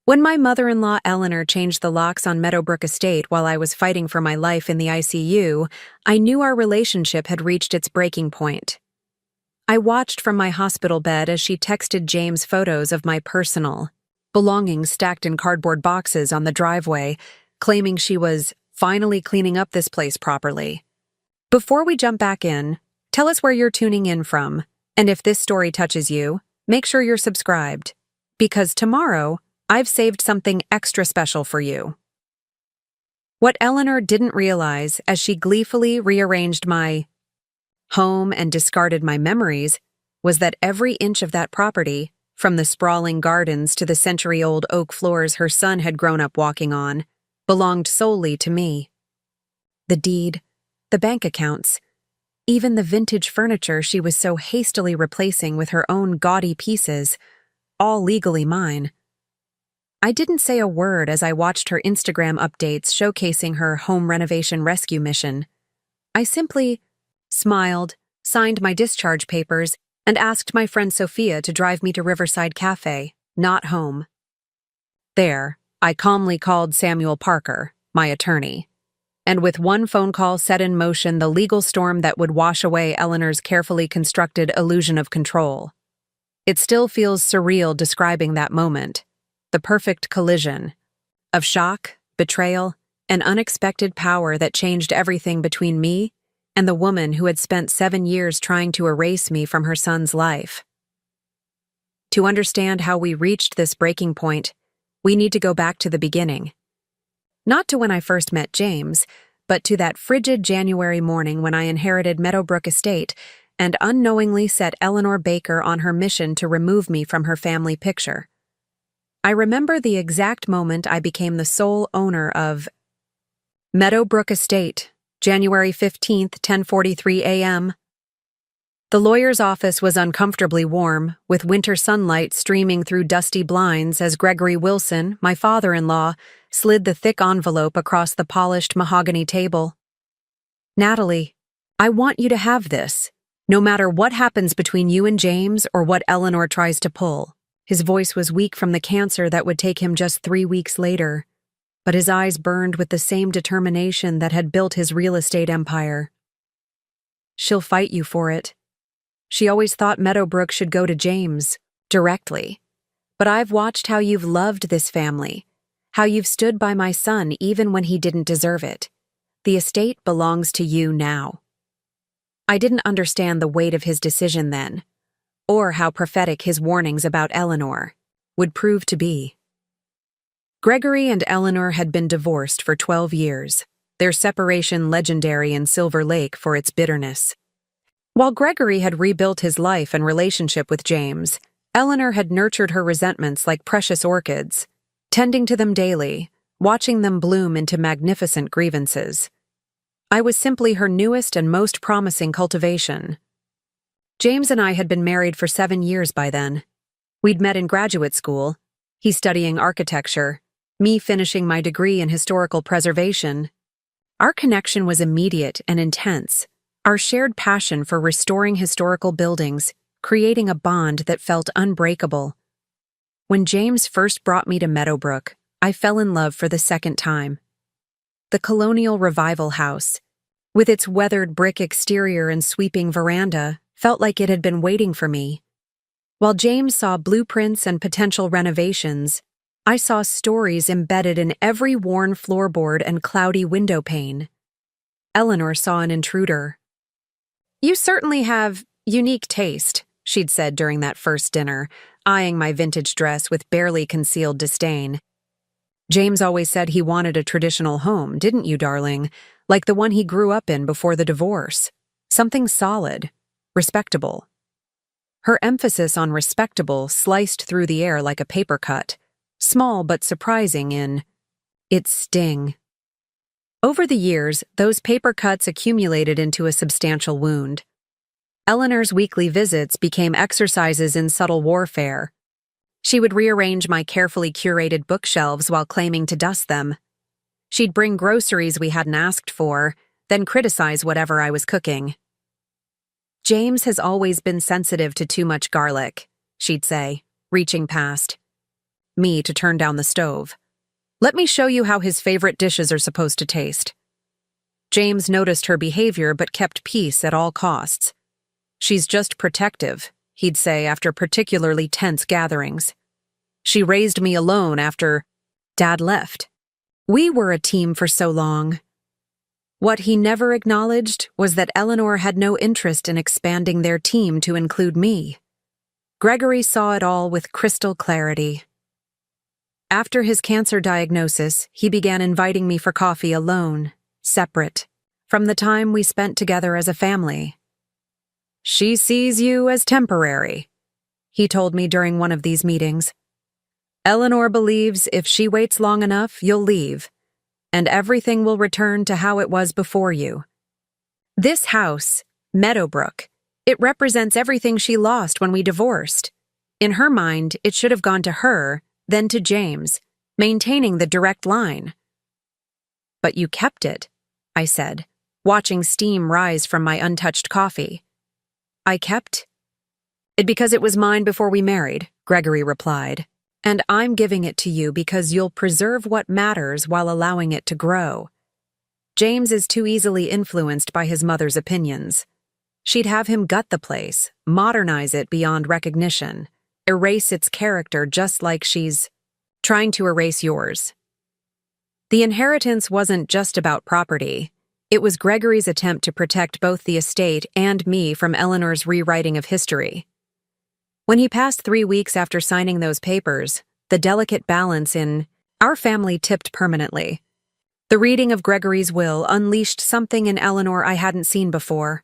When my mother-in-law Eleanor changed the locks on Meadowbrook Estate while I was fighting for my life in the ICU, I knew our relationship had reached its breaking point. I watched from my hospital bed as she texted James photos of my personal belongings stacked in cardboard boxes on the driveway, claiming she was finally cleaning up this place properly. Before we jump back in, tell us where you're tuning in from, and if this story touches you, make sure you're subscribed, because tomorrow, I've saved something extra special for you. What Eleanor didn't realize as she gleefully rearranged my home and discarded my memories was that every inch of that property, from the sprawling gardens to the century-old oak floors her son had grown up walking on, belonged solely to me. The deed, the bank accounts, even the vintage furniture she was so hastily replacing with her own gaudy pieces, all legally mine. I didn't say a word as I watched her Instagram updates showcasing her home renovation rescue mission. I simply smiled, signed my discharge papers, and asked my friend Sophia to drive me to Riverside Cafe, not home. There, I calmly called Samuel Parker, my attorney, and with one phone call set in motion the legal storm that would wash away Eleanor's carefully constructed illusion of control. It still feels surreal describing that moment. The perfect collision of shock, betrayal, and unexpected power that changed everything between me and the woman who had spent 7 years trying to erase me from her son's life. To understand how we reached this breaking point, we need to go back to the beginning. Not to when I first met James, but to that frigid January morning when I inherited Meadowbrook Estate and unknowingly set Eleanor Baker on her mission to remove me from her family picture. I remember the exact moment I became the sole owner of Meadowbrook Estate, January 15th, 10:43 a.m. The lawyer's office was uncomfortably warm, with winter sunlight streaming through dusty blinds as Gregory Wilson, my father-in-law, slid the thick envelope across the polished mahogany table. "Natalie, I want you to have this, no matter what happens between you and James or what Eleanor tries to pull." His voice was weak from the cancer that would take him just 3 weeks later, but his eyes burned with the same determination that had built his real estate empire. "She'll fight you for it. She always thought Meadowbrook should go to James, directly. But I've watched how you've loved this family, how you've stood by my son even when he didn't deserve it. The estate belongs to you now." I didn't understand the weight of his decision then, or how prophetic his warnings about Eleanor would prove to be. Gregory and Eleanor had been divorced for 12 years, their separation legendary in Silver Lake for its bitterness. While Gregory had rebuilt his life and relationship with James, Eleanor had nurtured her resentments like precious orchids, tending to them daily, watching them bloom into magnificent grievances. I was simply her newest and most promising cultivation. James and I had been married for 7 years by then. We'd met in graduate school, he studying architecture, me finishing my degree in historical preservation. Our connection was immediate and intense, our shared passion for restoring historical buildings, creating a bond that felt unbreakable. When James first brought me to Meadowbrook, I fell in love for the second time. The colonial revival house, with its weathered brick exterior and sweeping veranda, felt like it had been waiting for me. While James saw blueprints and potential renovations, I saw stories embedded in every worn floorboard and cloudy window pane. Eleanor saw an intruder. "You certainly have unique taste," she'd said during that first dinner, eyeing my vintage dress with barely concealed disdain. "James always said he wanted a traditional home, didn't you, darling? Like the one he grew up in before the divorce. Something solid. Respectable." Her emphasis on respectable sliced through the air like a paper cut, small but surprising in its sting. Over the years, those paper cuts accumulated into a substantial wound. Eleanor's weekly visits became exercises in subtle warfare. She would rearrange my carefully curated bookshelves while claiming to dust them. She'd bring groceries we hadn't asked for, then criticize whatever I was cooking. "James has always been sensitive to too much garlic," she'd say, reaching past. me to turn down the stove. "Let me show you how his favorite dishes are supposed to taste." James noticed her behavior but kept peace at all costs. "She's just protective," he'd say after particularly tense gatherings. "She raised me alone after Dad left. We were a team for so long." What he never acknowledged was that Eleanor had no interest in expanding their team to include me. Gregory saw it all with crystal clarity. After his cancer diagnosis, he began inviting me for coffee alone, separate, from the time we spent together as a family. "She sees you as temporary," he told me during one of these meetings. "Eleanor believes if she waits long enough, you'll leave, and everything will return to how it was before you. This house, Meadowbrook, it represents everything she lost when we divorced. In her mind, it should have gone to her, then to James, maintaining the direct line." "But you kept it," I said, watching steam rise from my untouched coffee. "I kept it because it was mine before we married," Gregory replied. "And I'm giving it to you because you'll preserve what matters while allowing it to grow. James is too easily influenced by his mother's opinions. She'd have him gut the place, modernize it beyond recognition, erase its character just like she's trying to erase yours." The inheritance wasn't just about property. It was Gregory's attempt to protect both the estate and me from Eleanor's rewriting of history. When he passed 3 weeks after signing those papers, the delicate balance in our family tipped permanently. The reading of Gregory's will unleashed something in Eleanor I hadn't seen before.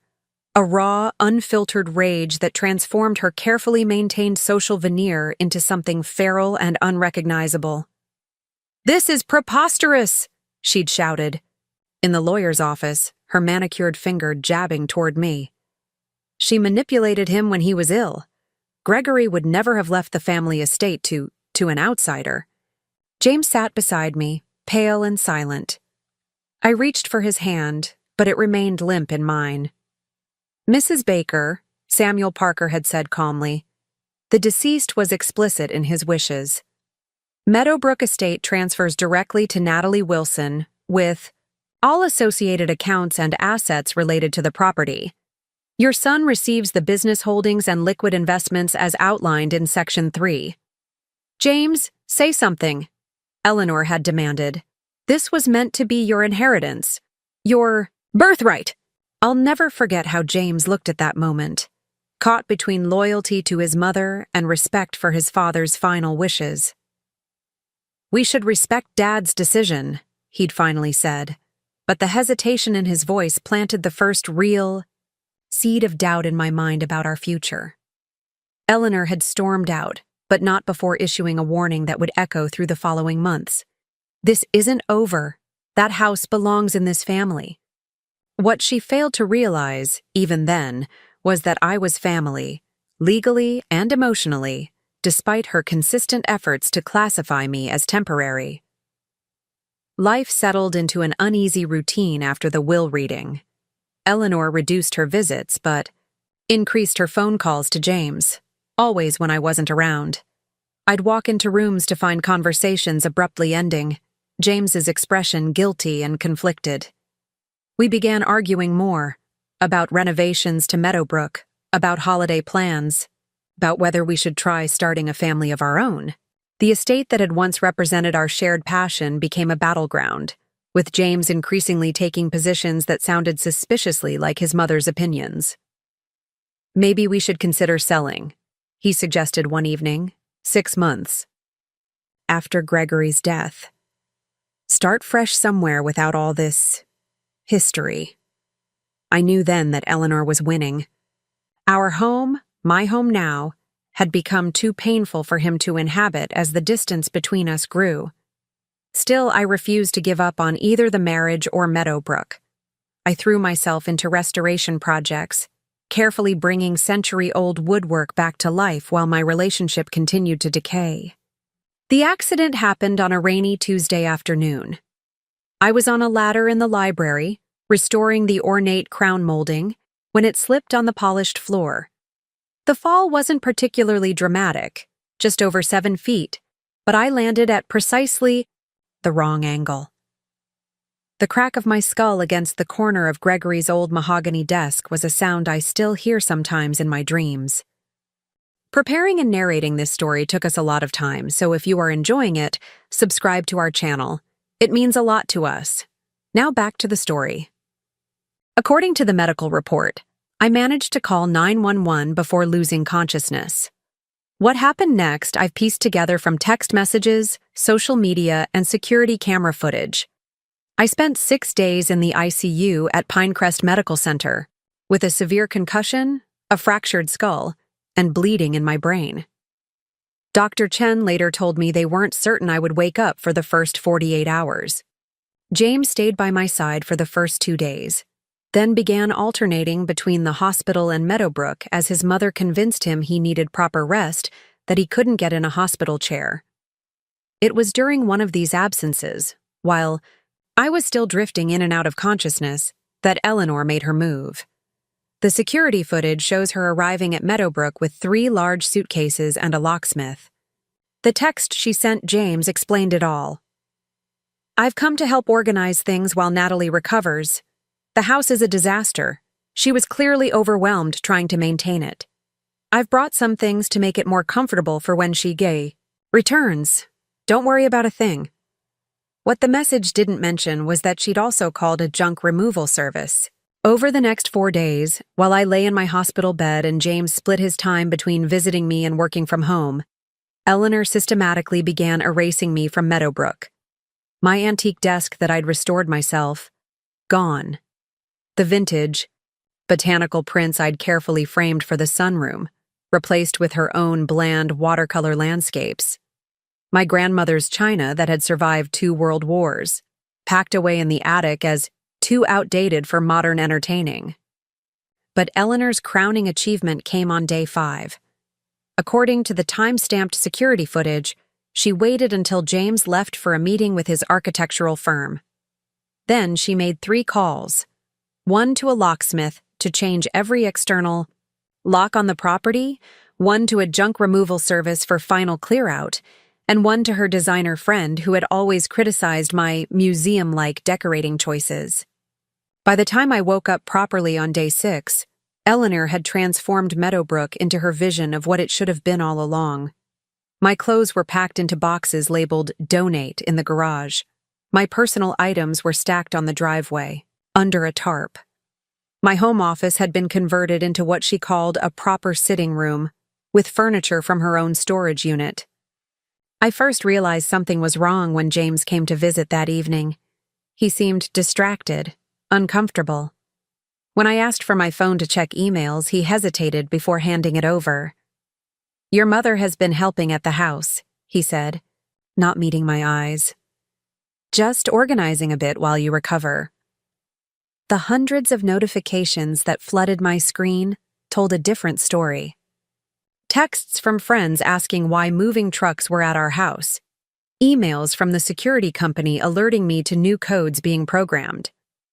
A raw, unfiltered rage that transformed her carefully maintained social veneer into something feral and unrecognizable. "This is preposterous!" she'd shouted. In the lawyer's office, her manicured finger jabbing toward me. She manipulated him when he was ill. Gregory would never have left the family estate to an outsider. James sat beside me, pale and silent. I reached for his hand, but it remained limp in mine. "Mrs. Baker," Samuel Parker had said calmly, "the deceased was explicit in his wishes. Meadowbrook Estate transfers directly to Natalie Wilson with all associated accounts and assets related to the property. Your son receives the business holdings and liquid investments as outlined in Section 3. "James, say something," Eleanor had demanded. "This was meant to be your inheritance. Your birthright." I'll never forget how James looked at that moment, caught between loyalty to his mother and respect for his father's final wishes. "We should respect Dad's decision," he'd finally said, but the hesitation in his voice planted the first real seed of doubt in my mind about our future. Eleanor had stormed out, but not before issuing a warning that would echo through the following months. "This isn't over. That house belongs in this family." What she failed to realize, even then, was that I was family, legally and emotionally, despite her consistent efforts to classify me as temporary. Life settled into an uneasy routine after the will reading. Eleanor reduced her visits, but increased her phone calls to James, always when I wasn't around. I'd walk into rooms to find conversations abruptly ending, James's expression guilty and conflicted. We began arguing more, about renovations to Meadowbrook, about holiday plans, about whether we should try starting a family of our own. The estate that had once represented our shared passion became a battleground, with James increasingly taking positions that sounded suspiciously like his mother's opinions. "Maybe we should consider selling," he suggested one evening, 6 months after Gregory's death. "Start fresh somewhere without all this history." I knew then that Eleanor was winning. Our home, my home now, had become too painful for him to inhabit as the distance between us grew. Still, I refused to give up on either the marriage or Meadowbrook. I threw myself into restoration projects, carefully bringing century-old woodwork back to life while my relationship continued to decay. The accident happened on a rainy Tuesday afternoon. I was on a ladder in the library, restoring the ornate crown molding, when it slipped on the polished floor. The fall wasn't particularly dramatic, just over 7 feet, but I landed at precisely the wrong angle. The crack of my skull against the corner of Gregory's old mahogany desk was a sound I still hear sometimes in my dreams. Preparing and narrating this story took us a lot of time, so if you are enjoying it, subscribe to our channel. It means a lot to us. Now back to the story. According to the medical report, I managed to call 911 before losing consciousness. What happened next, I've pieced together from text messages, social media, and security camera footage. I spent 6 days in the ICU at Pinecrest Medical Center, with a severe concussion, a fractured skull, and bleeding in my brain. Dr. Chen later told me they weren't certain I would wake up for the first 48 hours. James stayed by my side for the first 2 days, then began alternating between the hospital and Meadowbrook as his mother convinced him he needed proper rest, that he couldn't get in a hospital chair. It was during one of these absences, while I was still drifting in and out of consciousness, that Eleanor made her move. The security footage shows her arriving at Meadowbrook with 3 large suitcases and a locksmith. The text she sent James explained it all. "I've come to help organize things while Natalie recovers. The house is a disaster. She was clearly overwhelmed trying to maintain it. I've brought some things to make it more comfortable for when she returns. Don't worry about a thing." What the message didn't mention was that she'd also called a junk removal service. Over the next 4 days, while I lay in my hospital bed and James split his time between visiting me and working from home, Eleanor systematically began erasing me from Meadowbrook. My antique desk that I'd restored myself, gone. The vintage, botanical prints I'd carefully framed for the sunroom, replaced with her own bland watercolor landscapes. My grandmother's china that had survived 2 world wars, packed away in the attic as too outdated for modern entertaining. But Eleanor's crowning achievement came on day 5. According to the time-stamped security footage, she waited until James left for a meeting with his architectural firm. Then she made 3 calls, one to a locksmith to change every external lock on the property, one to a junk removal service for final clear-out, and one to her designer friend who had always criticized my museum-like decorating choices. By the time I woke up properly on day 6, Eleanor had transformed Meadowbrook into her vision of what it should have been all along. My clothes were packed into boxes labeled "Donate" in the garage. My personal items were stacked on the driveway, under a tarp. My home office had been converted into what she called a proper sitting room, with furniture from her own storage unit. I first realized something was wrong when James came to visit that evening. He seemed distracted, uncomfortable. When I asked for my phone to check emails, he hesitated before handing it over. "Your mother has been helping at the house," he said, not meeting my eyes. "Just organizing a bit while you recover." The hundreds of notifications that flooded my screen told a different story. Texts from friends asking why moving trucks were at our house. Emails from the security company alerting me to new codes being programmed.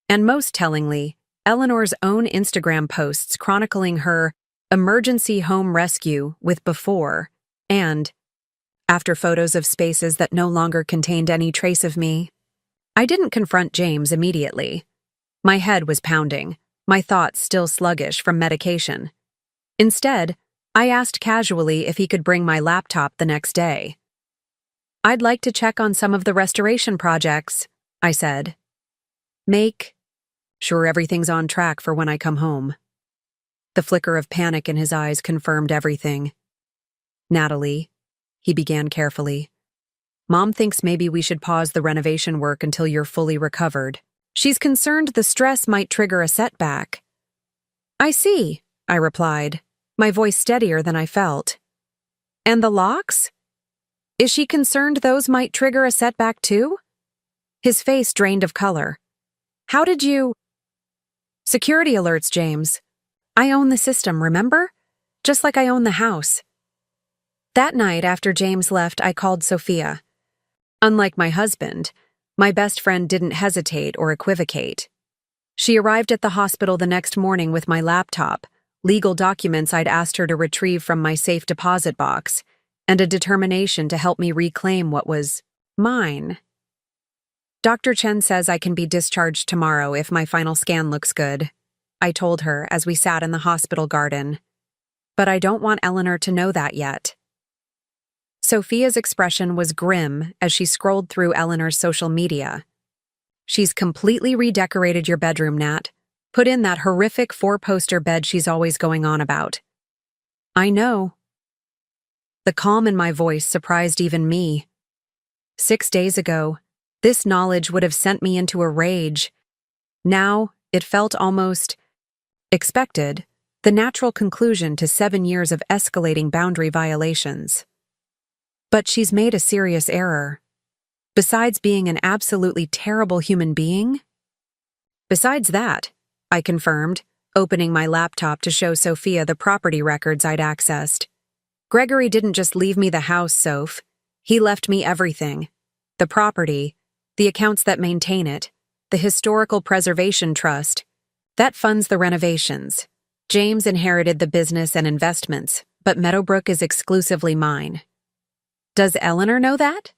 And most tellingly, Eleanor's own Instagram posts chronicling her emergency home rescue with before and after photos of spaces that no longer contained any trace of me. I didn't confront James immediately. My head was pounding, my thoughts still sluggish from medication. Instead, I asked casually if he could bring my laptop the next day. "I'd like to check on some of the restoration projects," I said. "Make sure everything's on track for when I come home." The flicker of panic in his eyes confirmed everything. "Natalie," he began carefully, "Mom thinks maybe we should pause the renovation work until you're fully recovered. She's concerned the stress might trigger a setback." "I see," I replied, my voice steadier than I felt. "And the locks? Is she concerned those might trigger a setback too?" His face drained of color. "How did you—" "Security alerts, James. I own the system, remember? Just like I own the house." That night after James left, I called Sophia. Unlike my husband, my best friend didn't hesitate or equivocate. She arrived at the hospital the next morning with my laptop, legal documents I'd asked her to retrieve from my safe deposit box, and a determination to help me reclaim what was mine. Dr. Chen says I can be discharged tomorrow if my final scan looks good, I told her as we sat in the hospital garden. But I don't want Eleanor to know that yet. Sophia's expression was grim as she scrolled through Eleanor's social media. She's completely redecorated your bedroom, Nat. Put in that horrific 4-poster bed she's always going on about. I know. The calm in my voice surprised even me. 6 days ago, this knowledge would have sent me into a rage. Now, it felt almost expected, the natural conclusion to 7 years of escalating boundary violations. But she's made a serious error. Besides being an absolutely terrible human being? Besides that, I confirmed, opening my laptop to show Sophia the property records I'd accessed. Gregory didn't just leave me the house, Soph. He left me everything. The property, the accounts that maintain it, the Historical Preservation Trust. That funds the renovations. James inherited the business and investments, but Meadowbrook is exclusively mine. Does Eleanor know that?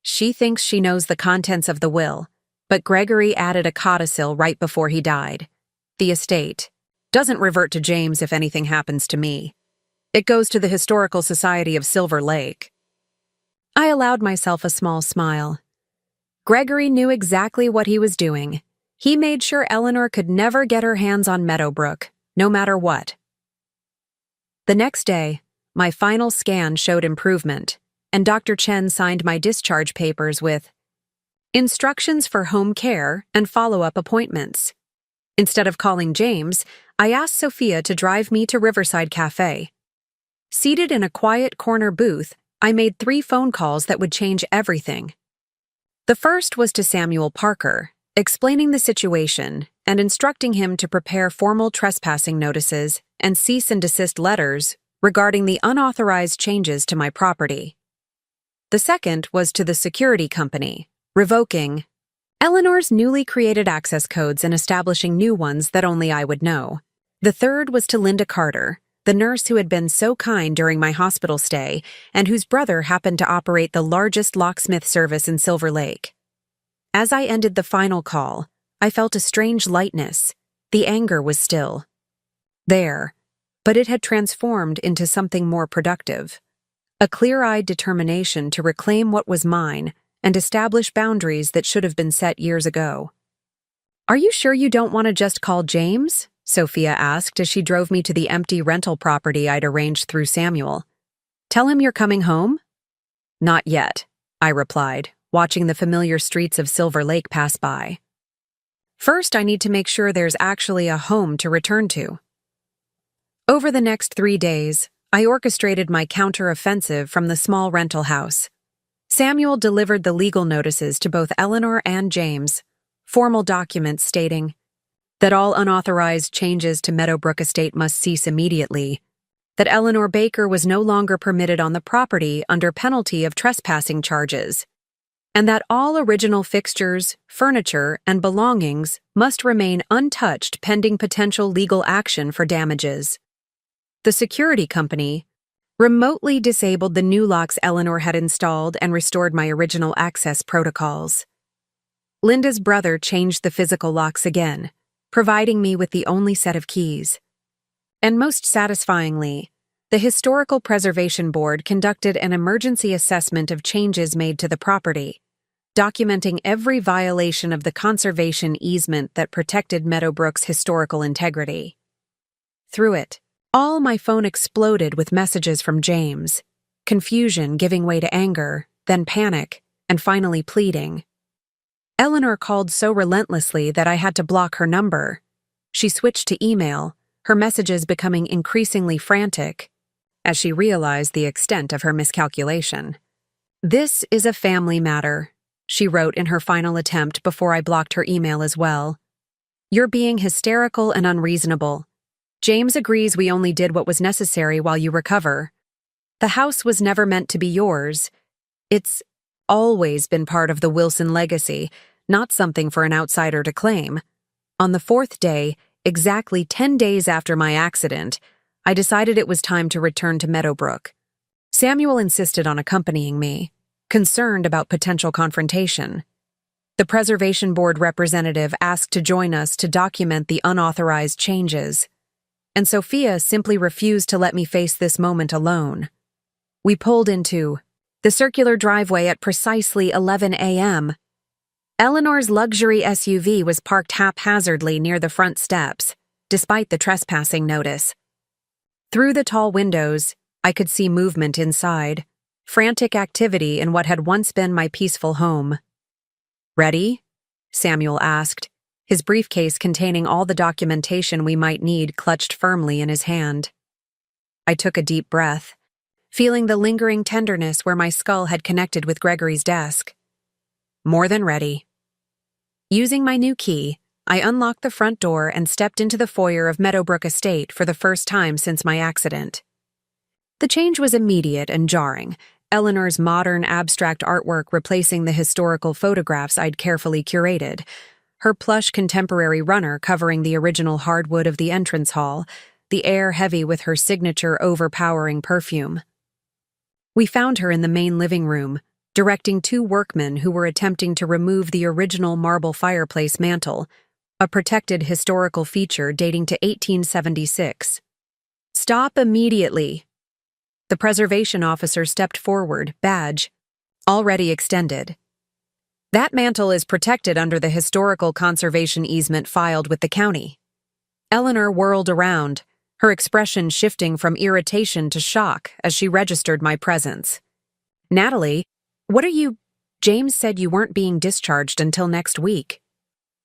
She thinks she knows the contents of the will, but Gregory added a codicil right before he died. The estate doesn't revert to James if anything happens to me. It goes to the Historical Society of Silver Lake. I allowed myself a small smile. Gregory knew exactly what he was doing. He made sure Eleanor could never get her hands on Meadowbrook, no matter what. The next day, my final scan showed improvement, and Dr. Chen signed my discharge papers with instructions for home care and follow-up appointments. Instead of calling James, I asked Sophia to drive me to Riverside Cafe. Seated in a quiet corner booth, I made 3 phone calls that would change everything. The first was to Samuel Parker, explaining the situation and instructing him to prepare formal trespassing notices and cease and desist letters regarding the unauthorized changes to my property. The second was to the security company, revoking Eleanor's newly created access codes and establishing new ones that only I would know. The third was to Linda Carter, the nurse who had been so kind during my hospital stay and whose brother happened to operate the largest locksmith service in Silver Lake. As I ended the final call, I felt a strange lightness. The anger was still there, but it had transformed into something more productive. A clear-eyed determination to reclaim what was mine and establish boundaries that should have been set years ago. Are you sure you don't want to just call James? Sophia asked as she drove me to the empty rental property I'd arranged through Samuel. Tell him you're coming home? Not yet, I replied, watching the familiar streets of Silver Lake pass by. First, I need to make sure there's actually a home to return to. Over the next 3 days, I orchestrated my counter-offensive from the small rental house. Samuel delivered the legal notices to both Eleanor and James, formal documents stating that all unauthorized changes to Meadowbrook Estate must cease immediately, that Eleanor Baker was no longer permitted on the property under penalty of trespassing charges, and that all original fixtures, furniture, and belongings must remain untouched pending potential legal action for damages. The security company remotely disabled the new locks Eleanor had installed and restored my original access protocols. Linda's brother changed the physical locks again, providing me with the only set of keys. And most satisfyingly, the Historical Preservation Board conducted an emergency assessment of changes made to the property, documenting every violation of the conservation easement that protected Meadowbrook's historical integrity. Through it, all my phone exploded with messages from James, confusion giving way to anger, then panic, and finally pleading. Eleanor called so relentlessly that I had to block her number. She switched to email, her messages becoming increasingly frantic, as she realized the extent of her miscalculation. "This is a family matter," she wrote in her final attempt before I blocked her email as well. "You're being hysterical and unreasonable. James agrees we only did what was necessary while you recover. The house was never meant to be yours. It's always been part of the Wilson legacy, not something for an outsider to claim. On the 4th day, exactly 10 days after my accident, I decided it was time to return to Meadowbrook." Samuel insisted on accompanying me, concerned about potential confrontation. The Preservation Board representative asked to join us to document the unauthorized changes, and Sophia simply refused to let me face this moment alone. We pulled into the circular driveway at precisely 11 a.m. Eleanor's luxury SUV was parked haphazardly near the front steps, despite the trespassing notice. Through the tall windows, I could see movement inside, frantic activity in what had once been my peaceful home. "Ready?" Samuel asked, his briefcase containing all the documentation we might need clutched firmly in his hand. I took a deep breath, feeling the lingering tenderness where my skull had connected with Gregory's desk. More than ready. Using my new key, I unlocked the front door and stepped into the foyer of Meadowbrook Estate for the first time since my accident. The change was immediate and jarring, Eleanor's modern abstract artwork replacing the historical photographs I'd carefully curated, her plush contemporary runner covering the original hardwood of the entrance hall, the air heavy with her signature overpowering perfume. We found her in the main living room, directing two workmen who were attempting to remove the original marble fireplace mantel, a protected historical feature dating to 1876. "Stop immediately." The preservation officer stepped forward, badge already extended. "That mantel is protected under the historical conservation easement filed with the county." Eleanor whirled around, her expression shifting from irritation to shock as she registered my presence. "Natalie, what are you— James said you weren't being discharged until next week."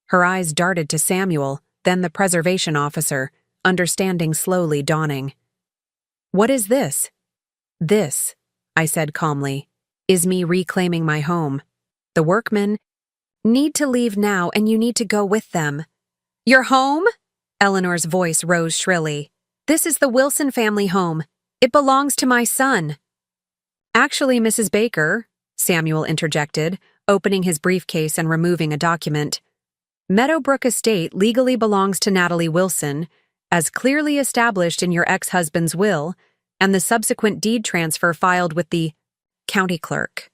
Her eyes darted to Samuel, then the preservation officer, understanding slowly dawning. "What is this?" "This," I said calmly, "is me reclaiming my home. The workmen need to leave now and you need to go with them." "Your home?" Eleanor's voice rose shrilly. "This is the Wilson family home. It belongs to my son." "Actually, Mrs. Baker," Samuel interjected, opening his briefcase and removing a document, "Meadowbrook Estate legally belongs to Natalie Wilson, as clearly established in your ex-husband's will, and the subsequent deed transfer filed with the county clerk."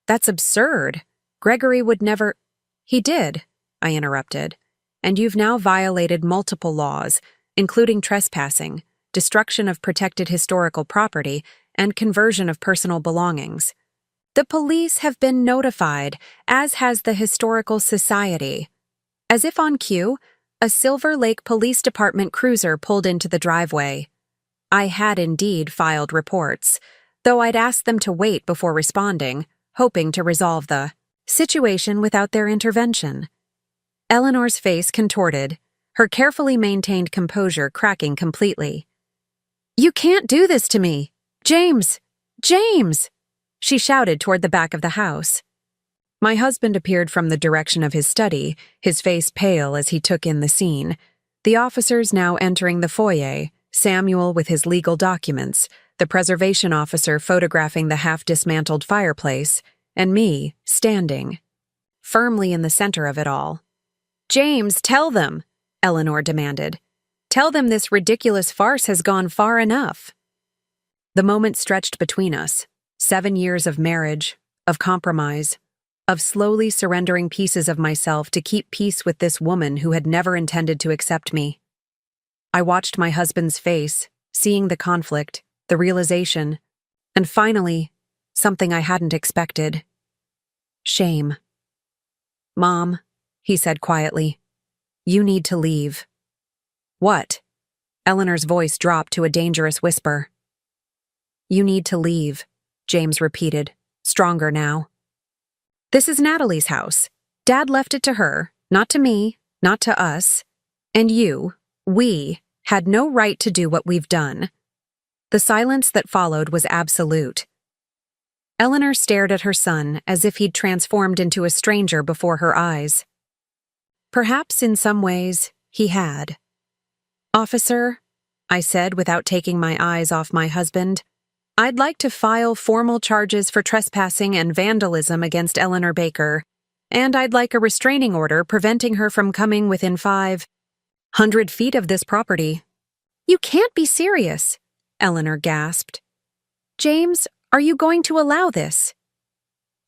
"That's absurd. Gregory would never—" "He did," I interrupted, "and you've now violated multiple laws, including trespassing, destruction of protected historical property, and conversion of personal belongings. The police have been notified, as has the Historical Society." As if on cue, a Silver Lake Police Department cruiser pulled into the driveway. I had indeed filed reports, though I'd asked them to wait before responding, hoping to resolve the situation without their intervention. Eleanor's face contorted, her carefully maintained composure cracking completely. "You can't do this to me! James! James!" she shouted toward the back of the house. My husband appeared from the direction of his study, his face pale as he took in the scene. The officers now entering the foyer, Samuel with his legal documents, the preservation officer photographing the half-dismantled fireplace, and me, standing, firmly in the center of it all. "James, tell them," Eleanor demanded. "Tell them this ridiculous farce has gone far enough." The moment stretched between us, 7 years of marriage, of compromise, of slowly surrendering pieces of myself to keep peace with this woman who had never intended to accept me. I watched my husband's face, seeing the conflict, the realization, and finally, something I hadn't expected. Shame. "Mom," he said quietly, "you need to leave." "What?" Eleanor's voice dropped to a dangerous whisper. "You need to leave," James repeated, stronger now. "This is Natalie's house. Dad left it to her, not to me, not to us. And we, had no right to do what we've done." The silence that followed was absolute. Eleanor stared at her son as if he'd transformed into a stranger before her eyes. Perhaps in some ways, he had. "Officer," I said without taking my eyes off my husband, "I'd like to file formal charges for trespassing and vandalism against Eleanor Baker, and I'd like a restraining order preventing her from coming within 500 feet of this property." "You can't be serious," Eleanor gasped. "James, Are you going to allow this?"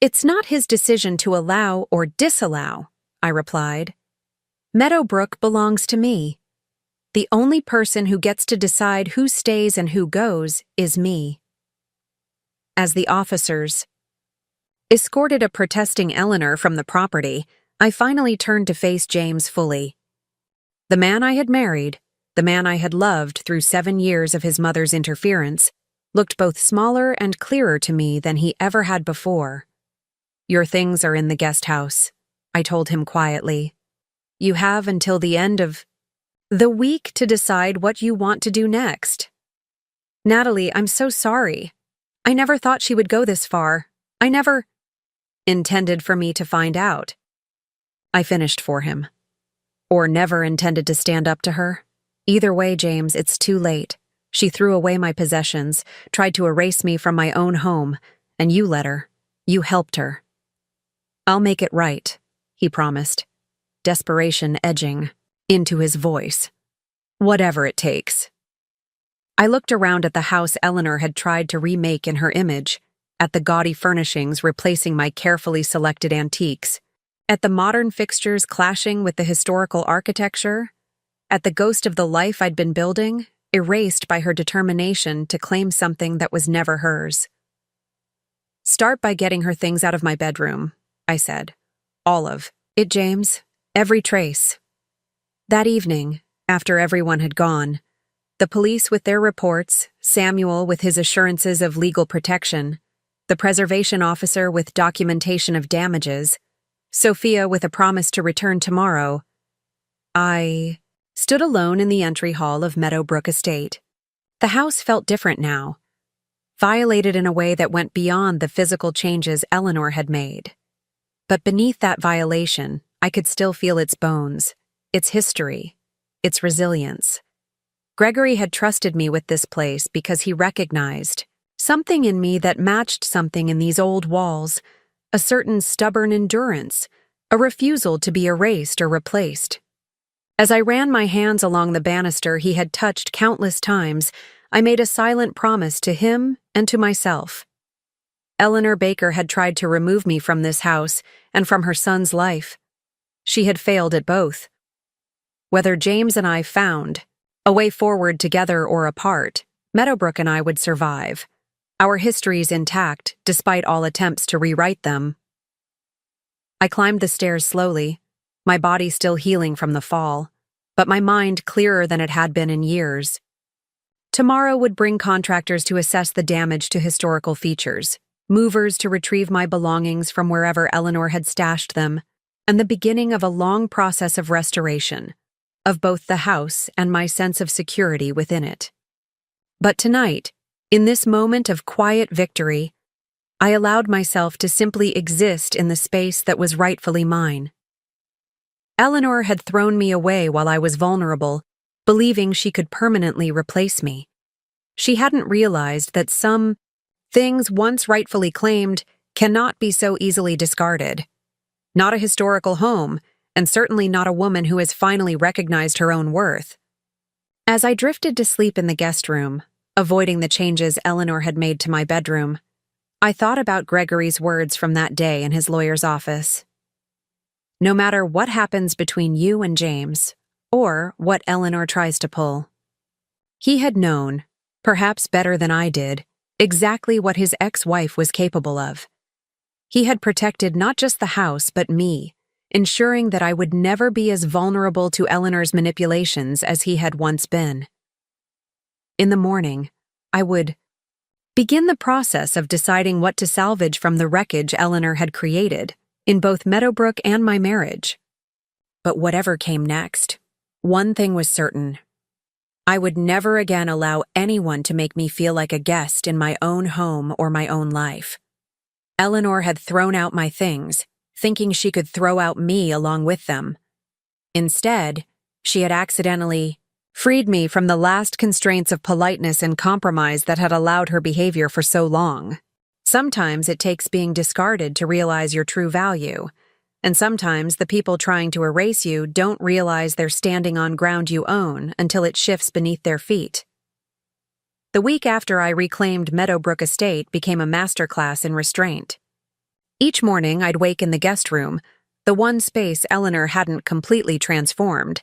"It's not his decision to allow or disallow," I replied. "Meadowbrook belongs to me. The only person who gets to decide who stays and who goes is me." As the officers escorted a protesting Eleanor from the property, I finally turned to face James fully. The man I had married, the man I had loved through 7 years of his mother's interference, looked both smaller and clearer to me than he ever had before. "Your things are in the guest house," I told him quietly. "You have until the end of the week to decide what you want to do next." "Natalie, I'm so sorry. I never thought she would go this far. I never intended for me to find out." I finished for him. "Or never intended to stand up to her. Either way, James, it's too late. She threw away my possessions, tried to erase me from my own home, and you let her. You helped her." "I'll make it right," he promised, desperation edging into his voice. "Whatever it takes." I looked around at the house Eleanor had tried to remake in her image, at the gaudy furnishings replacing my carefully selected antiques, at the modern fixtures clashing with the historical architecture, at the ghost of the life I'd been building, erased by her determination to claim something that was never hers. "Start by getting her things out of my bedroom," I said. "All of it, James. Every trace." That evening, after everyone had gone, the police with their reports, Samuel with his assurances of legal protection, the preservation officer with documentation of damages, Sophia with a promise to return tomorrow, I stood alone in the entry hall of Meadowbrook Estate. The house felt different now, violated in a way that went beyond the physical changes Eleanor had made. But beneath that violation, I could still feel its bones, its history, its resilience. Gregory had trusted me with this place because he recognized something in me that matched something in these old walls, a certain stubborn endurance, a refusal to be erased or replaced. As I ran my hands along the banister he had touched countless times, I made a silent promise to him and to myself. Eleanor Baker had tried to remove me from this house and from her son's life. She had failed at both. Whether James and I found a way forward together or apart, Meadowbrook and I would survive, our histories intact despite all attempts to rewrite them. I climbed the stairs slowly, my body still healing from the fall, but my mind clearer than it had been in years. Tomorrow would bring contractors to assess the damage to historical features, movers to retrieve my belongings from wherever Eleanor had stashed them, and the beginning of a long process of restoration, of both the house and my sense of security within it. But tonight, in this moment of quiet victory, I allowed myself to simply exist in the space that was rightfully mine. Eleanor had thrown me away while I was vulnerable, believing she could permanently replace me. She hadn't realized that some things once rightfully claimed cannot be so easily discarded. Not a historical home, and certainly not a woman who has finally recognized her own worth. As I drifted to sleep in the guest room, avoiding the changes Eleanor had made to my bedroom, I thought about Gregory's words from that day in his lawyer's office. "No matter what happens between you and James, or what Eleanor tries to pull." He had known, perhaps better than I did, exactly what his ex-wife was capable of. He had protected not just the house, but me, ensuring that I would never be as vulnerable to Eleanor's manipulations as he had once been. In the morning, I would begin the process of deciding what to salvage from the wreckage Eleanor had created, in both Meadowbrook and my marriage. But whatever came next, one thing was certain. I would never again allow anyone to make me feel like a guest in my own home or my own life. Eleanor had thrown out my things, thinking she could throw out me along with them. Instead, she had accidentally freed me from the last constraints of politeness and compromise that had allowed her behavior for so long. Sometimes it takes being discarded to realize your true value, and sometimes the people trying to erase you don't realize they're standing on ground you own until it shifts beneath their feet. The week after I reclaimed Meadowbrook Estate became a masterclass in restraint. Each morning I'd wake in the guest room, the one space Eleanor hadn't completely transformed,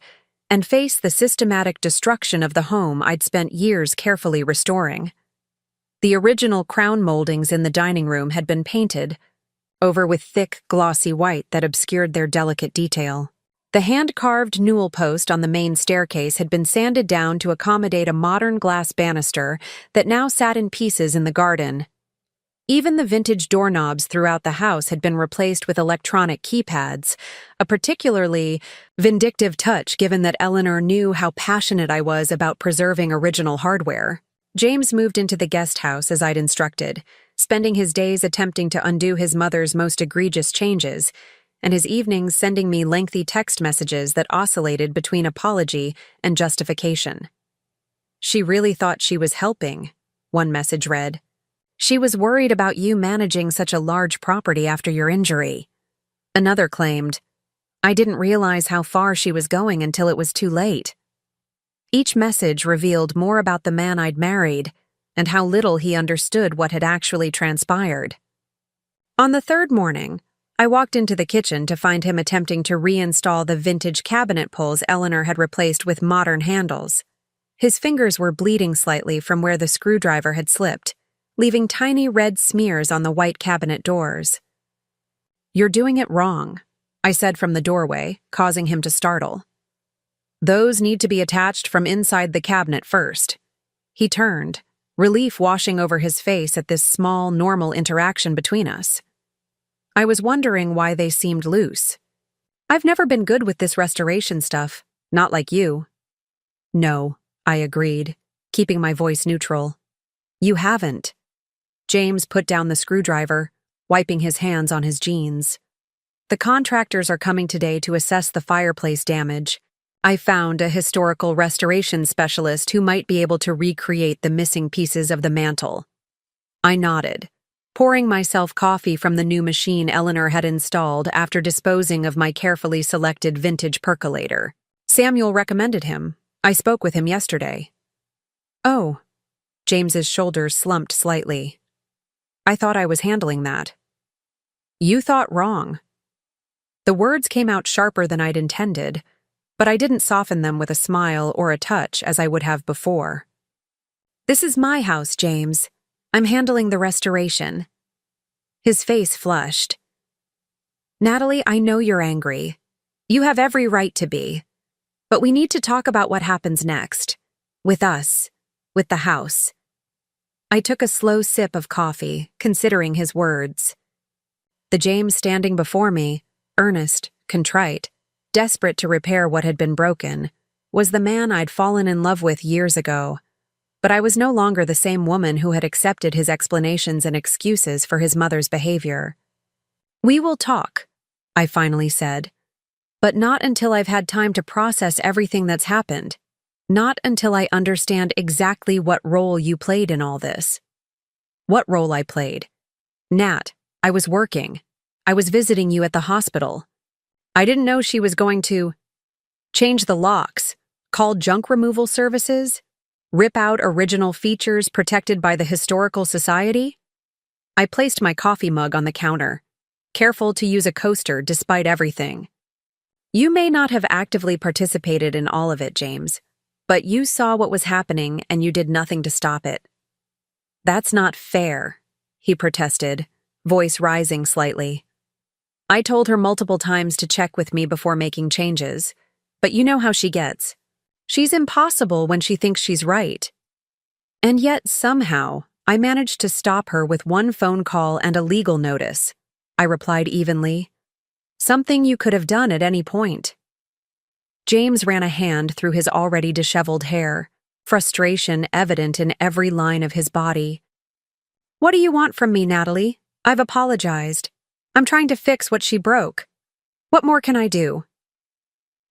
and face the systematic destruction of the home I'd spent years carefully restoring. The original crown moldings in the dining room had been painted, over with thick, glossy white that obscured their delicate detail. The hand-carved newel post on the main staircase had been sanded down to accommodate a modern glass banister that now sat in pieces in the garden. Even the vintage doorknobs throughout the house had been replaced with electronic keypads, a particularly vindictive touch given that Eleanor knew how passionate I was about preserving original hardware. James moved into the guest house as I'd instructed, spending his days attempting to undo his mother's most egregious changes, and his evenings sending me lengthy text messages that oscillated between apology and justification. "She really thought she was helping," one message read. "She was worried about you managing such a large property after your injury." Another claimed, "I didn't realize how far she was going until it was too late." Each message revealed more about the man I'd married and how little he understood what had actually transpired. On the third morning, I walked into the kitchen to find him attempting to reinstall the vintage cabinet pulls Eleanor had replaced with modern handles. His fingers were bleeding slightly from where the screwdriver had slipped, leaving tiny red smears on the white cabinet doors. "You're doing it wrong," I said from the doorway, causing him to startle. "Those need to be attached from inside the cabinet first." He turned, relief washing over his face at this small, normal interaction between us. I was wondering why they seemed loose. "I've never been good with this restoration stuff, not like you." "No," I agreed, keeping my voice neutral. "You haven't." James put down the screwdriver, wiping his hands on his jeans. "The contractors are coming today to assess the fireplace damage. I found a historical restoration specialist who might be able to recreate the missing pieces of the mantel." I nodded, pouring myself coffee from the new machine Eleanor had installed after disposing of my carefully selected vintage percolator. "Samuel recommended him. I spoke with him yesterday." "Oh." James's shoulders slumped slightly. "I thought I was handling that." "You thought wrong." The words came out sharper than I'd intended, but I didn't soften them with a smile or a touch as I would have before. "This is my house, James. I'm handling the restoration." His face flushed. "Natalie, I know you're angry. You have every right to be. But we need to talk about what happens next. With us. With the house." I took a slow sip of coffee, considering his words. The James standing before me, earnest, contrite, desperate to repair what had been broken, was the man I'd fallen in love with years ago. But I was no longer the same woman who had accepted his explanations and excuses for his mother's behavior. "We will talk," I finally said, "but not until I've had time to process everything that's happened. Not until I understand exactly what role you played in all this." "What role I played?" "Nat, I was working. I was visiting you at the hospital. I didn't know she was going to change the locks, call junk removal services, rip out original features protected by the Historical Society." I placed my coffee mug on the counter, careful to use a coaster despite everything. "You may not have actively participated in all of it, James, but you saw what was happening and you did nothing to stop it." "That's not fair," he protested, voice rising slightly. "I told her multiple times to check with me before making changes, but you know how she gets. She's impossible when she thinks she's right." And yet, somehow, I managed to stop her with one phone call and a legal notice, I replied evenly. "Something you could have done at any point." James ran a hand through his already disheveled hair, frustration evident in every line of his body. "What do you want from me, Natalie? I've apologized. I'm trying to fix what she broke. What more can I do?"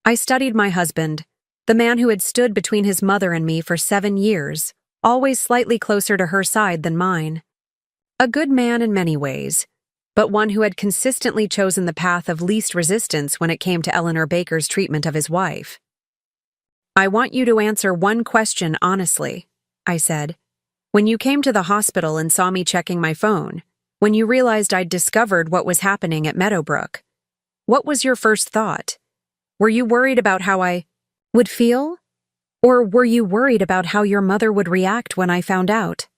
I studied my husband, the man who had stood between his mother and me for 7 years, always slightly closer to her side than mine. A good man in many ways, but one who had consistently chosen the path of least resistance when it came to Eleanor Baker's treatment of his wife. "I want you to answer one question honestly," I said. When you came to the hospital and saw me checking my phone, when you realized I'd discovered what was happening at Meadowbrook, what was your first thought? Were you worried about how I would feel? Or were you worried about how your mother would react when I found out?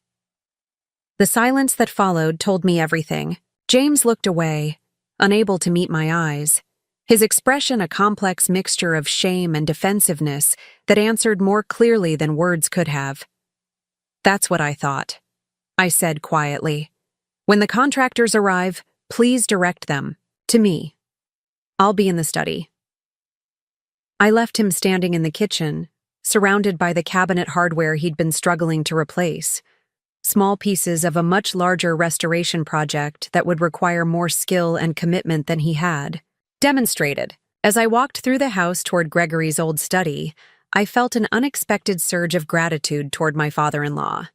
The silence that followed told me everything. James looked away, unable to meet my eyes, his expression a complex mixture of shame and defensiveness that answered more clearly than words could have. That's what I thought, I said quietly. When the contractors arrive, please direct them to me. I'll be in the study. I left him standing in the kitchen, surrounded by the cabinet hardware he'd been struggling to replace, small pieces of a much larger restoration project that would require more skill and commitment than he had demonstrated. As I walked through the house toward Gregory's old study, I felt an unexpected surge of gratitude toward my father-in-law.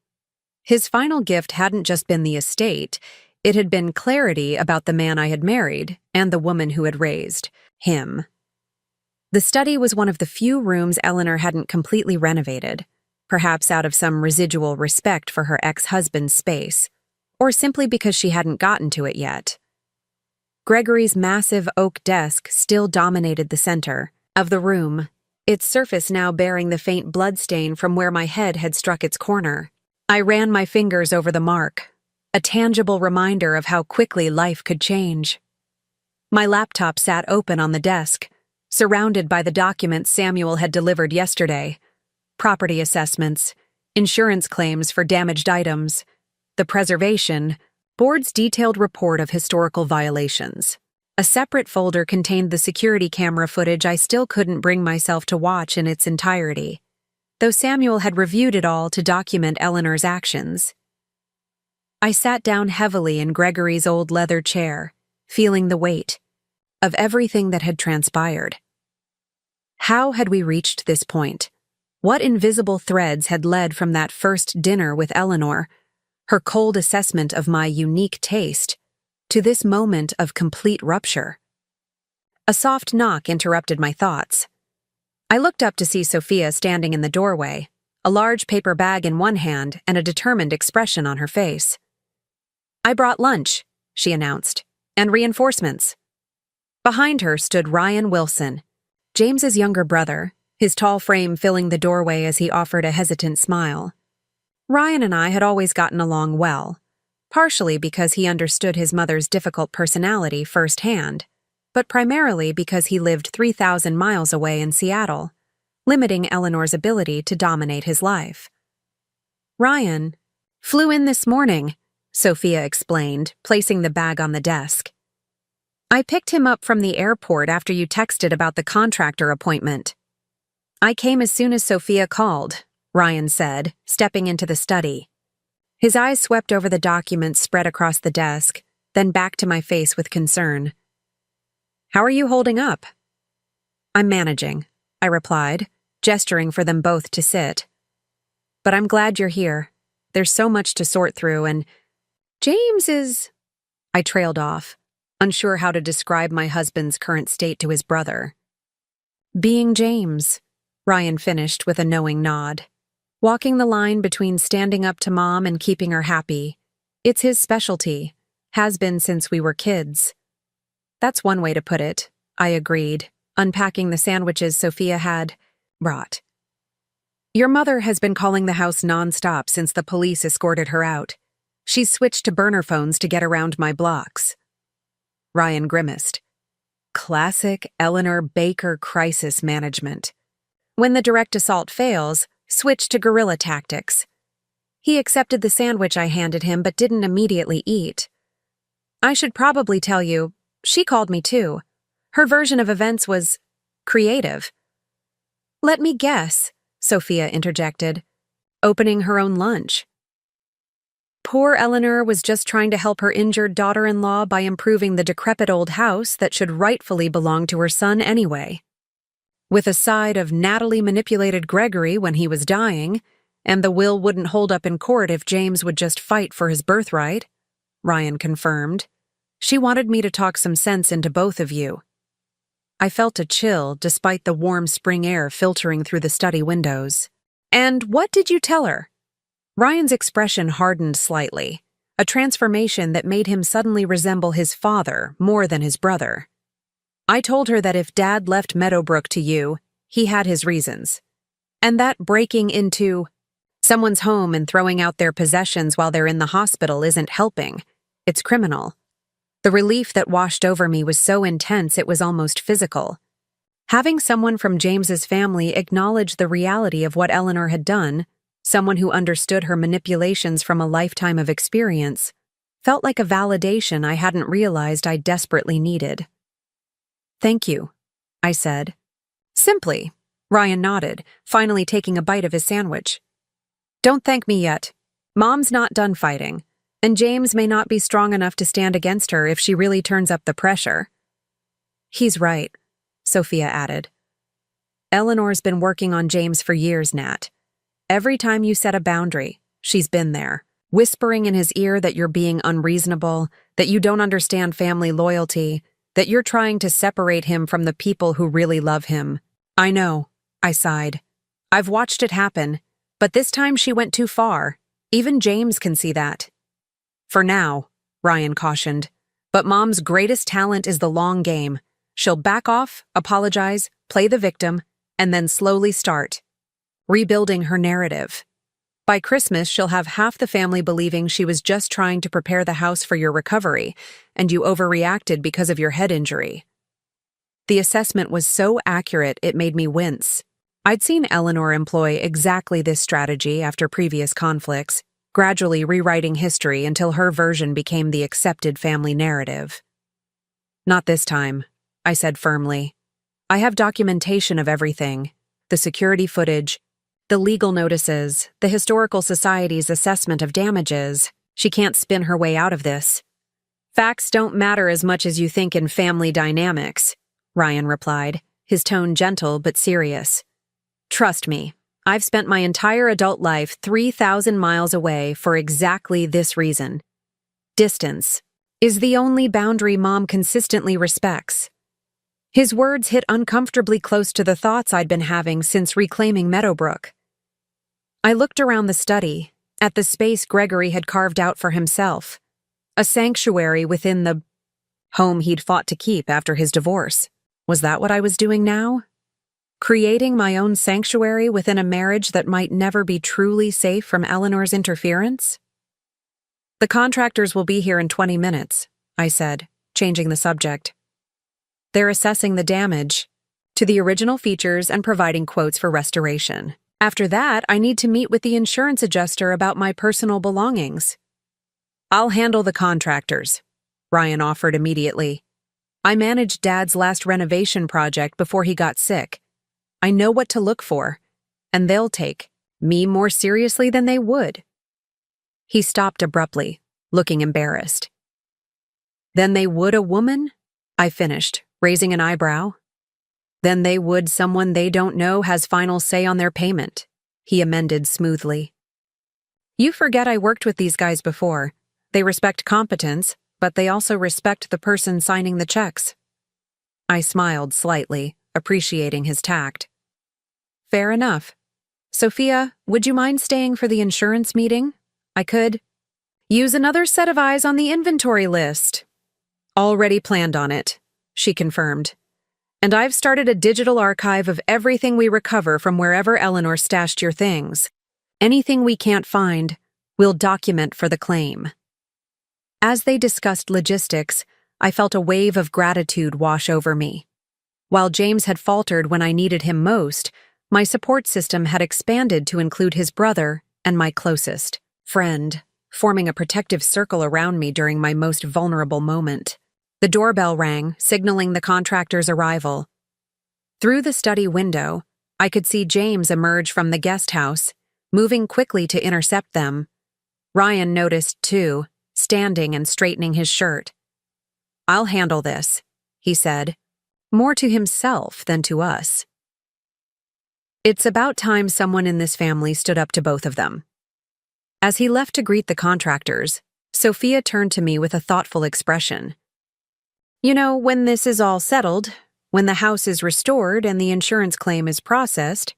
His final gift hadn't just been the estate, it had been clarity about the man I had married and the woman who had raised him. The study was one of the few rooms Eleanor hadn't completely renovated, perhaps out of some residual respect for her ex-husband's space, or simply because she hadn't gotten to it yet. Gregory's massive oak desk still dominated the center of the room, its surface now bearing the faint bloodstain from where my head had struck its corner. I ran my fingers over the mark, a tangible reminder of how quickly life could change. My laptop sat open on the desk, surrounded by the documents Samuel had delivered yesterday: property assessments, insurance claims for damaged items, the preservation board's detailed report of historical violations. A separate folder contained the security camera footage I still couldn't bring myself to watch in its entirety, though Samuel had reviewed it all to document Eleanor's actions. I sat down heavily in Gregory's old leather chair, feeling the weight of everything that had transpired. How had we reached this point? What invisible threads had led from that first dinner with Eleanor, her cold assessment of my unique taste, to this moment of complete rupture? A soft knock interrupted my thoughts. I looked up to see Sophia standing in the doorway, a large paper bag in one hand and a determined expression on her face. "I brought lunch," she announced, "and reinforcements." Behind her stood Ryan Wilson, James's younger brother, his tall frame filling the doorway as he offered a hesitant smile. Ryan and I had always gotten along well, partially because he understood his mother's difficult personality firsthand, but primarily because he lived 3,000 miles away in Seattle, limiting Eleanor's ability to dominate his life. "Ryan flew in this morning," Sophia explained, placing the bag on the desk. "I picked him up from the airport after you texted about the contractor appointment." "I came as soon as Sophia called," Ryan said, stepping into the study. His eyes swept over the documents spread across the desk, then back to my face with concern. "How are you holding up?" "I'm managing," I replied, gesturing for them both to sit. "But I'm glad you're here. There's so much to sort through, and James is—" I trailed off, unsure how to describe my husband's current state to his brother. "Being James," Ryan finished with a knowing nod. "Walking the line between standing up to Mom and keeping her happy. It's his specialty, has been since we were kids." "That's one way to put it," I agreed, unpacking the sandwiches Sophia had brought. "Your mother has been calling the house nonstop since the police escorted her out. She's switched to burner phones to get around my blocks." Ryan grimaced. Classic Eleanor Baker crisis management. When the direct assault fails, switch to guerrilla tactics. He accepted the sandwich I handed him but didn't immediately eat. "I should probably tell you, she called me too. Her version of events was creative." "Let me guess," Sophia interjected, "opening her own lunch." Poor Eleanor was just trying to help her injured daughter-in-law by improving the decrepit old house that should rightfully belong to her son anyway. With a side of Natalie manipulated Gregory when he was dying, and the will wouldn't hold up in court if James would just fight for his birthright, Ryan confirmed. "She wanted me to talk some sense into both of you." I felt a chill despite the warm spring air filtering through the study windows. "And what did you tell her?" Ryan's expression hardened slightly, a transformation that made him suddenly resemble his father more than his brother. I told her that if Dad left Meadowbrook to you, he had his reasons. And that breaking into someone's home and throwing out their possessions while they're in the hospital isn't helping. It's criminal. The relief that washed over me was so intense it was almost physical. Having someone from James's family acknowledge the reality of what Eleanor had done, someone who understood her manipulations from a lifetime of experience, felt like a validation I hadn't realized I desperately needed. "Thank you," I said. "Simply," Ryan nodded, finally taking a bite of his sandwich. "Don't thank me yet. Mom's not done fighting, and James may not be strong enough to stand against her if she really turns up the pressure." "He's right," Sophia added. "Eleanor's been working on James for years, Nat. Every time you set a boundary, she's been there, whispering in his ear that you're being unreasonable, that you don't understand family loyalty, that you're trying to separate him from the people who really love him." "I know," I sighed. "I've watched it happen, but this time she went too far. Even James can see that." "For now," Ryan cautioned, "but Mom's greatest talent is the long game. She'll back off, apologize, play the victim, and then slowly start rebuilding her narrative. By Christmas, she'll have half the family believing she was just trying to prepare the house for your recovery, and you overreacted because of your head injury." The assessment was so accurate it made me wince. I'd seen Eleanor employ exactly this strategy after previous conflicts, gradually rewriting history until her version became the accepted family narrative. "Not this time," I said firmly. "I have documentation of everything: the security footage, the legal notices, the Historical Society's assessment of damages. She can't spin her way out of this." "Facts don't matter as much as you think in family dynamics," Ryan replied, his tone gentle but serious. "Trust me, I've spent my entire adult life 3,000 miles away for exactly this reason. Distance is the only boundary Mom consistently respects." His words hit uncomfortably close to the thoughts I'd been having since reclaiming Meadowbrook. I looked around the study, at the space Gregory had carved out for himself, a sanctuary within the home he'd fought to keep after his divorce. Was that what I was doing now? Creating my own sanctuary within a marriage that might never be truly safe from Eleanor's interference? "The contractors will be here in 20 minutes, I said, changing the subject. "They're assessing the damage to the original features and providing quotes for restoration. After that, I need to meet with the insurance adjuster about my personal belongings." "I'll handle the contractors," Ryan offered immediately. "I managed Dad's last renovation project before he got sick. I know what to look for, and they'll take me more seriously than they would." He stopped abruptly, looking embarrassed. "Than they would a woman?" I finished, raising an eyebrow. "Than they would someone they don't know has final say on their payment," he amended smoothly. "You forget I worked with these guys before. They respect competence, but they also respect the person signing the checks." I smiled slightly, appreciating his tact. "Fair enough. Sophia, would you mind staying for the insurance meeting? I could use another set of eyes on the inventory list." "Already planned on it," she confirmed. "And I've started a digital archive of everything we recover from wherever Eleanor stashed your things. Anything we can't find, we'll document for the claim." As they discussed logistics, I felt a wave of gratitude wash over me. While James had faltered when I needed him most, my support system had expanded to include his brother and my closest friend, forming a protective circle around me during my most vulnerable moment. The doorbell rang, signaling the contractor's arrival. Through the study window, I could see James emerge from the guest house, moving quickly to intercept them. Ryan noticed, too, standing and straightening his shirt. "I'll handle this," he said, more to himself than to us. It's about time someone in this family stood up to both of them. As he left to greet the contractors, Sophia turned to me with a thoughtful expression. "You know, when this is all settled, when the house is restored and the insurance claim is processed,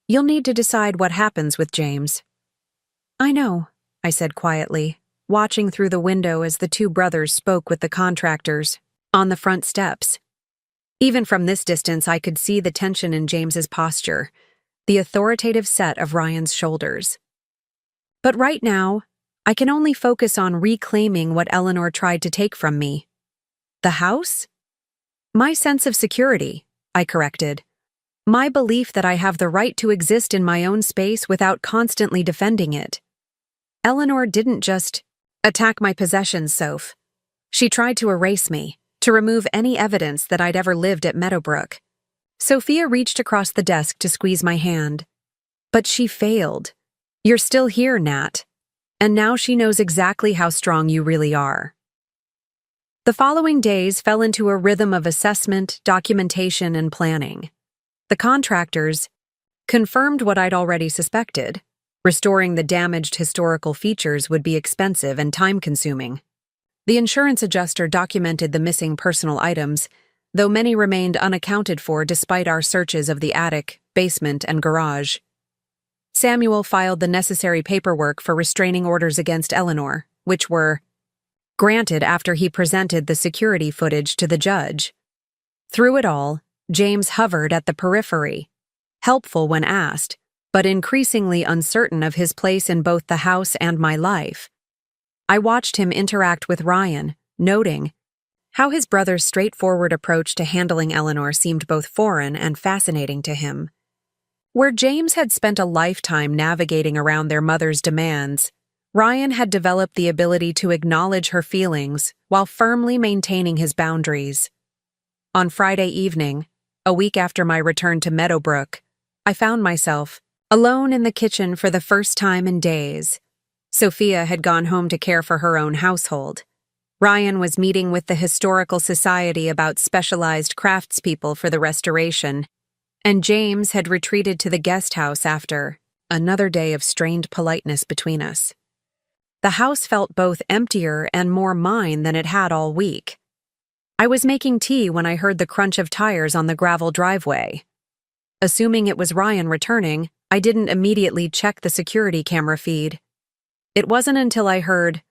you'll need to decide what happens with James." I know, I said quietly, watching through the window as the two brothers spoke with the contractors on the front steps. Even from this distance, I could see the tension in James's posture, the authoritative set of Ryan's shoulders. But right now, I can only focus on reclaiming what Eleanor tried to take from me. The house? My sense of security, I corrected. My belief that I have the right to exist in my own space without constantly defending it. Eleanor didn't just attack my possessions, Soph. She tried to erase me, to remove any evidence that I'd ever lived at Meadowbrook. Sophia reached across the desk to squeeze my hand. But she failed. You're still here, Nat. And now she knows exactly how strong you really are. The following days fell into a rhythm of assessment, documentation, and planning. The contractors confirmed what I'd already suspected. Restoring the damaged historical features would be expensive and time-consuming. The insurance adjuster documented the missing personal items, though many remained unaccounted for despite our searches of the attic, basement, and garage. Samuel filed the necessary paperwork for restraining orders against Eleanor, which were granted after he presented the security footage to the judge. Through it all, James hovered at the periphery, helpful when asked, but increasingly uncertain of his place in both the house and my life. I watched him interact with Ryan, noting how his brother's straightforward approach to handling Eleanor seemed both foreign and fascinating to him. Where James had spent a lifetime navigating around their mother's demands, Ryan had developed the ability to acknowledge her feelings while firmly maintaining his boundaries. On Friday evening, a week after my return to Meadowbrook, I found myself alone in the kitchen for the first time in days. Sophia had gone home to care for her own household. Ryan was meeting with the Historical Society about specialized craftspeople for the restoration, and James had retreated to the guest house after another day of strained politeness between us. The house felt both emptier and more mine than it had all week. I was making tea when I heard the crunch of tires on the gravel driveway. Assuming it was Ryan returning, I didn't immediately check the security camera feed. It wasn't until I heard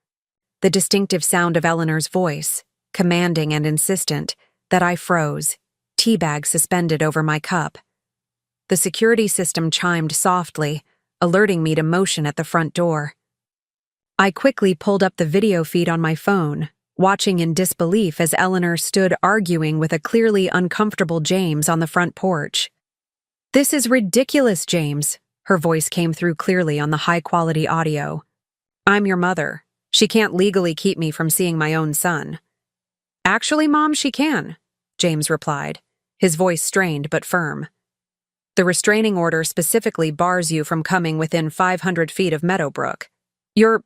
the distinctive sound of Eleanor's voice, commanding and insistent, that I froze, teabag suspended over my cup. The security system chimed softly, alerting me to motion at the front door. I quickly pulled up the video feed on my phone, watching in disbelief as Eleanor stood arguing with a clearly uncomfortable James on the front porch. "This is ridiculous, James," her voice came through clearly on the high-quality audio. "I'm your mother. She can't legally keep me from seeing my own son." "Actually, Mom, she can," James replied, his voice strained but firm. "The restraining order specifically bars you from coming within 500 feet of Meadowbrook. You're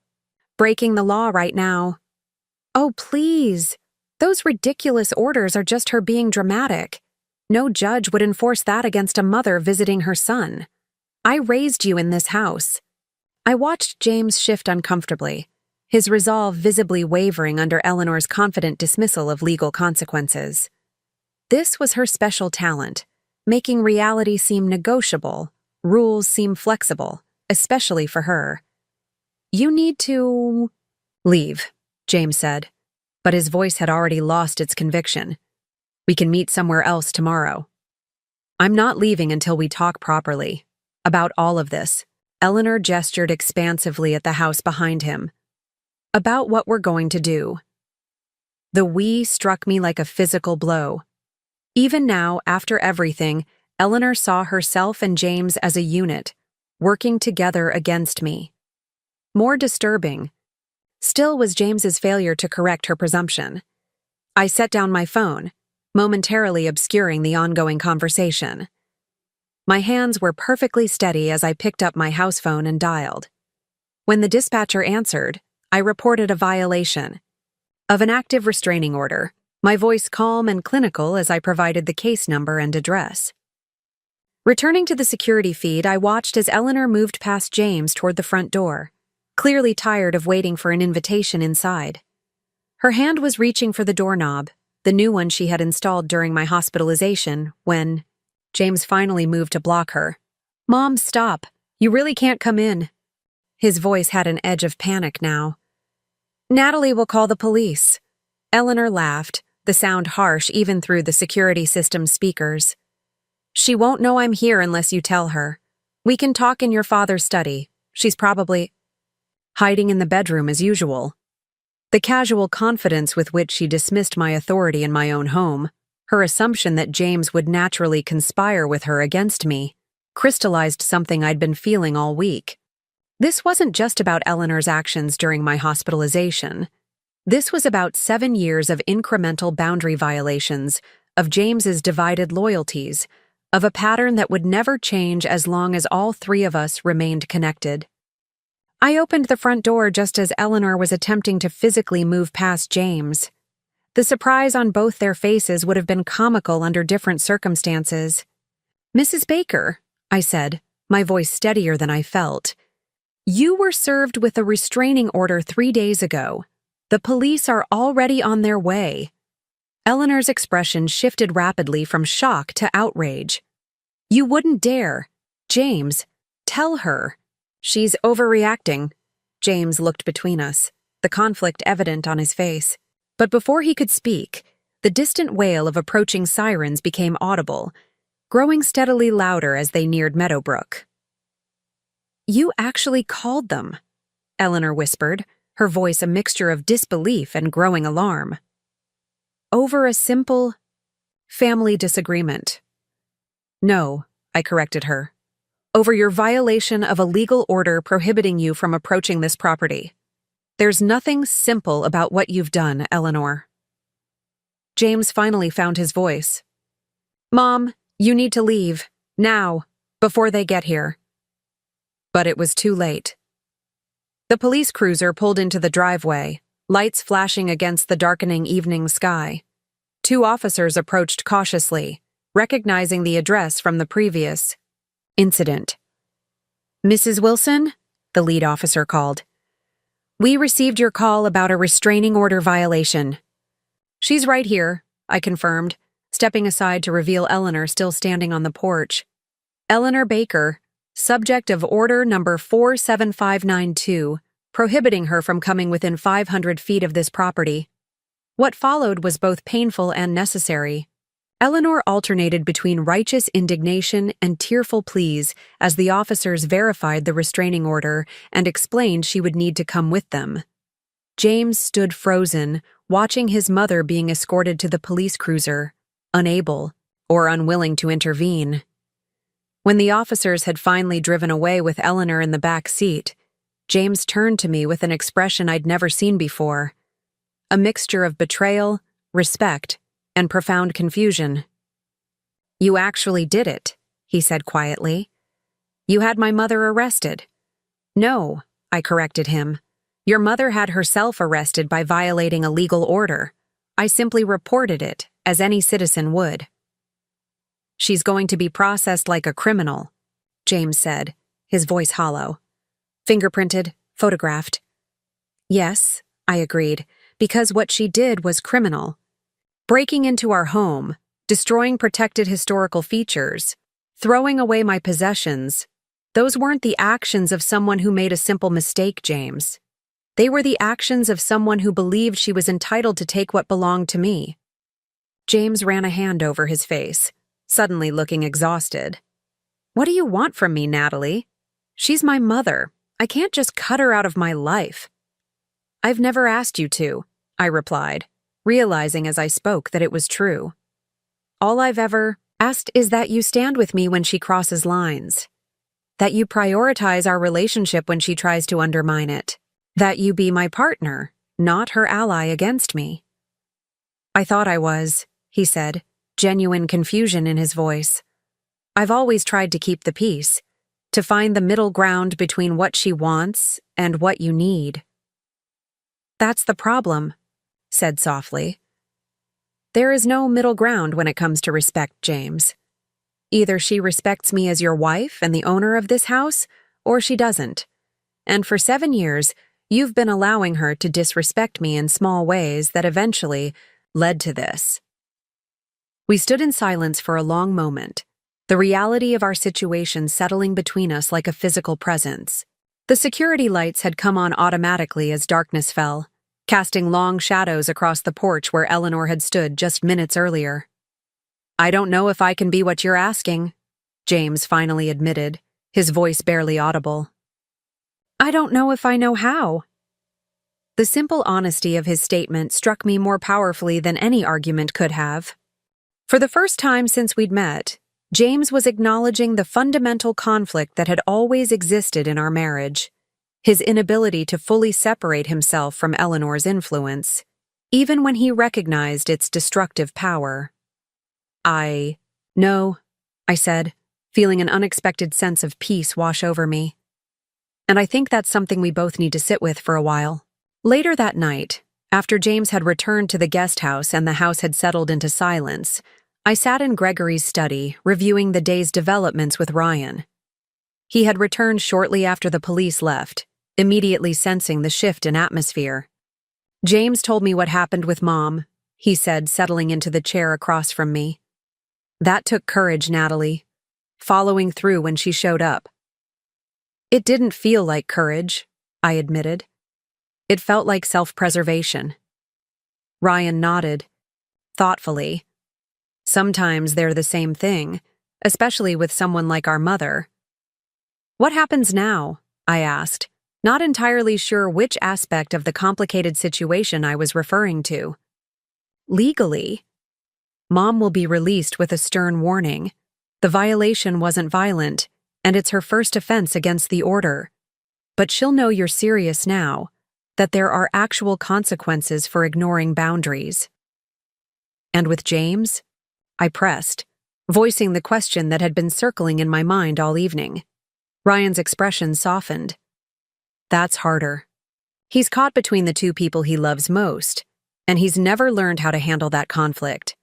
breaking the law right now." "Oh, please. Those ridiculous orders are just her being dramatic. No judge would enforce that against a mother visiting her son. I raised you in this house." I watched James shift uncomfortably, his resolve visibly wavering under Eleanor's confident dismissal of legal consequences. This was her special talent, making reality seem negotiable, rules seem flexible, especially for her. "You need to leave," James said, but his voice had already lost its conviction. "We can meet somewhere else tomorrow." "I'm not leaving until we talk properly. About all of this." Eleanor gestured expansively at the house behind him. "About what we're going to do." The "we" struck me like a physical blow. Even now, after everything, Eleanor saw herself and James as a unit, working together against me. More disturbing still was James's failure to correct her presumption. I set down my phone, momentarily obscuring the ongoing conversation. My hands were perfectly steady as I picked up my house phone and dialed. When the dispatcher answered, I reported a violation of an active restraining order, my voice calm and clinical as I provided the case number and address. Returning to the security feed, I watched as Eleanor moved past James toward the front door, clearly tired of waiting for an invitation inside. Her hand was reaching for the doorknob, the new one she had installed during my hospitalization, when James finally moved to block her. "Mom, stop. You really can't come in." His voice had an edge of panic now. "Natalie will call the police." Eleanor laughed, the sound harsh even through the security system speakers. "She won't know I'm here unless you tell her. We can talk in your father's study. She's probably hiding in the bedroom as usual." The casual confidence with which she dismissed my authority in my own home, her assumption that James would naturally conspire with her against me, crystallized something I'd been feeling all week. This wasn't just about Eleanor's actions during my hospitalization. This was about 7 years of incremental boundary violations, of James's divided loyalties, of a pattern that would never change as long as all three of us remained connected. I opened the front door just as Eleanor was attempting to physically move past James. The surprise on both their faces would have been comical under different circumstances. "Mrs. Baker," I said, my voice steadier than I felt, "you were served with a restraining order 3 days ago. The police are already on their way." Eleanor's expression shifted rapidly from shock to outrage. "You wouldn't dare. James, tell her." "She's overreacting." James looked between us, the conflict evident on his face. But before he could speak, the distant wail of approaching sirens became audible, growing steadily louder as they neared Meadowbrook. "You actually called them," Eleanor whispered, her voice a mixture of disbelief and growing alarm. "Over a simple family disagreement." "No," I corrected her. "Over your violation of a legal order prohibiting you from approaching this property. There's nothing simple about what you've done, Eleanor." James finally found his voice. "Mom, you need to leave, now, before they get here." But it was too late. The police cruiser pulled into the driveway, lights flashing against the darkening evening sky. 2 officers approached cautiously, recognizing the address from the previous incident. "Mrs. Wilson?" the lead officer called. "We received your call about a restraining order violation." "She's right here," I confirmed, stepping aside to reveal Eleanor still standing on the porch. "Eleanor Baker, subject of order number 47592, prohibiting her from coming within 500 feet of this property." What followed was both painful and necessary. Eleanor alternated between righteous indignation and tearful pleas as the officers verified the restraining order and explained she would need to come with them. James stood frozen, watching his mother being escorted to the police cruiser, unable or unwilling to intervene. When the officers had finally driven away with Eleanor in the back seat, James turned to me with an expression I'd never seen before. A mixture of betrayal, respect, and profound confusion. "You actually did it," he said quietly. "You had my mother arrested." "No," I corrected him. "Your mother had herself arrested by violating a legal order. I simply reported it, as any citizen would." "She's going to be processed like a criminal," James said, his voice hollow. "Fingerprinted, photographed." "Yes," I agreed, "because what she did was criminal. Breaking into our home, destroying protected historical features, throwing away my possessions, those weren't the actions of someone who made a simple mistake, James. They were the actions of someone who believed she was entitled to take what belonged to me." James ran a hand over his face, suddenly looking exhausted. "What do you want from me, Natalie? She's my mother. I can't just cut her out of my life." "I've never asked you to," I replied, realizing as I spoke that it was true. "All I've ever asked is that you stand with me when she crosses lines, that you prioritize our relationship when she tries to undermine it, that you be my partner, not her ally against me." "I thought I was," he said, genuine confusion in his voice. "I've always tried to keep the peace, to find the middle ground between what she wants and what you need." "That's the problem," said softly. "There is no middle ground when it comes to respect, James. Either she respects me as your wife and the owner of this house, or she doesn't. And for 7 years, you've been allowing her to disrespect me in small ways that eventually led to this." We stood in silence for a long moment, the reality of our situation settling between us like a physical presence. The security lights had come on automatically as darkness fell, casting long shadows across the porch where Eleanor had stood just minutes earlier. "I don't know if I can be what you're asking," James finally admitted, his voice barely audible. "I don't know if I know how." The simple honesty of his statement struck me more powerfully than any argument could have. For the first time since we'd met, James was acknowledging the fundamental conflict that had always existed in our marriage, his inability to fully separate himself from Eleanor's influence, even when he recognized its destructive power. "No," I said, feeling an unexpected sense of peace wash over me. "And I think that's something we both need to sit with for a while." Later that night, after James had returned to the guest house and the house had settled into silence, I sat in Gregory's study, reviewing the day's developments with Ryan. He had returned shortly after the police left, immediately sensing the shift in atmosphere. "James told me what happened with Mom," he said, settling into the chair across from me. "That took courage, Natalie, following through when she showed up." "It didn't feel like courage," I admitted. "It felt like self-preservation." Ryan nodded, thoughtfully. "Sometimes they're the same thing, especially with someone like our mother." "What happens now?" I asked, not entirely sure which aspect of the complicated situation I was referring to. "Legally, Mom will be released with a stern warning. The violation wasn't violent, and it's her first offense against the order. But she'll know you're serious now, that there are actual consequences for ignoring boundaries." "And with James?" I pressed, voicing the question that had been circling in my mind all evening. Ryan's expression softened. "That's harder. He's caught between the two people he loves most, and he's never learned how to handle that conflict.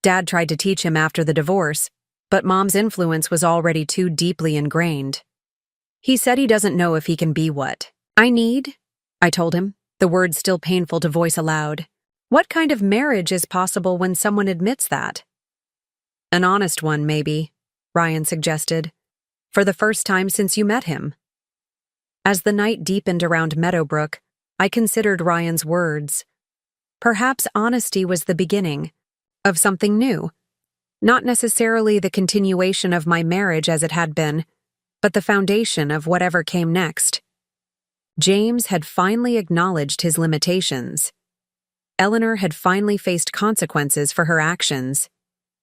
Dad tried to teach him after the divorce, but Mom's influence was already too deeply ingrained. He said he doesn't know if he can be what I need," I told him, the words still painful to voice aloud. "What kind of marriage is possible when someone admits that?" "An honest one, maybe," Ryan suggested. "For the first time since you met him." As the night deepened around Meadowbrook, I considered Ryan's words. Perhaps honesty was the beginning of something new. Not necessarily the continuation of my marriage as it had been, but the foundation of whatever came next. James had finally acknowledged his limitations. Eleanor had finally faced consequences for her actions,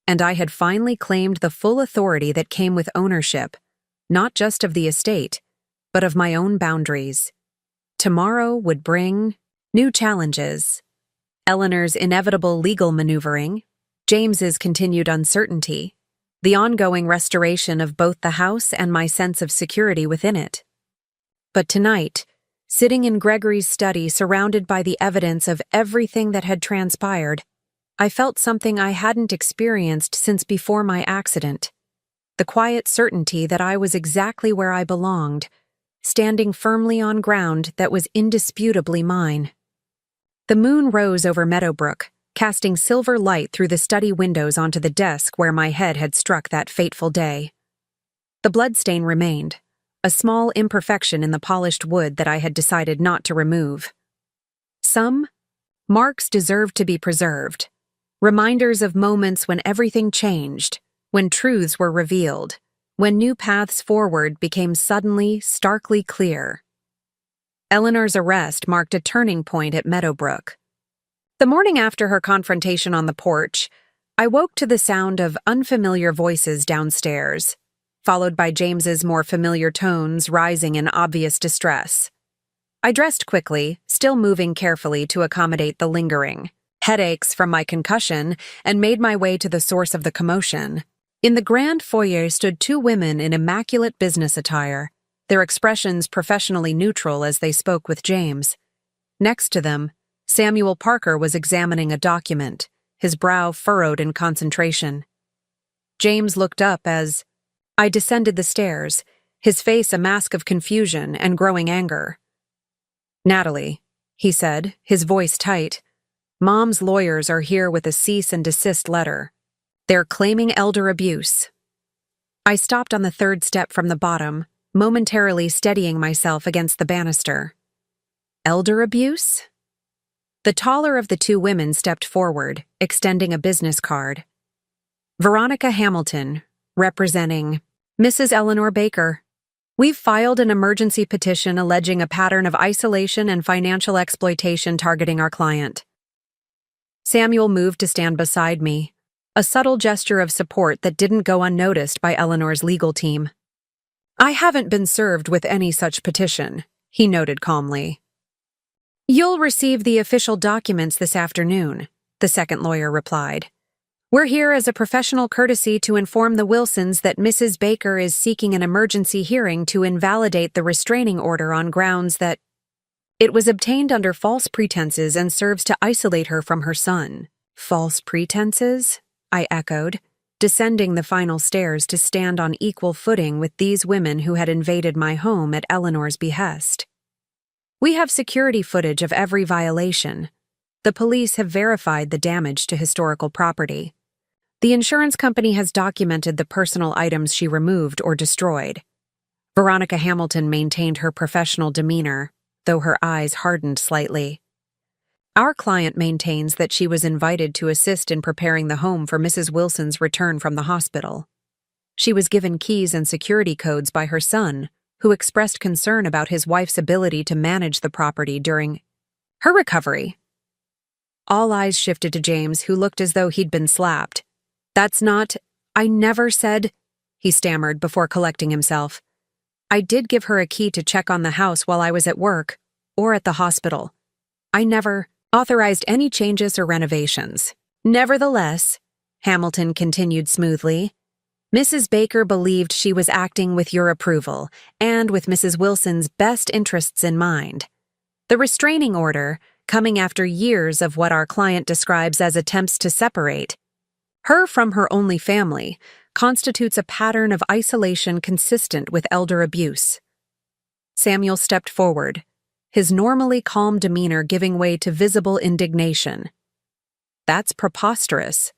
and I had finally claimed the full authority that came with ownership, not just of the estate, but of my own boundaries. Tomorrow would bring new challenges. Eleanor's inevitable legal maneuvering, James's continued uncertainty, the ongoing restoration of both the house and my sense of security within it. But tonight, sitting in Gregory's study surrounded by the evidence of everything that had transpired, I felt something I hadn't experienced since before my accident. The quiet certainty that I was exactly where I belonged, standing firmly on ground that was indisputably mine. The moon rose over Meadowbrook, casting silver light through the study windows onto the desk where my head had struck that fateful day. The bloodstain remained, a small imperfection in the polished wood that I had decided not to remove. Some marks deserved to be preserved, reminders of moments when everything changed, when truths were revealed, when new paths forward became suddenly, starkly clear. Eleanor's arrest marked a turning point at Meadowbrook. The morning after her confrontation on the porch, I woke to the sound of unfamiliar voices downstairs, followed by James's more familiar tones rising in obvious distress. I dressed quickly, still moving carefully to accommodate the lingering headaches from my concussion, and made my way to the source of the commotion. In the grand foyer stood two women in immaculate business attire, their expressions professionally neutral as they spoke with James. Next to them, Samuel Parker was examining a document, his brow furrowed in concentration. James looked up as I descended the stairs, his face a mask of confusion and growing anger. "Natalie," he said, his voice tight, "Mom's lawyers are here with a cease and desist letter. They're claiming elder abuse." I stopped on the third step from the bottom, momentarily steadying myself against the banister. Elder abuse? The taller of the two women stepped forward, extending a business card. Veronica Hamilton, representing Mrs. Eleanor Baker. We've filed an emergency petition alleging a pattern of isolation and financial exploitation targeting our client. Samuel moved to stand beside me, a subtle gesture of support that didn't go unnoticed by Eleanor's legal team. I haven't been served with any such petition, he noted calmly. You'll receive the official documents this afternoon, the second lawyer replied. We're here as a professional courtesy to inform the Wilsons that Mrs. Baker is seeking an emergency hearing to invalidate the restraining order on grounds that it was obtained under false pretenses and serves to isolate her from her son. False pretenses? I echoed, descending the final stairs to stand on equal footing with these women who had invaded my home at Eleanor's behest. We have security footage of every violation. The police have verified the damage to historical property. The insurance company has documented the personal items she removed or destroyed. Veronica Hamilton maintained her professional demeanor, though her eyes hardened slightly. Our client maintains that she was invited to assist in preparing the home for Mrs. Wilson's return from the hospital. She was given keys and security codes by her son, who expressed concern about his wife's ability to manage the property during her recovery. All eyes shifted to James, who looked as though he'd been slapped. That's not, I never said, he stammered before collecting himself. I did give her a key to check on the house while I was at work, or at the hospital. I never authorized any changes or renovations. Nevertheless, Hamilton continued smoothly, Mrs. Baker believed she was acting with your approval and with Mrs. Wilson's best interests in mind. The restraining order, coming after years of what our client describes as attempts to separate her from her only family, constitutes a pattern of isolation consistent with elder abuse. Samuel stepped forward, his normally calm demeanor giving way to visible indignation. That's preposterous.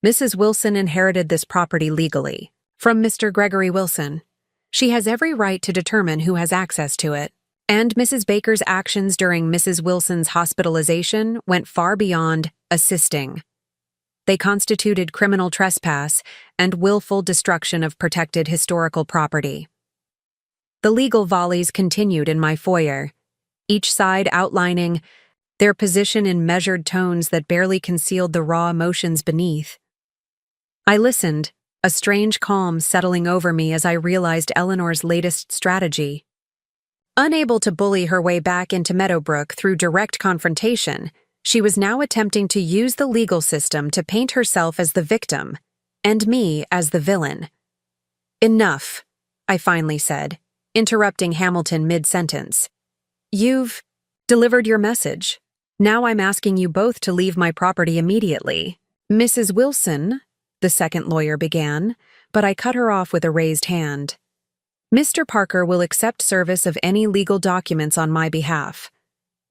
Mrs. Wilson inherited this property legally, from Mr. Gregory Wilson. She has every right to determine who has access to it. And Mrs. Baker's actions during Mrs. Wilson's hospitalization went far beyond assisting. They constituted criminal trespass and willful destruction of protected historical property. The legal volleys continued in my foyer, each side outlining their position in measured tones that barely concealed the raw emotions beneath. I listened, a strange calm settling over me as I realized Eleanor's latest strategy. Unable to bully her way back into Meadowbrook through direct confrontation, she was now attempting to use the legal system to paint herself as the victim, and me as the villain. Enough, I finally said, interrupting Hamilton mid-sentence. You've delivered your message. Now I'm asking you both to leave my property immediately. Mrs. Wilson, the second lawyer began, but I cut her off with a raised hand. Mr. Parker will accept service of any legal documents on my behalf.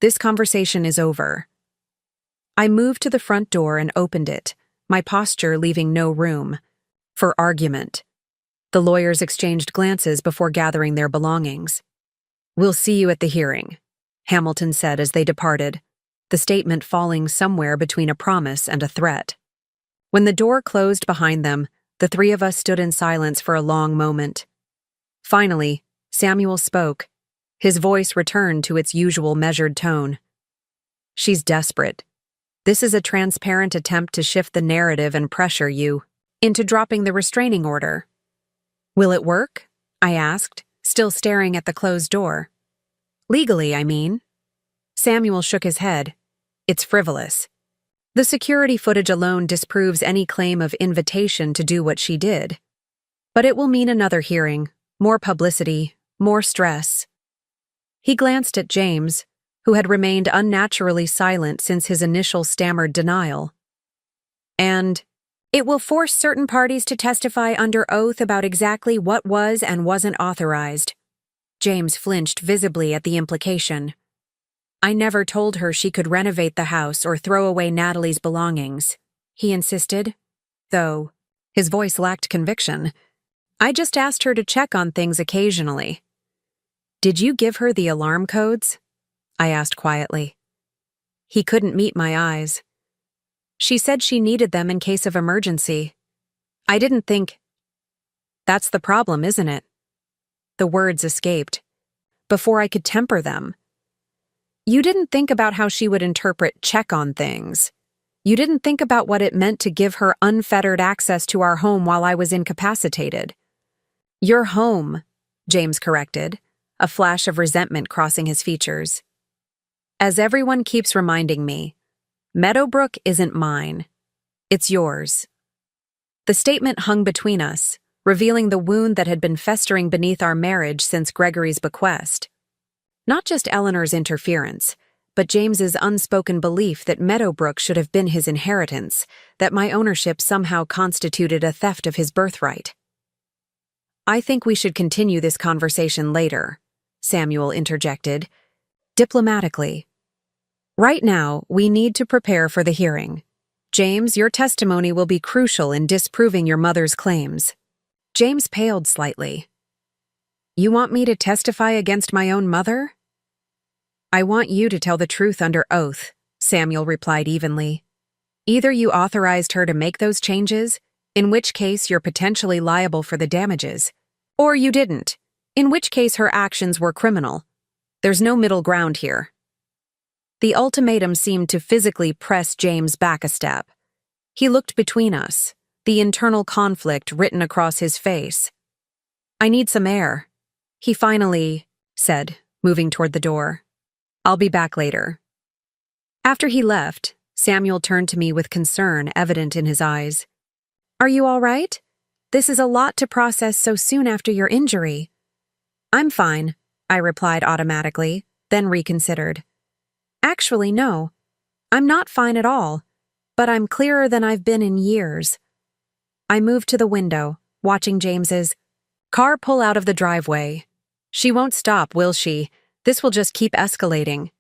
This conversation is over. I moved to the front door and opened it, my posture leaving no room for argument. The lawyers exchanged glances before gathering their belongings. We'll see you at the hearing, Hamilton said as they departed, the statement falling somewhere between a promise and a threat. When the door closed behind them, the three of us stood in silence for a long moment. Finally, Samuel spoke. His voice returned to its usual measured tone. She's desperate. This is a transparent attempt to shift the narrative and pressure you into dropping the restraining order. Will it work? I asked, still staring at the closed door. Legally, I mean. Samuel shook his head. It's frivolous. The security footage alone disproves any claim of invitation to do what she did. But it will mean another hearing, more publicity, more stress. He glanced at James, who had remained unnaturally silent since his initial stammered denial. And it will force certain parties to testify under oath about exactly what was and wasn't authorized. James flinched visibly at the implication. I never told her she could renovate the house or throw away Natalie's belongings, he insisted, though his voice lacked conviction. I just asked her to check on things occasionally. Did you give her the alarm codes? I asked quietly. He couldn't meet my eyes. She said she needed them in case of emergency. I didn't think. That's the problem, isn't it? The words escaped, before I could temper them. You didn't think about how she would interpret check on things. You didn't think about what it meant to give her unfettered access to our home while I was incapacitated. Your home, James corrected, a flash of resentment crossing his features. As everyone keeps reminding me, Meadowbrook isn't mine. It's yours. The statement hung between us, revealing the wound that had been festering beneath our marriage since Gregory's bequest. Not just Eleanor's interference, but James's unspoken belief that Meadowbrook should have been his inheritance, that my ownership somehow constituted a theft of his birthright. I think we should continue this conversation later, Samuel interjected, diplomatically. Right now, we need to prepare for the hearing. James, your testimony will be crucial in disproving your mother's claims. James paled slightly. You want me to testify against my own mother? I want you to tell the truth under oath, Samuel replied evenly. Either you authorized her to make those changes, in which case you're potentially liable for the damages, or you didn't, in which case her actions were criminal. There's no middle ground here. The ultimatum seemed to physically press James back a step. He looked between us, the internal conflict written across his face. I need some air, he finally said, moving toward the door. I'll be back later. After he left, Samuel turned to me with concern evident in his eyes. Are you all right? This is a lot to process so soon after your injury. I'm fine, I replied automatically, then reconsidered. Actually, no. I'm not fine at all, but I'm clearer than I've been in years. I moved to the window, watching James's car pull out of the driveway. She won't stop, will she? This will just keep escalating.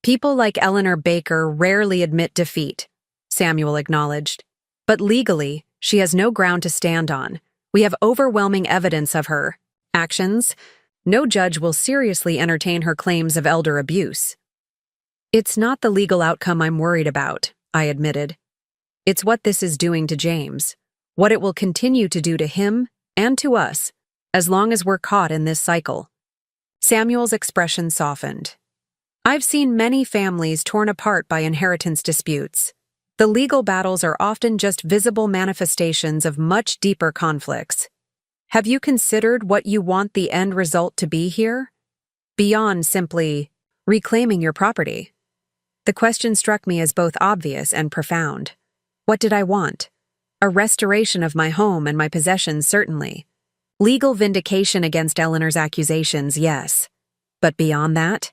People like Eleanor Baker rarely admit defeat, Samuel acknowledged. But legally, she has no ground to stand on. We have overwhelming evidence of her actions. No judge will seriously entertain her claims of elder abuse. It's not the legal outcome I'm worried about, I admitted. It's what this is doing to James, what it will continue to do to him and to us, as long as we're caught in this cycle. Samuel's expression softened. I've seen many families torn apart by inheritance disputes. The legal battles are often just visible manifestations of much deeper conflicts. Have you considered what you want the end result to be here? Beyond simply reclaiming your property. The question struck me as both obvious and profound. What did I want? A restoration of my home and my possessions, certainly. Legal vindication against Eleanor's accusations, yes. But beyond that?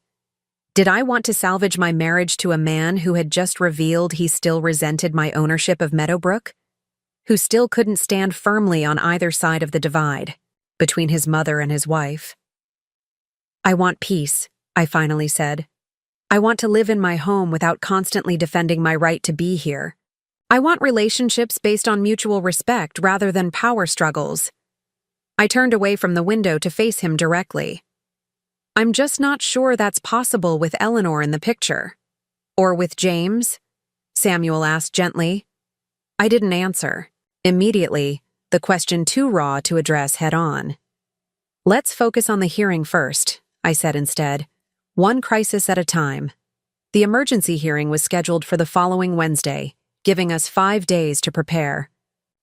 Did I want to salvage my marriage to a man who had just revealed he still resented my ownership of Meadowbrook? Who still couldn't stand firmly on either side of the divide, between his mother and his wife? I want peace, I finally said. I want to live in my home without constantly defending my right to be here. I want relationships based on mutual respect rather than power struggles. I turned away from the window to face him directly. I'm just not sure that's possible with Eleanor in the picture. Or with James? Samuel asked gently. I didn't answer. Immediately, the question too raw to address head-on. Let's focus on the hearing first, I said instead. One crisis at a time. The emergency hearing was scheduled for the following Wednesday, giving us 5 days to prepare.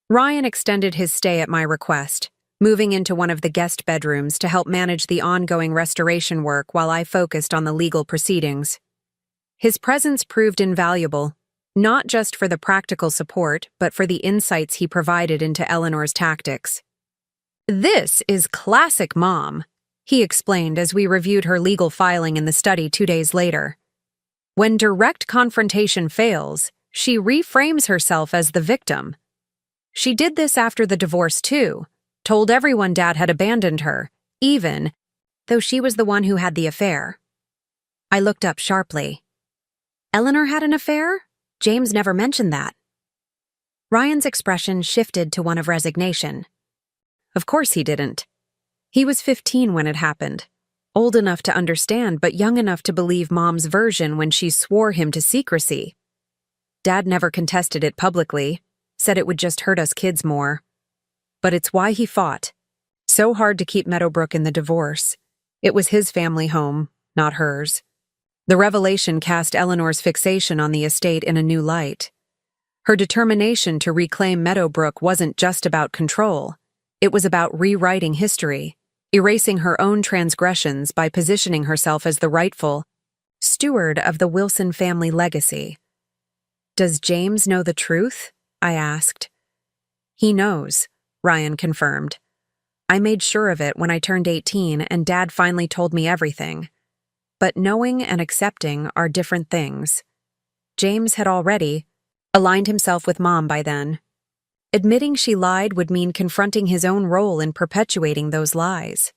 Ryan extended his stay at my request, moving into one of the guest bedrooms to help manage the ongoing restoration work while I focused on the legal proceedings. His presence proved invaluable, not just for the practical support, but for the insights he provided into Eleanor's tactics. This is classic Mom, he explained as we reviewed her legal filing in the study 2 days later. When direct confrontation fails, she reframes herself as the victim. She did this after the divorce too, told everyone Dad had abandoned her, even though she was the one who had the affair. I looked up sharply. Eleanor had an affair? James never mentioned that. Ryan's expression shifted to one of resignation. Of course he didn't. He was 15 when it happened. old enough to understand but young enough to believe Mom's version when she swore him to secrecy. Dad never contested it publicly, said it would just hurt us kids more. But it's why he fought so hard to keep Meadowbrook in the divorce. It was his family home, not hers. The revelation cast Eleanor's fixation on the estate in a new light. Her determination to reclaim Meadowbrook wasn't just about control. It was about rewriting history, erasing her own transgressions by positioning herself as the rightful steward of the Wilson family legacy. "Does James know the truth?" I asked. "He knows," Ryan confirmed. "I made sure of it when I turned 18 and Dad finally told me everything. But knowing and accepting are different things. James had already aligned himself with Mom by then. Admitting she lied would mean confronting his own role in perpetuating those lies.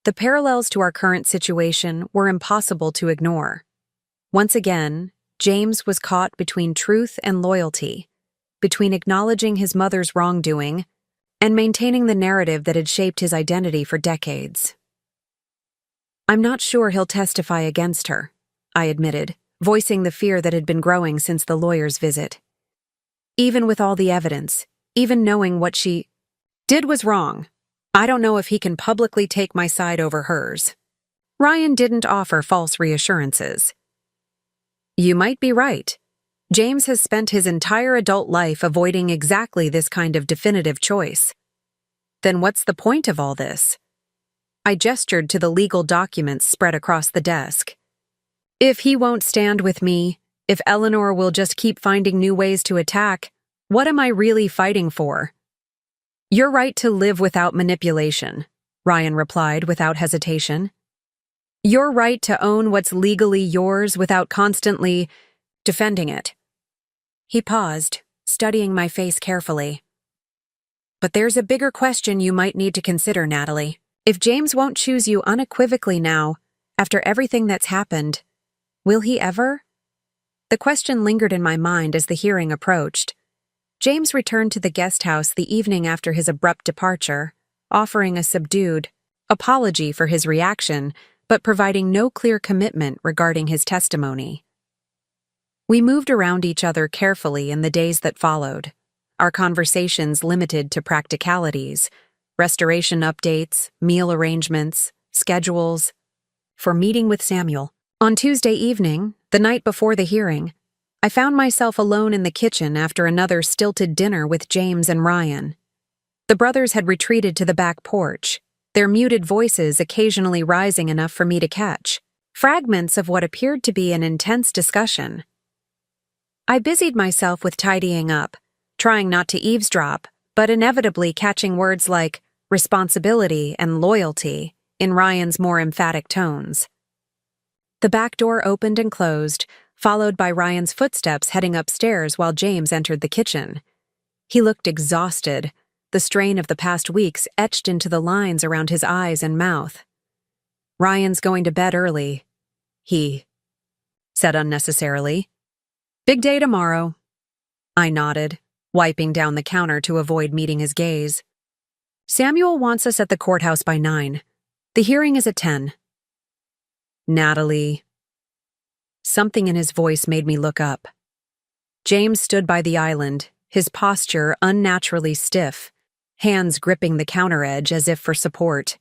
The parallels to our current situation were impossible to ignore. Once again, James was caught between truth and loyalty, between acknowledging his mother's wrongdoing and maintaining the narrative that had shaped his identity for decades. "I'm not sure he'll testify against her," I admitted, voicing the fear that had been growing since the lawyer's visit. "Even with all the evidence, even knowing what she did was wrong, I don't know if he can publicly take my side over hers." Ryan didn't offer false reassurances. "You might be right. James has spent his entire adult life avoiding exactly this kind of definitive choice. Then what's the point of all this?" I gestured to the legal documents spread across the desk. "If he won't stand with me, if Eleanor will just keep finding new ways to attack, what am I really fighting for?" "Your right to live without manipulation," Ryan replied without hesitation. "Your right to own what's legally yours without constantly defending it." He paused, studying my face carefully. "But there's a bigger question you might need to consider, Natalie. If James won't choose you unequivocally now, after everything that's happened, will he ever?" The question lingered in my mind as the hearing approached. James returned to the guest house the evening after his abrupt departure, offering a subdued apology for his reaction, but providing no clear commitment regarding his testimony. We moved around each other carefully in the days that followed, our conversations limited to practicalities, restoration updates, meal arrangements, schedules. For meeting with Samuel. On Tuesday evening, the night before the hearing, I found myself alone in the kitchen after another stilted dinner with James and Ryan. The brothers had retreated to the back porch, their muted voices occasionally rising enough for me to catch fragments of what appeared to be an intense discussion. I busied myself with tidying up, trying not to eavesdrop, but inevitably catching words like responsibility and loyalty in Ryan's more emphatic tones. The back door opened and closed, followed by Ryan's footsteps heading upstairs while James entered the kitchen. He looked exhausted, the strain of the past weeks etched into the lines around his eyes and mouth. "Ryan's going to bed early," he said unnecessarily. "Big day tomorrow." I nodded, wiping down the counter to avoid meeting his gaze. "Samuel wants us at the courthouse by 9. The hearing is at 10. "Natalie." Something in his voice made me look up. James stood by the island, his posture unnaturally stiff, hands gripping the counter edge as if for support.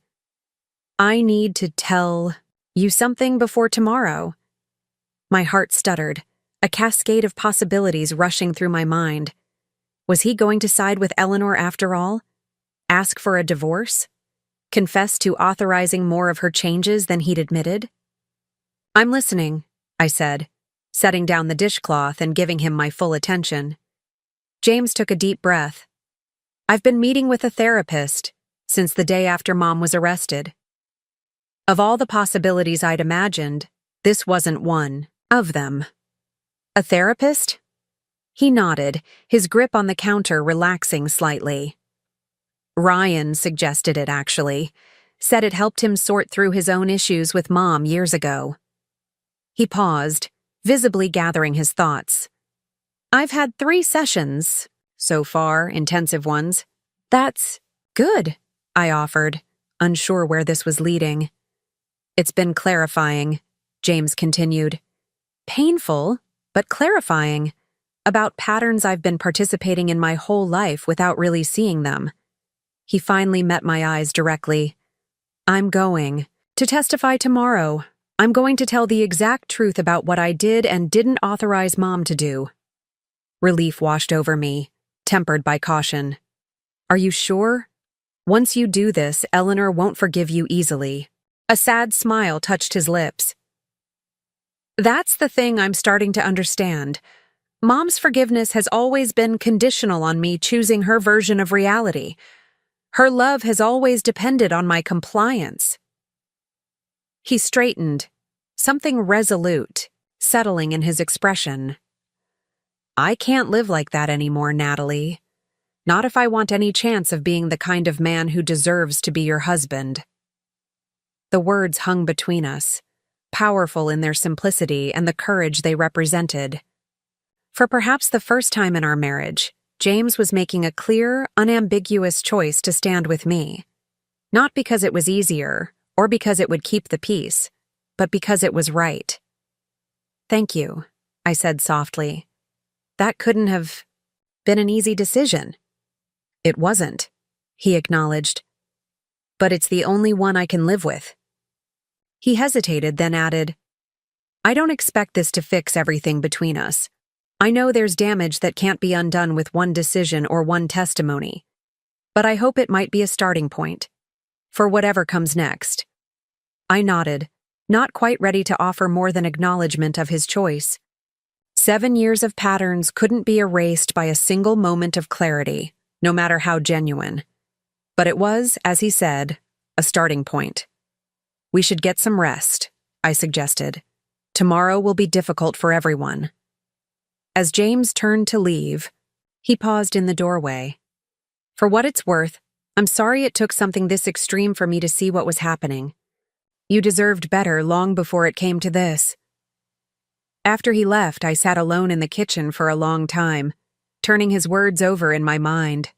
"I need to tell you something before tomorrow." My heart stuttered, a cascade of possibilities rushing through my mind. Was he going to side with Eleanor after all? Ask for a divorce? Confess to authorizing more of her changes than he'd admitted? "I'm listening," I said, setting down the dishcloth and giving him my full attention. James took a deep breath. "I've been meeting with a therapist since the day after Mom was arrested." Of all the possibilities I'd imagined, this wasn't one of them. "A therapist?" He nodded, his grip on the counter relaxing slightly. "Ryan suggested it, actually. Said it helped him sort through his own issues with Mom years ago." He paused, visibly gathering his thoughts. "I've had 3 sessions, so far, intensive ones." "That's good," I offered, unsure where this was leading. It's been clarifying, James continued. Painful, but clarifying, about patterns I've been participating in my whole life without really seeing them. He finally met my eyes directly. I'm going to testify tomorrow. I'm going to tell the exact truth about what I did and didn't authorize Mom to do. Relief washed over me, tempered by caution. Are you sure? Once you do this, Eleanor won't forgive you easily. A sad smile touched his lips. That's the thing I'm starting to understand. Mom's forgiveness has always been conditional on me choosing her version of reality. Her love has always depended on my compliance. He straightened, something resolute, settling in his expression. I can't live like that anymore, Natalie. Not if I want any chance of being the kind of man who deserves to be your husband. The words hung between us, powerful in their simplicity and the courage they represented. For perhaps the first time in our marriage, James was making a clear, unambiguous choice to stand with me. Not because it was easier, or because it would keep the peace, but because it was right. Thank you, I said softly. That couldn't have been an easy decision. It wasn't, he acknowledged. But it's the only one I can live with. He hesitated, then added, I don't expect this to fix everything between us. I know there's damage that can't be undone with one decision or one testimony. But I hope it might be a starting point. For whatever comes next. I nodded, not quite ready to offer more than acknowledgement of his choice. 7 years of patterns couldn't be erased by a single moment of clarity, no matter how genuine. But it was, as he said, a starting point. We should get some rest, I suggested. Tomorrow will be difficult for everyone. As James turned to leave, he paused in the doorway. For what it's worth, I'm sorry it took something this extreme for me to see what was happening. You deserved better long before it came to this. After he left, I sat alone in the kitchen for a long time, turning his words over in my mind.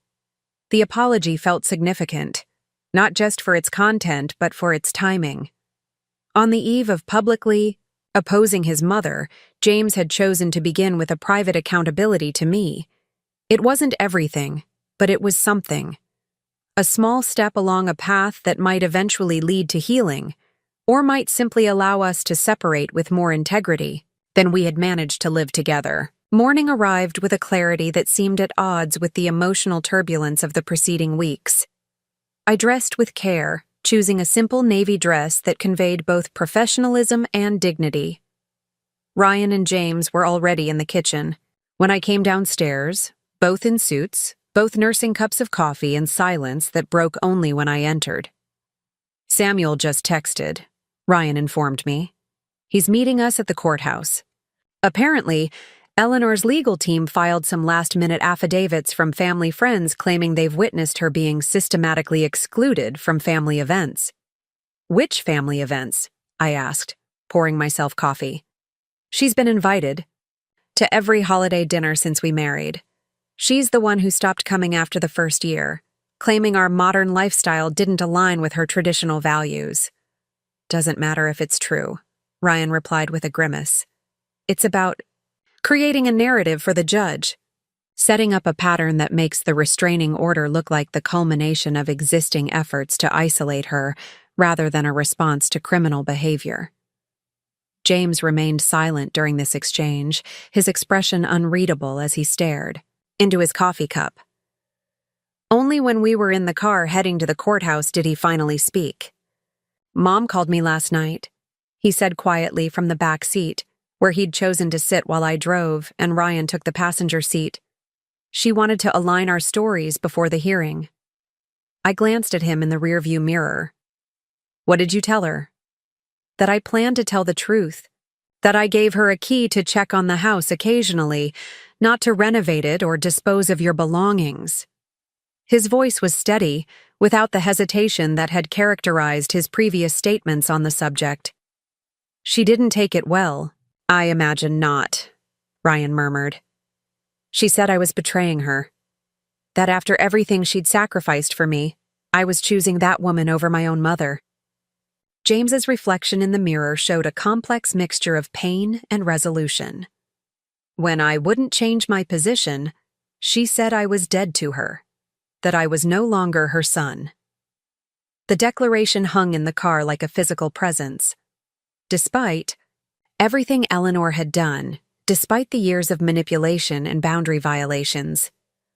The apology felt significant, not just for its content, but for its timing. On the eve of publicly opposing his mother, James had chosen to begin with a private accountability to me. It wasn't everything, but it was something. A small step along a path that might eventually lead to healing, or might simply allow us to separate with more integrity than we had managed to live together. Morning arrived with a clarity that seemed at odds with the emotional turbulence of the preceding weeks. I dressed with care, choosing a simple navy dress that conveyed both professionalism and dignity. Ryan and James were already in the kitchen. When I came downstairs, both in suits, both nursing cups of coffee in silence that broke only when I entered. Samuel just texted, Ryan informed me. He's meeting us at the courthouse. Apparently, Eleanor's legal team filed some last-minute affidavits from family friends claiming they've witnessed her being systematically excluded from family events. Which family events? I asked, pouring myself coffee. She's been invited to every holiday dinner since we married. She's the one who stopped coming after the first year, claiming our modern lifestyle didn't align with her traditional values. Doesn't matter if it's true, Ryan replied with a grimace. It's about creating a narrative for the judge, setting up a pattern that makes the restraining order look like the culmination of existing efforts to isolate her rather than a response to criminal behavior. James remained silent during this exchange, his expression unreadable as he stared into his coffee cup. Only when we were in the car heading to the courthouse did he finally speak. Mom called me last night, he said quietly from the back seat, where he'd chosen to sit while I drove and Ryan took the passenger seat. She wanted to align our stories before the hearing. I glanced at him in the rearview mirror. What did you tell her? That I planned to tell the truth. That I gave her a key to check on the house occasionally, not to renovate it or dispose of your belongings. His voice was steady, without the hesitation that had characterized his previous statements on the subject. She didn't take it well. I imagine not, Ryan murmured. She said I was betraying her. That after everything she'd sacrificed for me, I was choosing that woman over my own mother. James's reflection in the mirror showed a complex mixture of pain and resolution. When I wouldn't change my position, she said I was dead to her, that I was no longer her son. The declaration hung in the car like a physical presence. Despite everything Eleanor had done, despite the years of manipulation and boundary violations,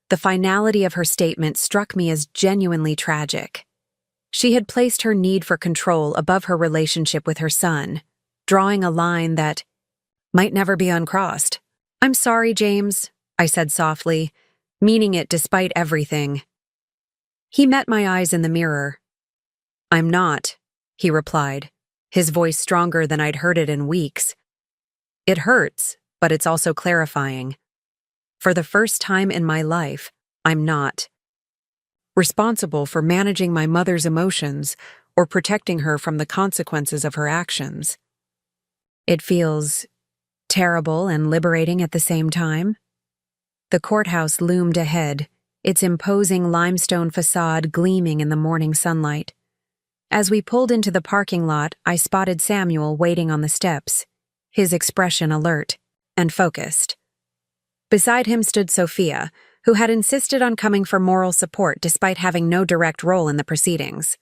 the finality of her statement struck me as genuinely tragic. She had placed her need for control above her relationship with her son, drawing a line that might never be uncrossed. "I'm sorry, James," I said softly, meaning it despite everything. He met my eyes in the mirror. "I'm not," he replied, his voice stronger than I'd heard it in weeks. "It hurts, but it's also clarifying. For the first time in my life, I'm not responsible for managing my mother's emotions or protecting her from the consequences of her actions. It feels terrible and liberating at the same time." The courthouse loomed ahead, its imposing limestone facade gleaming in the morning sunlight. As we pulled into the parking lot, I spotted Samuel waiting on the steps, his expression alert and focused. Beside him stood Sophia, who had insisted on coming for moral support despite having no direct role in the proceedings.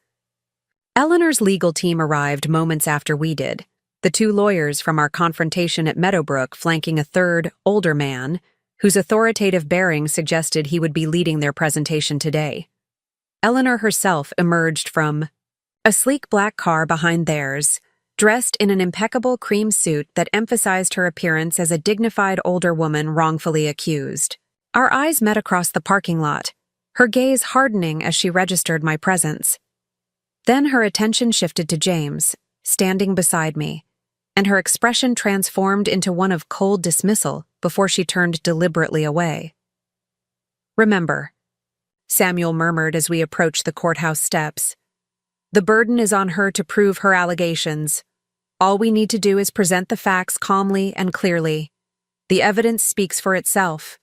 Eleanor's legal team arrived moments after we did, the two lawyers from our confrontation at Meadowbrook flanking a third, older man, whose authoritative bearing suggested he would be leading their presentation today. Eleanor herself emerged from a sleek black car behind theirs, dressed in an impeccable cream suit that emphasized her appearance as a dignified older woman wrongfully accused. Our eyes met across the parking lot, her gaze hardening as she registered my presence. Then her attention shifted to James, standing beside me, and her expression transformed into one of cold dismissal before she turned deliberately away. "Remember," Samuel murmured as we approached the courthouse steps, "the burden is on her to prove her allegations. All we need to do is present the facts calmly and clearly. The evidence speaks for itself."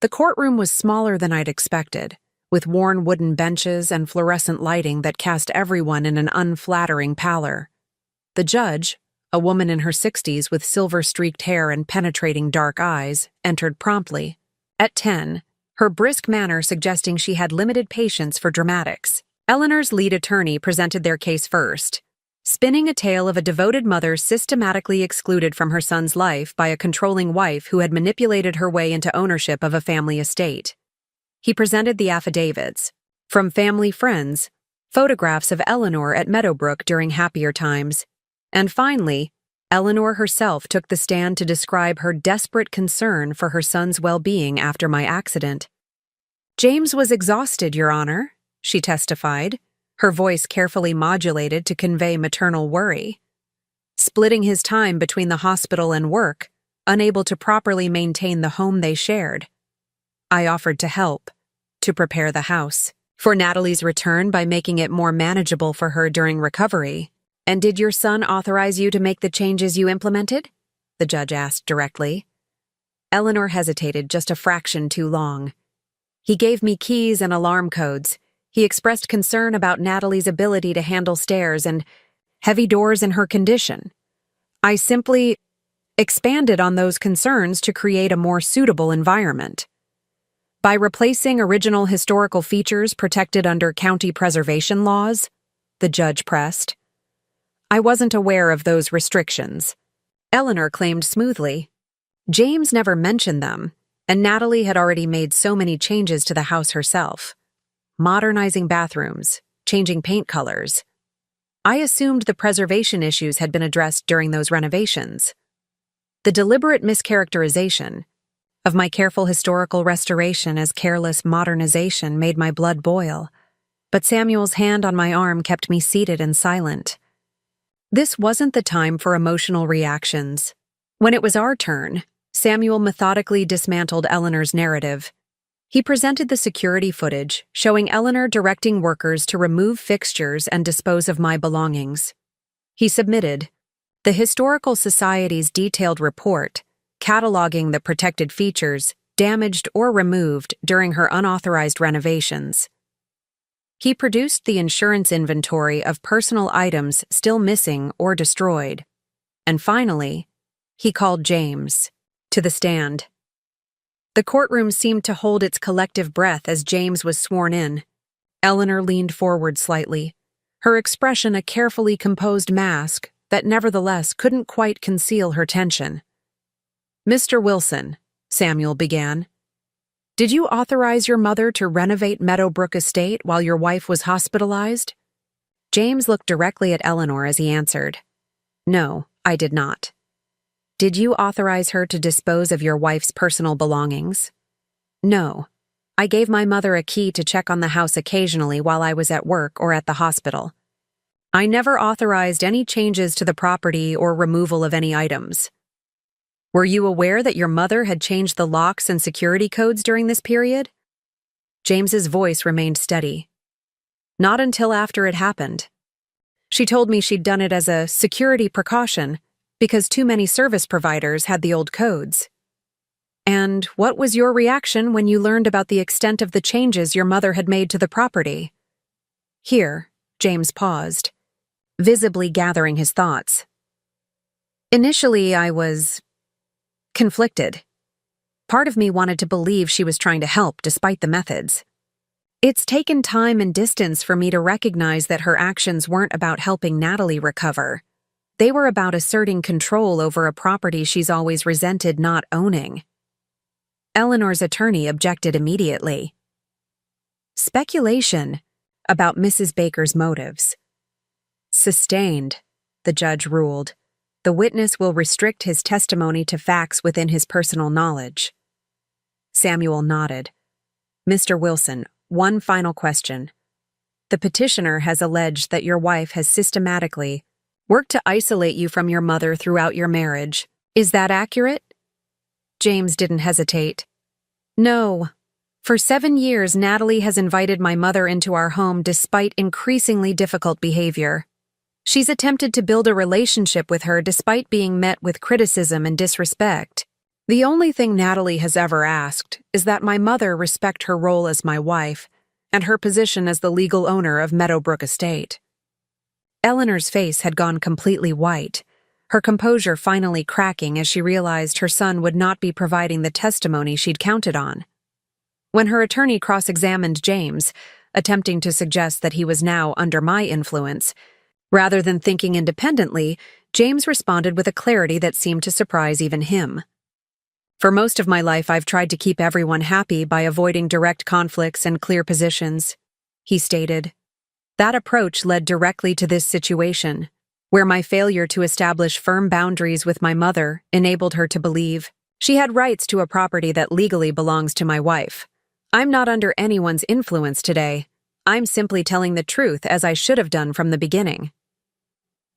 The courtroom was smaller than I'd expected, with worn wooden benches and fluorescent lighting that cast everyone in an unflattering pallor. The judge, a woman in her 60s with silver-streaked hair and penetrating dark eyes, entered promptly. At 10, her brisk manner suggesting she had limited patience for dramatics. Eleanor's lead attorney presented their case first, spinning a tale of a devoted mother systematically excluded from her son's life by a controlling wife who had manipulated her way into ownership of a family estate. He presented the affidavits, from family friends, photographs of Eleanor at Meadowbrook during happier times, and finally, Eleanor herself took the stand to describe her desperate concern for her son's well-being after my accident. "James was exhausted, Your Honor," she testified, her voice carefully modulated to convey maternal worry. "Splitting his time between the hospital and work, unable to properly maintain the home they shared. I offered to help, to prepare the house for Natalie's return by making it more manageable for her during recovery." "And did your son authorize you to make the changes you implemented?" the judge asked directly. Eleanor hesitated just a fraction too long. "He gave me keys and alarm codes. He expressed concern about Natalie's ability to handle stairs and heavy doors in her condition. I simply expanded on those concerns to create a more suitable environment. By replacing original historical features protected under county preservation laws," the judge pressed. "I wasn't aware of those restrictions," Eleanor claimed smoothly. "James never mentioned them, and Natalie had already made so many changes to the house herself. Modernizing bathrooms, changing paint colors. I assumed the preservation issues had been addressed during those renovations. The deliberate mischaracterization of my careful historical restoration as careless modernization made my blood boil, but Samuel's hand on my arm kept me seated and silent. This wasn't the time for emotional reactions. When it was our turn, Samuel methodically dismantled Eleanor's narrative. He presented the security footage, showing Eleanor directing workers to remove fixtures and dispose of my belongings. He submitted the Historical Society's detailed report, cataloging the protected features damaged or removed during her unauthorized renovations. He produced the insurance inventory of personal items still missing or destroyed. And finally, he called James to the stand. The courtroom seemed to hold its collective breath as James was sworn in. Eleanor leaned forward slightly, her expression a carefully composed mask that nevertheless couldn't quite conceal her tension. "Mr. Wilson," Samuel began, "did you authorize your mother to renovate Meadowbrook Estate while your wife was hospitalized?" James looked directly at Eleanor as he answered, "No, I did not." "Did you authorize her to dispose of your wife's personal belongings?" "No. I gave my mother a key to check on the house occasionally while I was at work or at the hospital. I never authorized any changes to the property or removal of any items." "Were you aware that your mother had changed the locks and security codes during this period?" James's voice remained steady. "Not until after it happened. She told me she'd done it as a security precaution because too many service providers had the old codes." "And what was your reaction when you learned about the extent of the changes your mother had made to the property?" Here, James paused, visibly gathering his thoughts. "Initially, I was conflicted. Part of me wanted to believe she was trying to help despite the methods. It's taken time and distance for me to recognize that her actions weren't about helping Natalie recover. They were about asserting control over a property she's always resented not owning." Eleanor's attorney objected immediately. "Speculation about Mrs. Baker's motives." "Sustained," the judge ruled. "The witness will restrict his testimony to facts within his personal knowledge." Samuel nodded. "Mr. Wilson, one final question. The petitioner has alleged that your wife has systematically worked to isolate you from your mother throughout your marriage. Is that accurate?" James didn't hesitate. "No. For 7 years, Natalie has invited my mother into our home despite increasingly difficult behavior. She's attempted to build a relationship with her despite being met with criticism and disrespect. The only thing Natalie has ever asked is that my mother respect her role as my wife and her position as the legal owner of Meadowbrook Estate." Eleanor's face had gone completely white, her composure finally cracking as she realized her son would not be providing the testimony she'd counted on. When her attorney cross-examined James, attempting to suggest that he was now under my influence, rather than thinking independently, James responded with a clarity that seemed to surprise even him. "For most of my life, I've tried to keep everyone happy by avoiding direct conflicts and clear positions," he stated. "That approach led directly to this situation, where my failure to establish firm boundaries with my mother enabled her to believe she had rights to a property that legally belongs to my wife. I'm not under anyone's influence today. I'm simply telling the truth as I should have done from the beginning."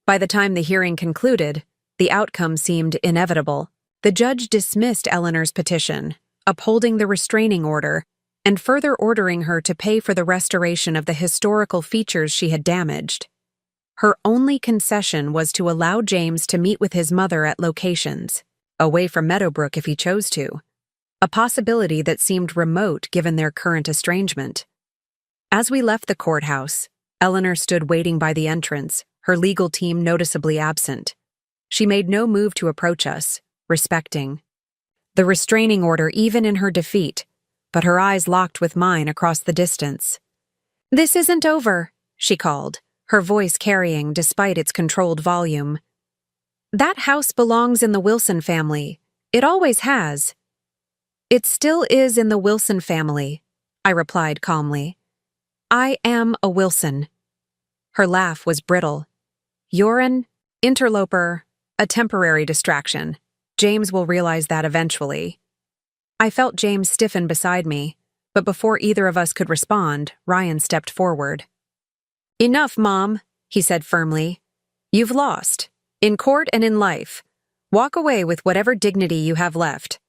By the time the hearing concluded, the outcome seemed inevitable. The judge dismissed Eleanor's petition, upholding the restraining order, and further ordering her to pay for the restoration of the historical features she had damaged. Her only concession was to allow James to meet with his mother at locations, away from Meadowbrook if he chose to, a possibility that seemed remote given their current estrangement. As we left the courthouse, Eleanor stood waiting by the entrance, her legal team noticeably absent. She made no move to approach us, respecting the restraining order even in her defeat, but her eyes locked with mine across the distance. "This isn't over," she called, her voice carrying despite its controlled volume. "That house belongs in the Wilson family. It always has." "It still is in the Wilson family," I replied calmly. "I am a Wilson." Her laugh was brittle. "You're an interloper, a temporary distraction. James will realize that eventually." I felt James stiffen beside me, but before either of us could respond, Ryan stepped forward. "Enough, Mom," he said firmly. "You've lost, in court and in life. Walk away with whatever dignity you have left."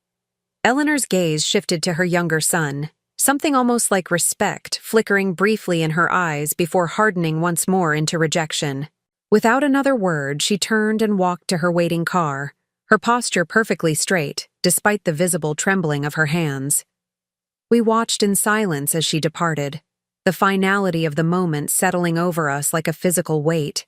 Eleanor's gaze shifted to her younger son, something almost like respect flickering briefly in her eyes before hardening once more into rejection. Without another word, she turned and walked to her waiting car, her posture perfectly straight, despite the visible trembling of her hands. We watched in silence as she departed, the finality of the moment settling over us like a physical weight.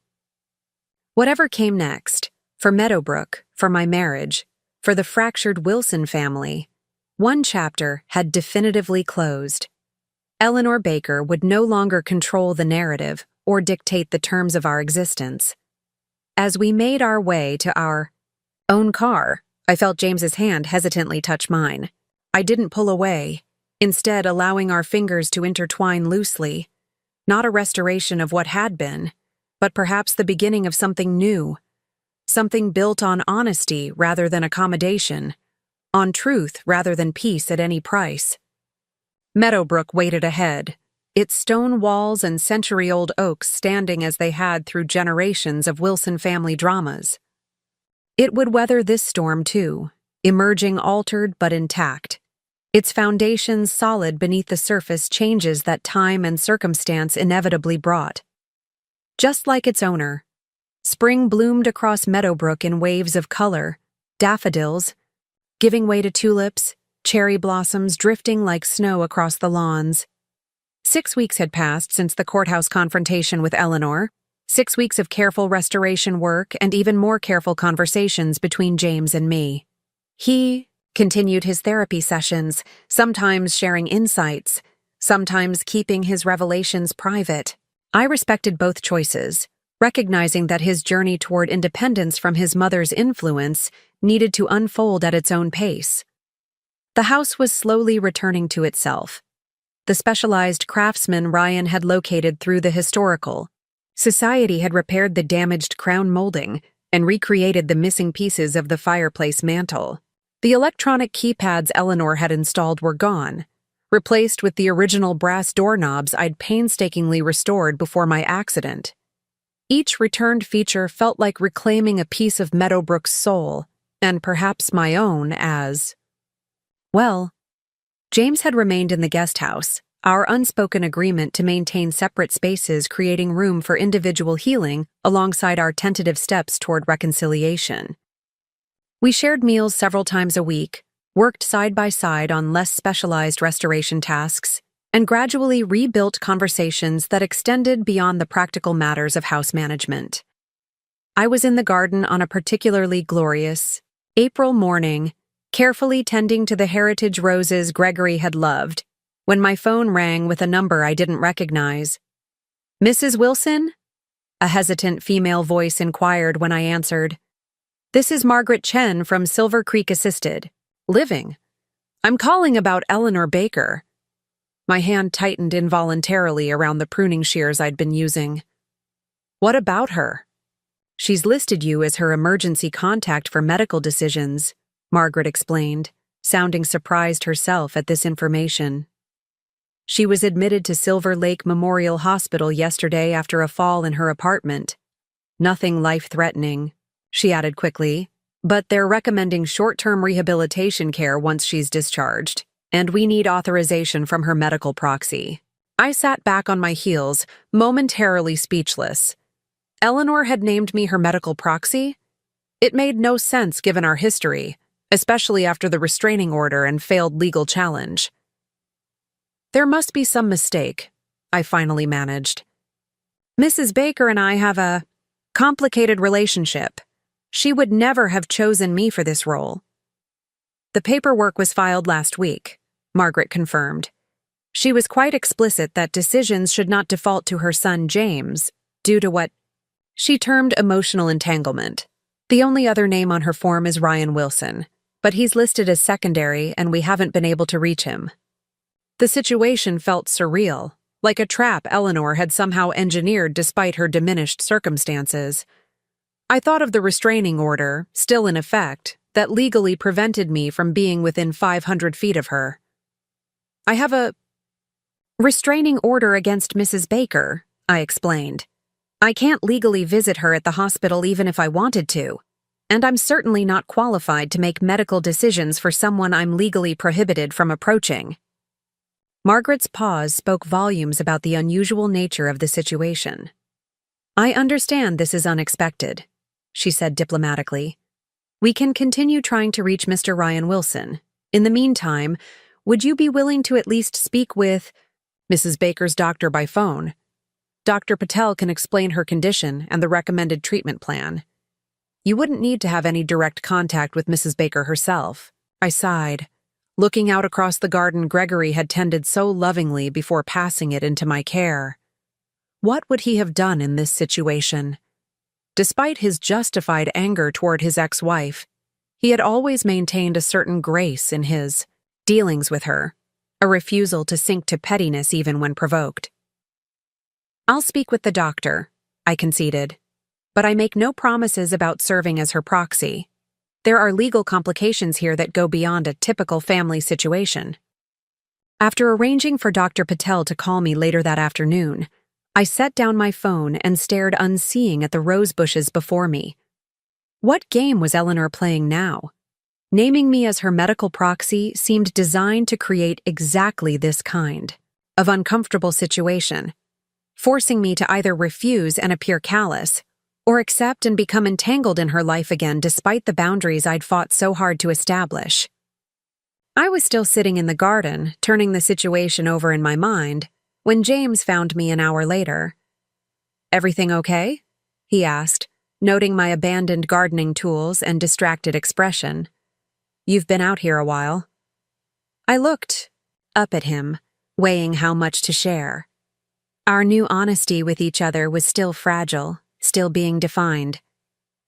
Whatever came next, for Meadowbrook, for my marriage, for the fractured Wilson family, one chapter had definitively closed. Eleanor Baker would no longer control the narrative or dictate the terms of our existence. As we made our way to our own car, I felt James's hand hesitantly touch mine. I didn't pull away, instead allowing our fingers to intertwine loosely. Not a restoration of what had been, but perhaps the beginning of something new. Something built on honesty rather than accommodation, on truth rather than peace at any price. Meadowbrook waited ahead, its stone walls and century-old oaks standing as they had through generations of Wilson family dramas. It would weather this storm too, emerging altered but intact, its foundations solid beneath the surface changes that time and circumstance inevitably brought. Just like its owner, spring bloomed across Meadowbrook in waves of color, daffodils, giving way to tulips, cherry blossoms drifting like snow across the lawns. 6 weeks had passed since the courthouse confrontation with Eleanor, 6 weeks of careful restoration work and even more careful conversations between James and me. He continued his therapy sessions, sometimes sharing insights, sometimes keeping his revelations private. I respected both choices, recognizing that his journey toward independence from his mother's influence needed to unfold at its own pace. The house was slowly returning to itself. The specialized craftsman Ryan had located through the historical society had repaired the damaged crown molding and recreated the missing pieces of the fireplace mantel. The electronic keypads Eleanor had installed were gone, replaced with the original brass doorknobs I'd painstakingly restored before my accident. Each returned feature felt like reclaiming a piece of Meadowbrook's soul, and perhaps my own as... Well, James had remained in the guest house, our unspoken agreement to maintain separate spaces creating room for individual healing alongside our tentative steps toward reconciliation. We shared meals several times a week, worked side by side on less specialized restoration tasks, and gradually rebuilt conversations that extended beyond the practical matters of house management. I was in the garden on a particularly glorious April morning, carefully tending to the heritage roses Gregory had loved, when my phone rang with a number I didn't recognize. "Mrs. Wilson?" a hesitant female voice inquired when I answered. "This is Margaret Chen from Silver Creek Assisted Living. I'm calling about Eleanor Baker." My hand tightened involuntarily around the pruning shears I'd been using. "What about her?" "She's listed you as her emergency contact for medical decisions," Margaret explained, sounding surprised herself at this information. "She was admitted to Silver Lake Memorial Hospital yesterday after a fall in her apartment. Nothing life-threatening," she added quickly, "but they're recommending short-term rehabilitation care once she's discharged, and we need authorization from her medical proxy." I sat back on my heels, momentarily speechless. Eleanor had named me her medical proxy? It made no sense given our history, especially after the restraining order and failed legal challenge. "There must be some mistake," I finally managed. "Mrs. Baker and I have a complicated relationship. She would never have chosen me for this role." "The paperwork was filed last week," Margaret confirmed. She was quite explicit that decisions should not default to her son James, due to what she termed emotional entanglement. The only other name on her form is Ryan Wilson, but he's listed as secondary and we haven't been able to reach him. The situation felt surreal, like a trap Eleanor had somehow engineered despite her diminished circumstances. I thought of the restraining order, still in effect, that legally prevented me from being within 500 feet of her. "I have a restraining order against Mrs. Baker," I explained. "I can't legally visit her at the hospital even if I wanted to, and I'm certainly not qualified to make medical decisions for someone I'm legally prohibited from approaching." Margaret's pause spoke volumes about the unusual nature of the situation. "I understand this is unexpected," she said diplomatically. "We can continue trying to reach Mr. Ryan Wilson. In the meantime, would you be willing to at least speak with Mrs. Baker's doctor by phone. Dr. Patel can explain her condition and the recommended treatment plan. You wouldn't need to have any direct contact with Mrs. Baker herself. I sighed. Looking out across the garden Gregory had tended so lovingly before passing it into my care. What would he have done in this situation? Despite his justified anger toward his ex-wife, he had always maintained a certain grace in his dealings with her, a refusal to sink to pettiness even when provoked. I'll speak with the doctor, I conceded, but I make no promises about serving as her proxy. There are legal complications here that go beyond a typical family situation. After arranging for Dr. Patel to call me later that afternoon, I set down my phone and stared unseeing at the rose bushes before me. What game was Eleanor playing now? Naming me as her medical proxy seemed designed to create exactly this kind of uncomfortable situation, forcing me to either refuse and appear callous, or accept and become entangled in her life again despite the boundaries I'd fought so hard to establish. I was still sitting in the garden, turning the situation over in my mind, when James found me an hour later. "Everything okay?" he asked, noting my abandoned gardening tools and distracted expression. "You've been out here a while." I looked up at him, weighing how much to share. Our new honesty with each other was still fragile, still being defined,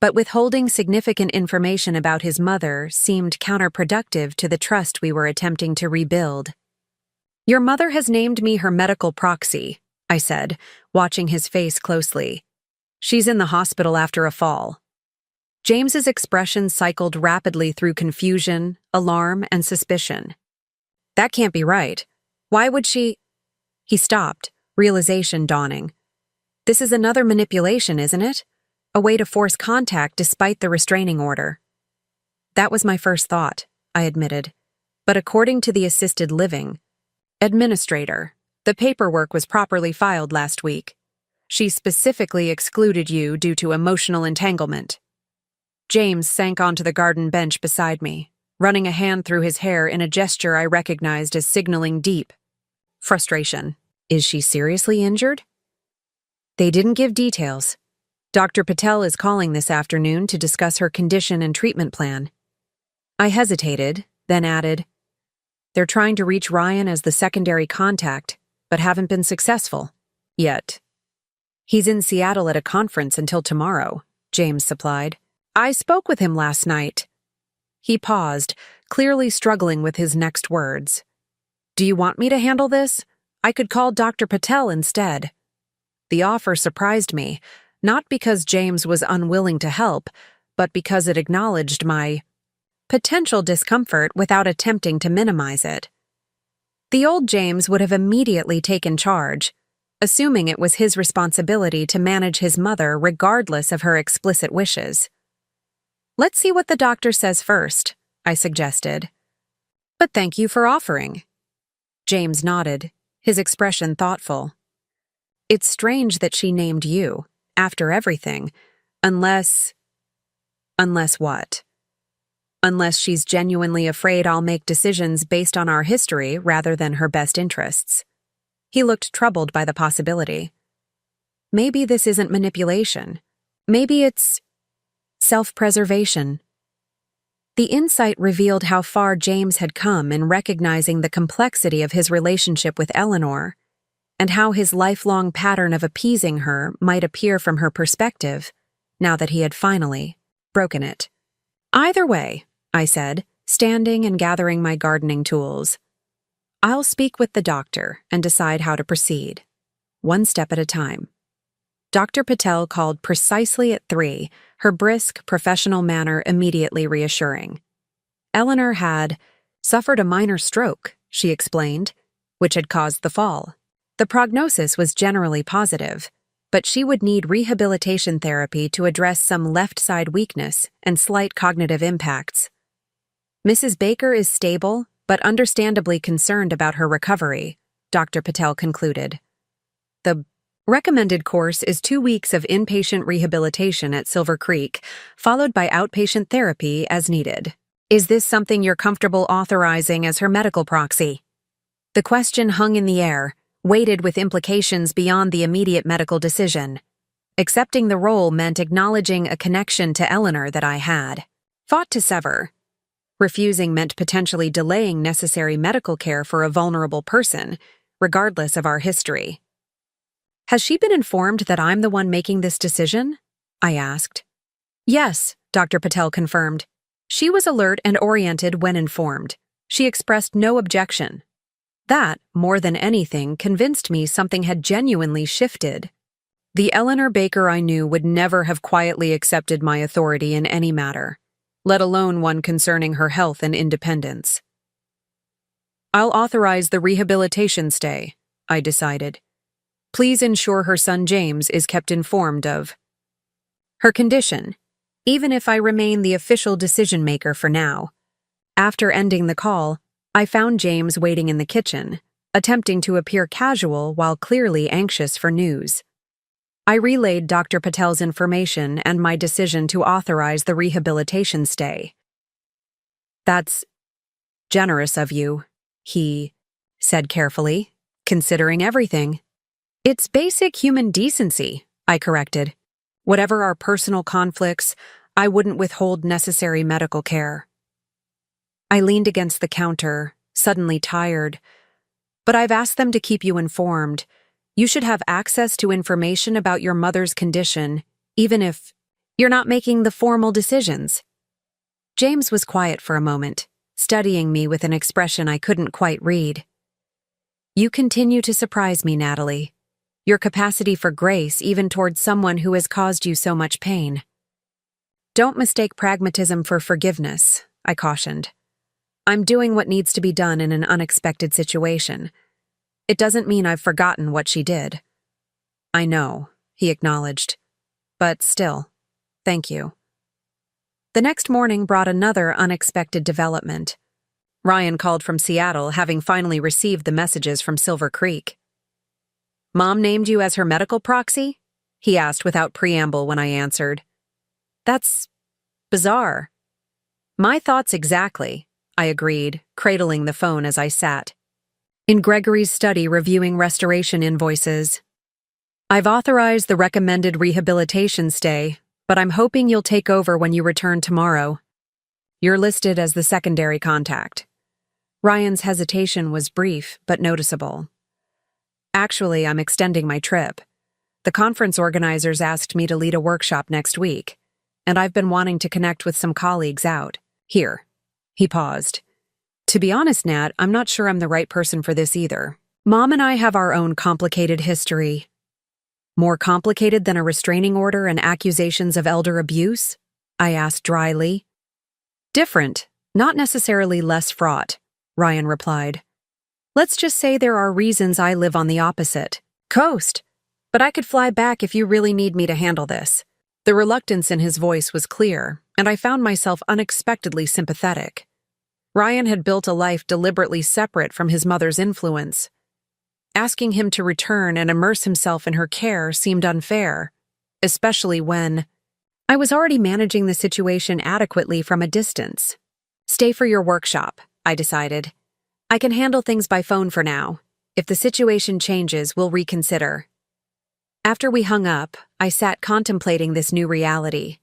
but withholding significant information about his mother seemed counterproductive to the trust we were attempting to rebuild. "Your mother has named me her medical proxy," I said, watching his face closely. "She's in the hospital after a fall." James's expression cycled rapidly through confusion, alarm, and suspicion. "That can't be right. Why would she—" He stopped, realization dawning. "This is another manipulation, isn't it? A way to force contact despite the restraining order." That was my first thought, I admitted. But according to the assisted living administrator, the paperwork was properly filed last week. She specifically excluded you due to emotional entanglement. James sank onto the garden bench beside me, running a hand through his hair in a gesture I recognized as signaling deep frustration. "Is she seriously injured?" "They didn't give details. Dr. Patel is calling this afternoon to discuss her condition and treatment plan." I hesitated, then added, "They're trying to reach Ryan as the secondary contact, but haven't been successful. Yet." "He's in Seattle at a conference until tomorrow," James supplied. "I spoke with him last night." He paused, clearly struggling with his next words. "Do you want me to handle this? I could call Dr. Patel instead." The offer surprised me, not because James was unwilling to help, but because it acknowledged my potential discomfort without attempting to minimize it. The old James would have immediately taken charge, assuming it was his responsibility to manage his mother regardless of her explicit wishes. "Let's see what the doctor says first," I suggested. "But thank you for offering." James nodded, his expression thoughtful. "It's strange that she named you, after everything, unless what? Unless she's genuinely afraid I'll make decisions based on our history rather than her best interests." He looked troubled by the possibility. "Maybe this isn't manipulation. Maybe it's self-preservation." The insight revealed how far James had come in recognizing the complexity of his relationship with Eleanor, and how his lifelong pattern of appeasing her might appear from her perspective, now that he had finally broken it. "Either way," I said, standing and gathering my gardening tools, "I'll speak with the doctor and decide how to proceed, one step at a time." Dr. Patel called precisely at 3, her brisk, professional manner immediately reassuring. Eleanor had suffered a minor stroke, she explained, which had caused the fall. The prognosis was generally positive, but she would need rehabilitation therapy to address some left-side weakness and slight cognitive impacts. "Mrs. Baker is stable, but understandably concerned about her recovery," Dr. Patel concluded. "The recommended course is 2 weeks of inpatient rehabilitation at Silver Creek, followed by outpatient therapy as needed. Is this something you're comfortable authorizing as her medical proxy?" The question hung in the air, weighted with implications beyond the immediate medical decision. Accepting the role meant acknowledging a connection to Eleanor that I had fought to sever. Refusing meant potentially delaying necessary medical care for a vulnerable person, regardless of our history. "Has she been informed that I'm the one making this decision?" I asked. "Yes," Dr. Patel confirmed. "She was alert and oriented when informed. She expressed no objection." That, more than anything, convinced me something had genuinely shifted. The Eleanor Baker I knew would never have quietly accepted my authority in any matter, let alone one concerning her health and independence. "I'll authorize the rehabilitation stay," I decided. "Please ensure her son James is kept informed of her condition, even if I remain the official decision-maker for now." After ending the call, I found James waiting in the kitchen, attempting to appear casual while clearly anxious for news. I relayed Dr. Patel's information and my decision to authorize the rehabilitation stay. "That's generous of you," he said carefully, "considering everything." "It's basic human decency," I corrected. "Whatever our personal conflicts, I wouldn't withhold necessary medical care." I leaned against the counter, suddenly tired. "But I've asked them to keep you informed. You should have access to information about your mother's condition, even if you're not making the formal decisions." James was quiet for a moment, studying me with an expression I couldn't quite read. "You continue to surprise me, Natalie. Your capacity for grace even towards someone who has caused you so much pain." "Don't mistake pragmatism for forgiveness," I cautioned. "I'm doing what needs to be done in an unexpected situation. It doesn't mean I've forgotten what she did." "I know," he acknowledged. "But still, thank you." The next morning brought another unexpected development. Ryan called from Seattle, having finally received the messages from Silver Creek. "Mom named you as her medical proxy?" he asked without preamble when I answered. "That's bizarre." "My thoughts exactly," I agreed, cradling the phone as I sat. In Gregory's study reviewing restoration invoices. "I've authorized the recommended rehabilitation stay, but I'm hoping you'll take over when you return tomorrow. You're listed as the secondary contact." Ryan's hesitation was brief but noticeable. "Actually, I'm extending my trip. The conference organizers asked me to lead a workshop next week, and I've been wanting to connect with some colleagues out here." He paused. "To be honest, Nat, I'm not sure I'm the right person for this either. Mom and I have our own complicated history." "More complicated than a restraining order and accusations of elder abuse?" I asked dryly. "Different, not necessarily less fraught," Ryan replied. "Let's just say there are reasons I live on the opposite coast, but I could fly back if you really need me to handle this." The reluctance in his voice was clear, and I found myself unexpectedly sympathetic. Ryan had built a life deliberately separate from his mother's influence. Asking him to return and immerse himself in her care seemed unfair, especially when I was already managing the situation adequately from a distance. "Stay for your workshop," I decided. "I can handle things by phone for now. If the situation changes, we'll reconsider." After we hung up, I sat contemplating this new reality.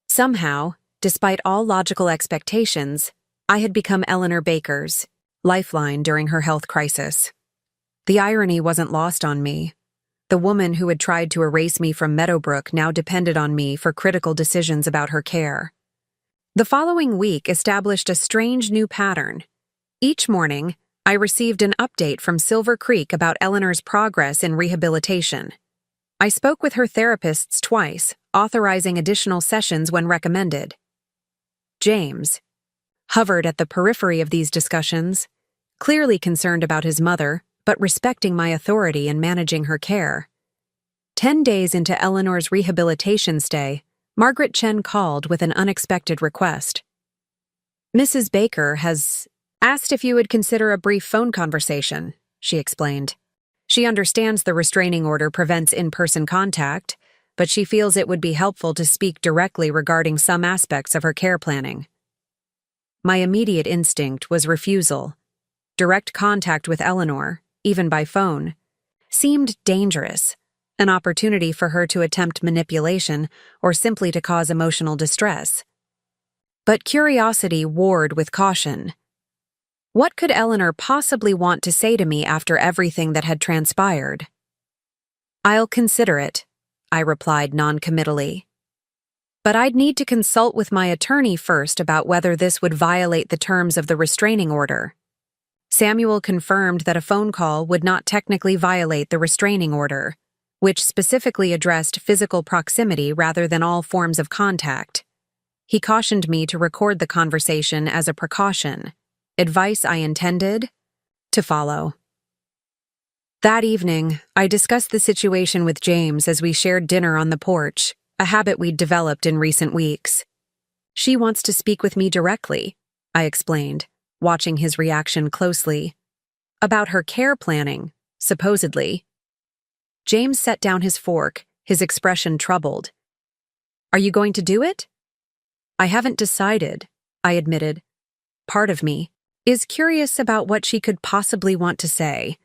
Somehow, despite all logical expectations, I had become Eleanor Baker's lifeline during her health crisis. The irony wasn't lost on me. The woman who had tried to erase me from Meadowbrook now depended on me for critical decisions about her care. The following week established a strange new pattern. Each morning, I received an update from Silver Creek about Eleanor's progress in rehabilitation. I spoke with her therapists twice, authorizing additional sessions when recommended. James hovered at the periphery of these discussions, clearly concerned about his mother, but respecting my authority in managing her care. 10 days into Eleanor's rehabilitation stay, Margaret Chen called with an unexpected request. "Mrs. Baker has asked if you would consider a brief phone conversation," she explained. "She understands the restraining order prevents in-person contact, but she feels it would be helpful to speak directly regarding some aspects of her care planning." My immediate instinct was refusal. Direct contact with Eleanor, even by phone, seemed dangerous, an opportunity for her to attempt manipulation or simply to cause emotional distress. But curiosity warred with caution. What could Eleanor possibly want to say to me after everything that had transpired? "I'll consider it," I replied noncommittally. "But I'd need to consult with my attorney first about whether this would violate the terms of the restraining order." Samuel confirmed that a phone call would not technically violate the restraining order, which specifically addressed physical proximity rather than all forms of contact. He cautioned me to record the conversation as a precaution, advice I intended to follow. That evening, I discussed the situation with James as we shared dinner on the porch, a habit we'd developed in recent weeks. "She wants to speak with me directly," I explained, watching his reaction closely. "About her care planning, supposedly." James set down his fork, his expression troubled. "Are you going to do it?" "I haven't decided," I admitted. "Part of me is curious about what she could possibly want to say.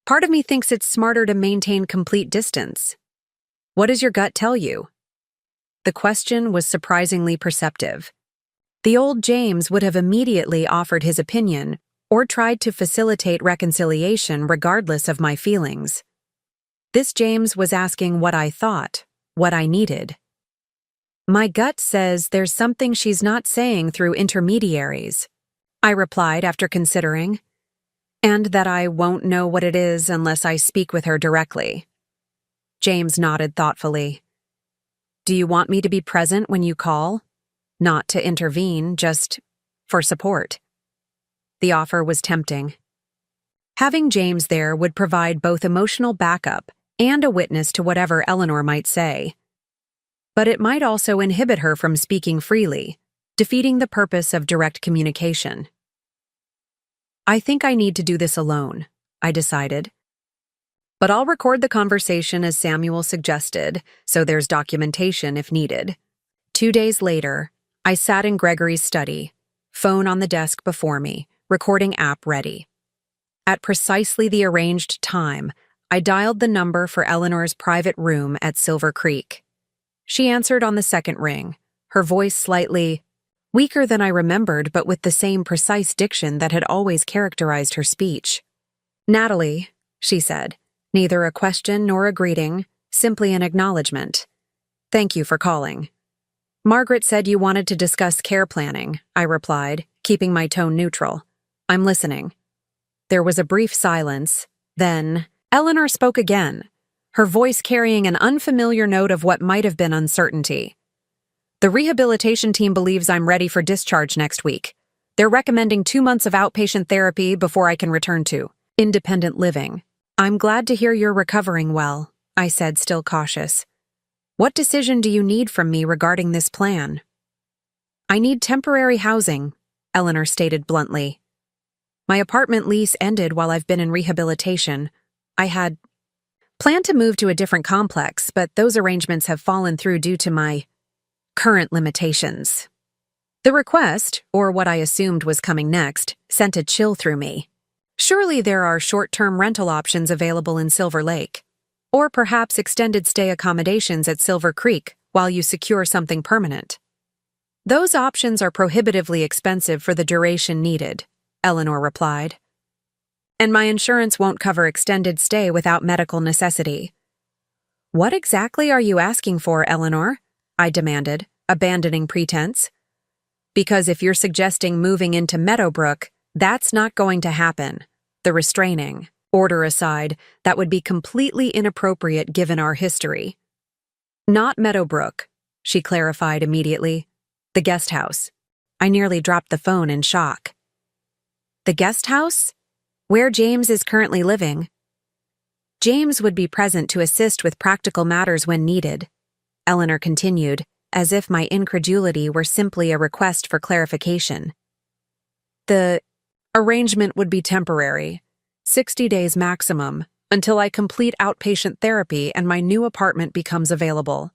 Part of me thinks it's smarter to maintain complete distance. What does your gut tell you?" The question was surprisingly perceptive. The old James would have immediately offered his opinion or tried to facilitate reconciliation regardless of my feelings. This James was asking what I thought, what I needed. "My gut says there's something she's not saying through intermediaries," I replied after considering, "and that I won't know what it is unless I speak with her directly." James nodded thoughtfully. "Do you want me to be present when you call? Not to intervene, just for support." The offer was tempting. Having James there would provide both emotional backup and a witness to whatever Eleanor might say. But it might also inhibit her from speaking freely, defeating the purpose of direct communication. "I think I need to do this alone," I decided. "But I'll record the conversation as Samuel suggested, so there's documentation if needed." 2 days later, I sat in Gregory's study, phone on the desk before me, recording app ready. At precisely the arranged time, I dialed the number for Eleanor's private room at Silver Creek. She answered on the second ring, her voice slightly weaker than I remembered, but with the same precise diction that had always characterized her speech. "Natalie," she said, neither a question nor a greeting, simply an acknowledgement. "Thank you for calling." "Margaret said you wanted to discuss care planning," I replied, keeping my tone neutral. "I'm listening." There was a brief silence, then Eleanor spoke again, her voice carrying an unfamiliar note of what might have been uncertainty. "The rehabilitation team believes I'm ready for discharge next week. They're recommending 2 months of outpatient therapy before I can return to independent living." "I'm glad to hear you're recovering well," I said, still cautious. "What decision do you need from me regarding this plan?" "I need temporary housing," Eleanor stated bluntly. "My apartment lease ended while I've been in rehabilitation. I had planned to move to a different complex, but those arrangements have fallen through due to my current limitations." The request, or what I assumed was coming next, sent a chill through me. Surely there are short-term rental options available in Silver Lake, or perhaps extended stay accommodations at Silver Creek while you secure something permanent. "Those options are prohibitively expensive for the duration needed," Eleanor replied. "And my insurance won't cover extended stay without medical necessity." "What exactly are you asking for, Eleanor?" I demanded, abandoning pretense. "Because if you're suggesting moving into Meadowbrook, that's not going to happen. The restraining order aside, that would be completely inappropriate given our history." "Not Meadowbrook," she clarified immediately. "The guest house." I nearly dropped the phone in shock. "The guest house? Where James is currently living?" "James would be present to assist with practical matters when needed," Eleanor continued, as if my incredulity were simply a request for clarification. "The arrangement would be temporary, 60 days maximum, until I complete outpatient therapy and my new apartment becomes available."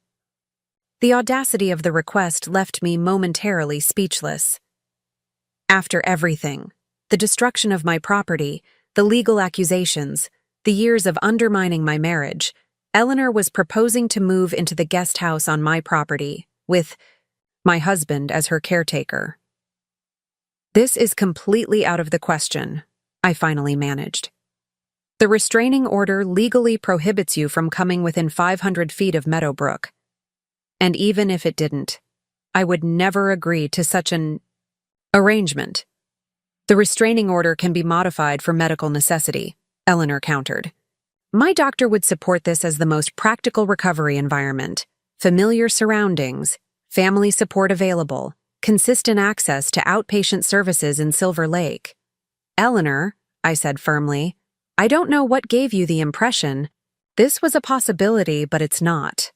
The audacity of the request left me momentarily speechless. After everything, the destruction of my property, the legal accusations, the years of undermining my marriage, Eleanor was proposing to move into the guest house on my property, with my husband as her caretaker. "This is completely out of the question," I finally managed. "The restraining order legally prohibits you from coming within 500 feet of Meadowbrook. And even if it didn't, I would never agree to such an arrangement." "The restraining order can be modified for medical necessity," Eleanor countered. "My doctor would support this as the most practical recovery environment: familiar surroundings, family support available, consistent access to outpatient services in Silver Lake." "Eleanor," I said firmly, "I don't know what gave you the impression. This was a possibility, but it's not.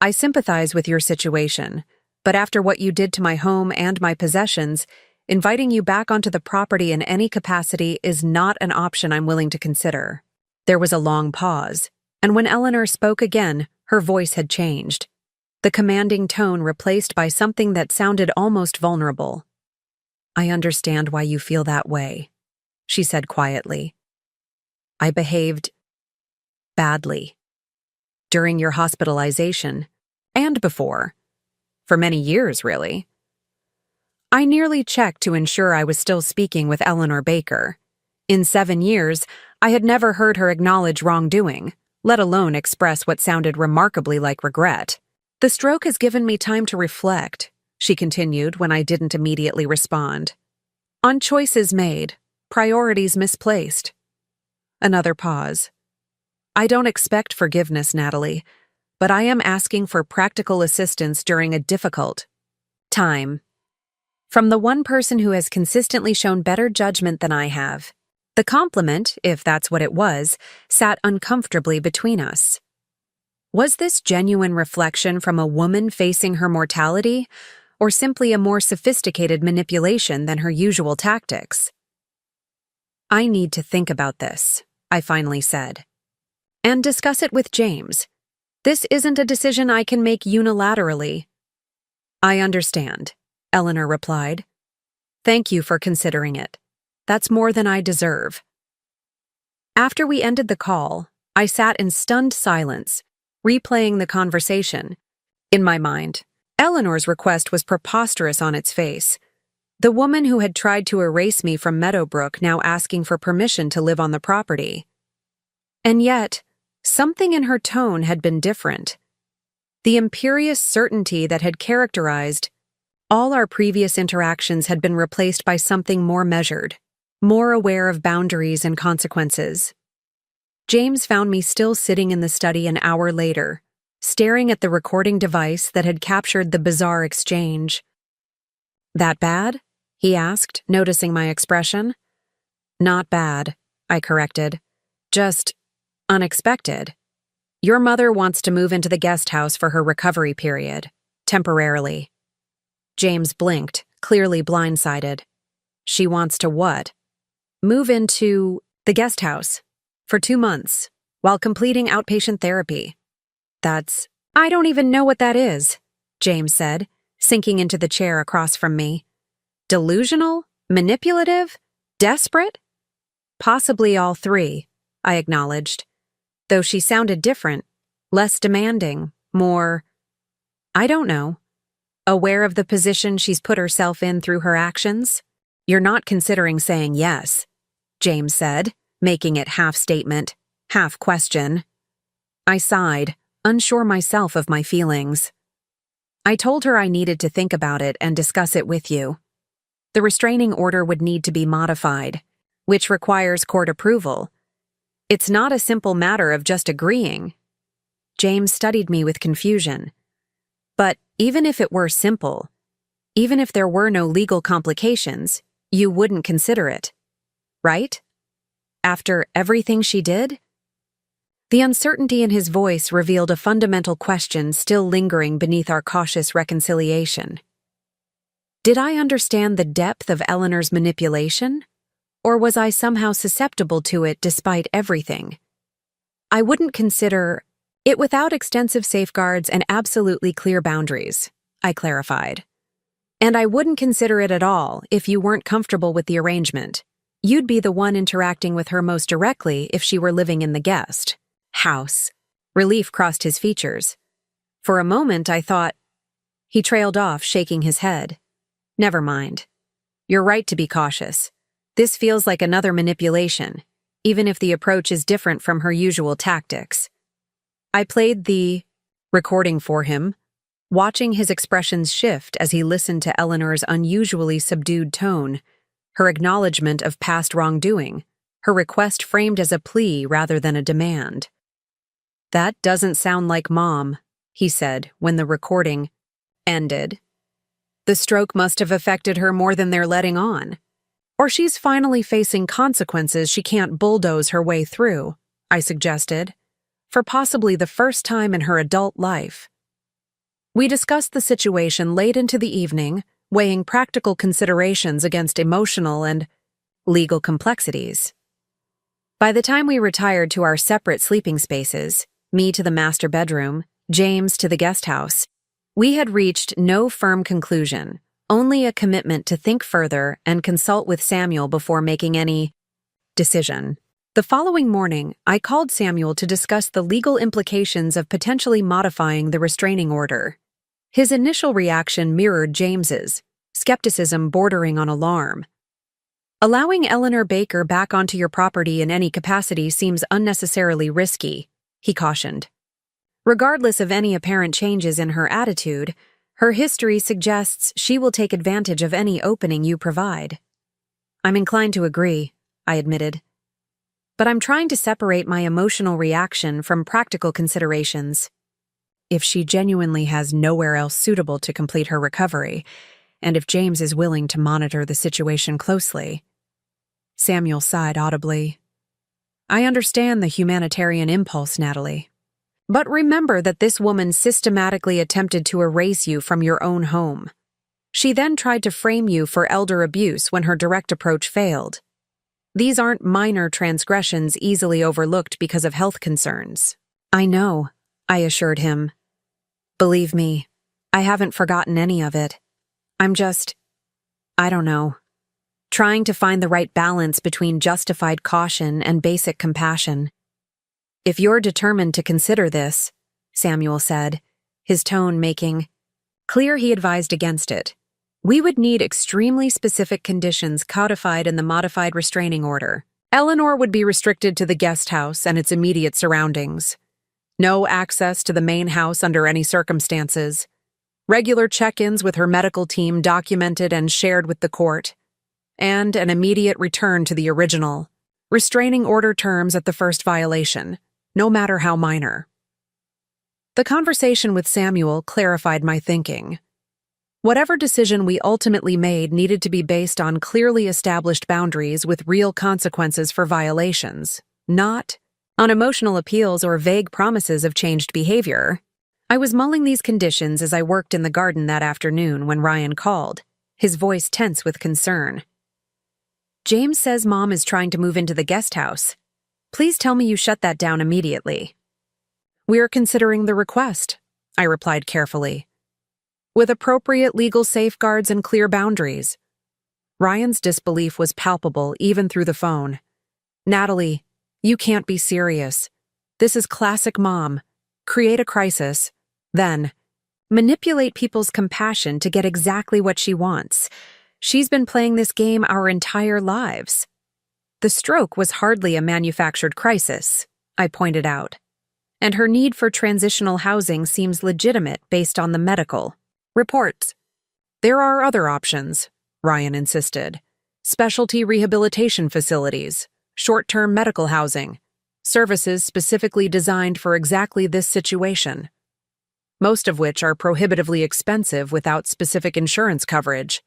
I sympathize with your situation, but after what you did to my home and my possessions, inviting you back onto the property in any capacity is not an option I'm willing to consider." There was a long pause, and when Eleanor spoke again, her voice had changed, the commanding tone replaced by something that sounded almost vulnerable. "I understand why you feel that way," she said quietly. "I behaved badly during your hospitalization, and before. For many years, really." I nearly checked to ensure I was still speaking with Eleanor Baker. In 7 years, I had never heard her acknowledge wrongdoing, let alone express what sounded remarkably like regret. "The stroke has given me time to reflect," she continued when I didn't immediately respond. "On choices made, priorities misplaced." Another pause. "I don't expect forgiveness, Natalie, but I am asking for practical assistance during a difficult time. From the one person who has consistently shown better judgment than I have." The compliment, if that's what it was, sat uncomfortably between us. Was this genuine reflection from a woman facing her mortality, or simply a more sophisticated manipulation than her usual tactics? "I need to think about this," I finally said, "and discuss it with James. This isn't a decision I can make unilaterally." "I understand," Eleanor replied. "Thank you for considering it. That's more than I deserve." After we ended the call, I sat in stunned silence, replaying the conversation. In my mind, Eleanor's request was preposterous on its face. The woman who had tried to erase me from Meadowbrook now asking for permission to live on the property. And yet, something in her tone had been different. The imperious certainty that had characterized all our previous interactions had been replaced by something more measured, more aware of boundaries and consequences. James found me still sitting in the study an hour later, staring at the recording device that had captured the bizarre exchange. "That bad?" he asked, noticing my expression. "Not bad," I corrected. "Just unexpected. Your mother wants to move into the guest house for her recovery period, temporarily." James blinked, clearly blindsided. "She wants to what?" "Move into the guest house for 2 months, while completing outpatient therapy." I don't even know what that is," James said, sinking into the chair across from me. "Delusional? Manipulative? Desperate?" "Possibly all three," I acknowledged, though she sounded different, less demanding, more, I don't know, aware of the position she's put herself in through her actions. "You're not considering saying yes," James said, making it half statement, half question. I sighed, unsure myself of my feelings. "I told her I needed to think about it and discuss it with you. The restraining order would need to be modified, which requires court approval. It's not a simple matter of just agreeing." James studied me with confusion. "But even if it were simple, even if there were no legal complications, you wouldn't consider it, right? After everything she did?" The uncertainty in his voice revealed a fundamental question still lingering beneath our cautious reconciliation. Did I understand the depth of Eleanor's manipulation, or was I somehow susceptible to it despite everything? "I wouldn't consider it without extensive safeguards and absolutely clear boundaries," I clarified. "And I wouldn't consider it at all if you weren't comfortable with the arrangement. You'd be the one interacting with her most directly if she were living in the guest house. Relief crossed his features. For a moment, I thought. He trailed off, shaking his head. Never mind. You're right to be cautious. This feels like another manipulation, even if the approach is different from her usual tactics. I played the recording for him, watching his expressions shift as he listened to Eleanor's unusually subdued tone, her acknowledgement of past wrongdoing, her request framed as a plea rather than a demand. "That doesn't sound like Mom," he said when the recording ended. "The stroke must have affected her more than they're letting on. Or she's finally facing consequences she can't bulldoze her way through," I suggested, for possibly the first time in her adult life. We discussed the situation late into the evening, weighing practical considerations against emotional and legal complexities. By the time we retired to our separate sleeping spaces, me to the master bedroom, James to the guest house, we had reached no firm conclusion, only a commitment to think further and consult with Samuel before making any decision. The following morning, I called Samuel to discuss the legal implications of potentially modifying the restraining order. His initial reaction mirrored James's, skepticism bordering on alarm. "Allowing Eleanor Baker back onto your property in any capacity seems unnecessarily risky," he cautioned. "Regardless of any apparent changes in her attitude, her history suggests she will take advantage of any opening you provide." "I'm inclined to agree," I admitted. "But I'm trying to separate my emotional reaction from practical considerations. If she genuinely has nowhere else suitable to complete her recovery, and if James is willing to monitor the situation closely." Samuel sighed audibly. "I understand the humanitarian impulse, Natalie. But remember that this woman systematically attempted to erase you from your own home. She then tried to frame you for elder abuse when her direct approach failed. These aren't minor transgressions easily overlooked because of health concerns." "I know," I assured him. "Believe me, I haven't forgotten any of it. I'm just, I don't know, trying to find the right balance between justified caution and basic compassion." "If you're determined to consider this," Samuel said, his tone making clear he advised against it, "we would need extremely specific conditions codified in the modified restraining order. Eleanor would be restricted to the guest house and its immediate surroundings. No access to the main house under any circumstances. Regular check-ins with her medical team documented and shared with the court. And an immediate return to the original. Restraining order terms at the first violation, no matter how minor." The conversation with Samuel clarified my thinking. Whatever decision we ultimately made needed to be based on clearly established boundaries with real consequences for violations, not on emotional appeals or vague promises of changed behavior. I was mulling these conditions as I worked in the garden that afternoon when Ryan called, his voice tense with concern. "James says Mom is trying to move into the guest house. Please tell me you shut that down immediately." "We're considering the request," I replied carefully. "With appropriate legal safeguards and clear boundaries." Ryan's disbelief was palpable even through the phone. "Natalie, you can't be serious. This is classic Mom. Create a crisis, then manipulate people's compassion to get exactly what she wants. She's been playing this game our entire lives." "The stroke was hardly a manufactured crisis," I pointed out. "And her need for transitional housing seems legitimate based on the medical reports." "There are other options," Ryan insisted. "Specialty rehabilitation facilities, short-term medical housing, services specifically designed for exactly this situation. Most of which are prohibitively expensive without specific insurance coverage,"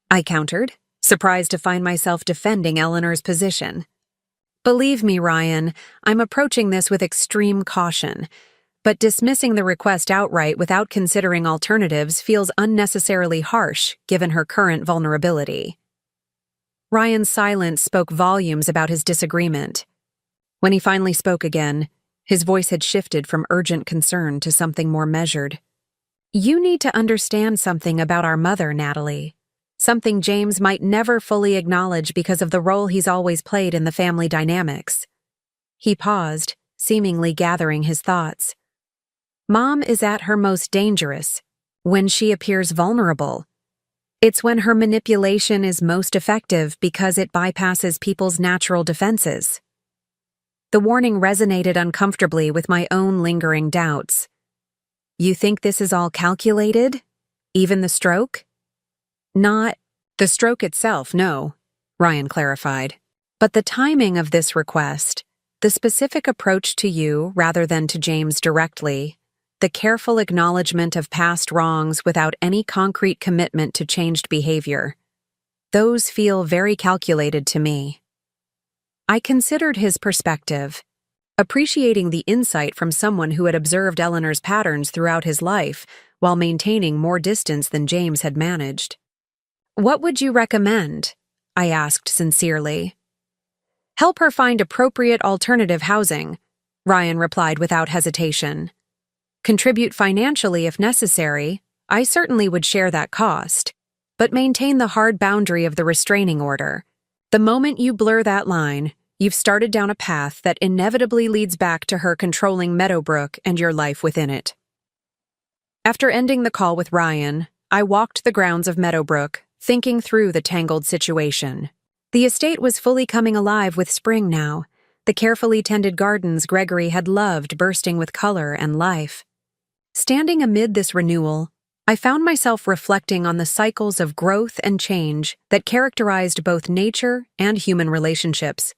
I countered, surprised to find myself defending Eleanor's position. "Believe me, Ryan, I'm approaching this with extreme caution, but dismissing the request outright without considering alternatives feels unnecessarily harsh given her current vulnerability." Ryan's silence spoke volumes about his disagreement. When he finally spoke again, his voice had shifted from urgent concern to something more measured. "You need to understand something about our mother, Natalie. something James might never fully acknowledge because of the role he's always played in the family dynamics. He paused, seemingly gathering his thoughts. Mom is at her most dangerous when she appears vulnerable. It's when her manipulation is most effective because it bypasses people's natural defenses. The warning resonated uncomfortably with my own lingering doubts. You think this is all calculated? Even the stroke? Not the stroke itself, no, Ryan clarified. But the timing of this request, the specific approach to you rather than to James directly, the careful acknowledgement of past wrongs without any concrete commitment to changed behavior, those feel very calculated to me. I considered his perspective, appreciating the insight from someone who had observed Eleanor's patterns throughout his life while maintaining more distance than James had managed. What would you recommend? I asked sincerely. Help her find appropriate alternative housing, Ryan replied without hesitation. Contribute financially if necessary, I certainly would share that cost, but maintain the hard boundary of the restraining order. The moment you blur that line, you've started down a path that inevitably leads back to her controlling Meadowbrook and your life within it. After ending the call with Ryan, I walked the grounds of Meadowbrook, thinking through the tangled situation. The estate was fully coming alive with spring now, the carefully tended gardens Gregory had loved bursting with color and life. Standing amid this renewal, I found myself reflecting on the cycles of growth and change that characterized both nature and human relationships.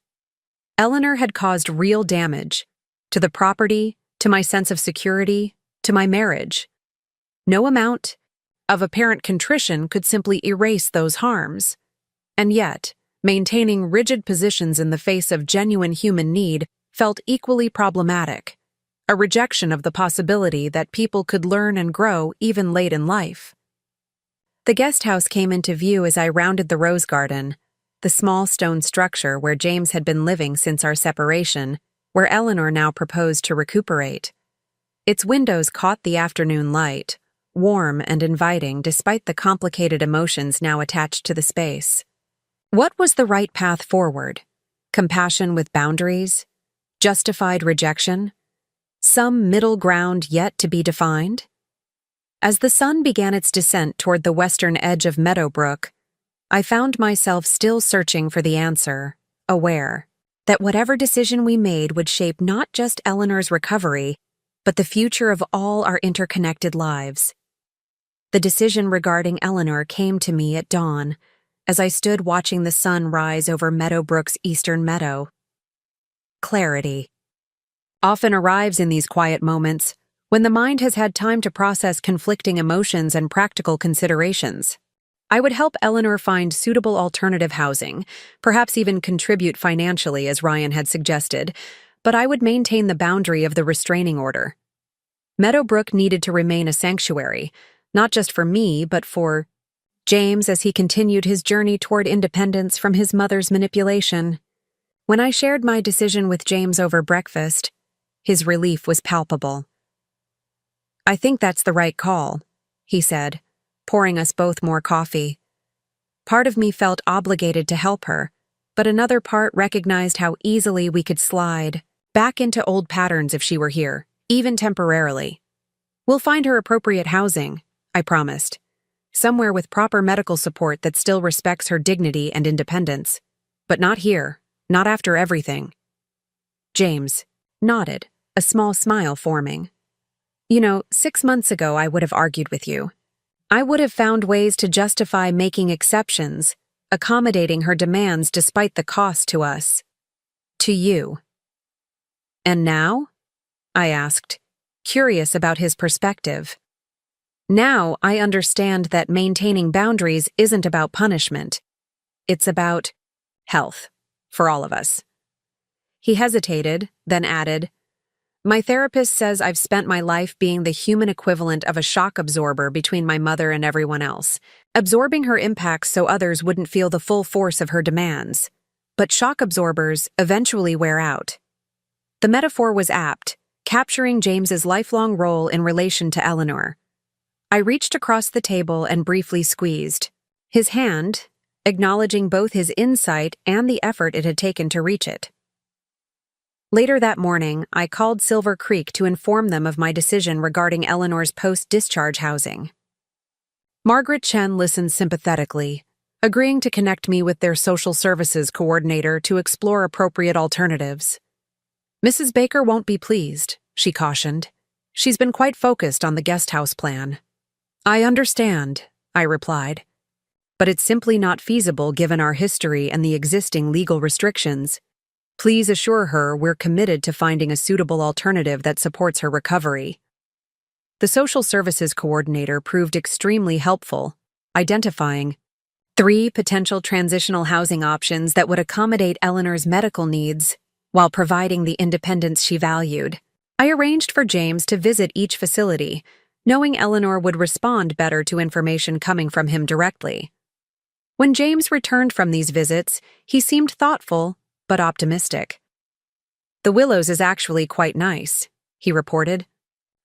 Eleanor had caused real damage to the property, to my sense of security, to my marriage. No amount of apparent contrition could simply erase those harms. And yet, maintaining rigid positions in the face of genuine human need felt equally problematic, a rejection of the possibility that people could learn and grow even late in life. The guest house came into view as I rounded the rose garden, the small stone structure where James had been living since our separation, where Eleanor now proposed to recuperate. Its windows caught the afternoon light, warm and inviting despite the complicated emotions now attached to the space. What was the right path forward? Compassion with boundaries? Justified rejection? Some middle ground yet to be defined? As the sun began its descent toward the western edge of Meadowbrook, I found myself still searching for the answer, aware that whatever decision we made would shape not just Eleanor's recovery, but the future of all our interconnected lives. The decision regarding Eleanor came to me at dawn, as I stood watching the sun rise over Meadowbrook's eastern meadow. Clarity often arrives in these quiet moments, when the mind has had time to process conflicting emotions and practical considerations. I would help Eleanor find suitable alternative housing, perhaps even contribute financially as Ryan had suggested, but I would maintain the boundary of the restraining order. Meadowbrook needed to remain a sanctuary, not just for me, but for James as he continued his journey toward independence from his mother's manipulation. When I shared my decision with James over breakfast, his relief was palpable. I think that's the right call, he said, pouring us both more coffee. Part of me felt obligated to help her, but another part recognized how easily we could slide back into old patterns if she were here, even temporarily. We'll find her appropriate housing, I promised. Somewhere with proper medical support that still respects her dignity and independence. But not here, not after everything. James nodded, a small smile forming. 6 months ago I would have argued with you. I would have found ways to justify making exceptions, accommodating her demands despite the cost to us. To you. And now? I asked, curious about his perspective. Now I understand that maintaining boundaries isn't about punishment. It's about health, for all of us. He hesitated, then added, My therapist says I've spent my life being the human equivalent of a shock absorber between my mother and everyone else, absorbing her impacts so others wouldn't feel the full force of her demands. But shock absorbers eventually wear out. The metaphor was apt, capturing James's lifelong role in relation to Eleanor. I reached across the table and briefly squeezed. his hand, acknowledging both his insight and the effort it had taken to reach it. Later that morning, I called Silver Creek to inform them of my decision regarding Eleanor's post-discharge housing. Margaret Chen listened sympathetically, agreeing to connect me with their social services coordinator to explore appropriate alternatives. "Mrs. Baker won't be pleased," she cautioned. "She's been quite focused on the guest house plan." "I understand," I replied. "But it's simply not feasible given our history and the existing legal restrictions. Please assure her we're committed to finding a suitable alternative that supports her recovery." The social services coordinator proved extremely helpful, identifying 3 potential transitional housing options that would accommodate Eleanor's medical needs while providing the independence she valued. I arranged for James to visit each facility, knowing Eleanor would respond better to information coming from him directly. When James returned from these visits, he seemed thoughtful but optimistic. "The Willows is actually quite nice," he reported,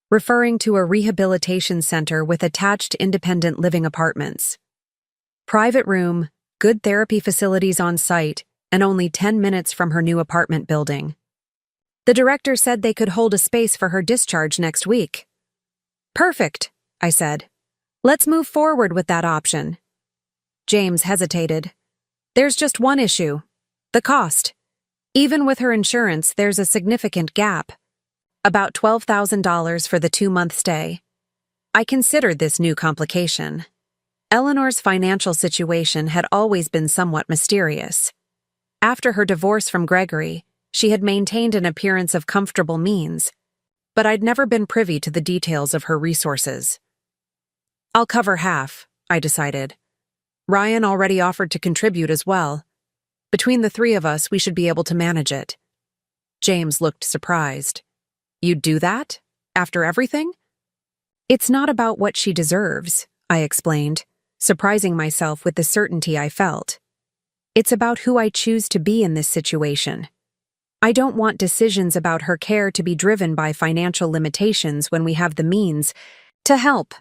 referring to a rehabilitation center with attached independent living apartments. "Private room, good therapy facilities on site, and only 10 minutes from her new apartment building. The director said they could hold a space for her discharge next week." "Perfect," I said. "Let's move forward with that option." James hesitated. "There's just one issue. The cost. Even with her insurance, there's a significant gap. About $12,000 for the 2-month stay." I considered this new complication. Eleanor's financial situation had always been somewhat mysterious. After her divorce from Gregory, she had maintained an appearance of comfortable means, but I'd never been privy to the details of her resources. "I'll cover half," I decided. Ryan already offered to contribute as well. Between the 3 of us, we should be able to manage it. James looked surprised. "You'd do that? After everything?" "It's not about what she deserves," I explained, surprising myself with the certainty I felt. "It's about who I choose to be in this situation. I don't want decisions about her care to be driven by financial limitations when we have the means to help."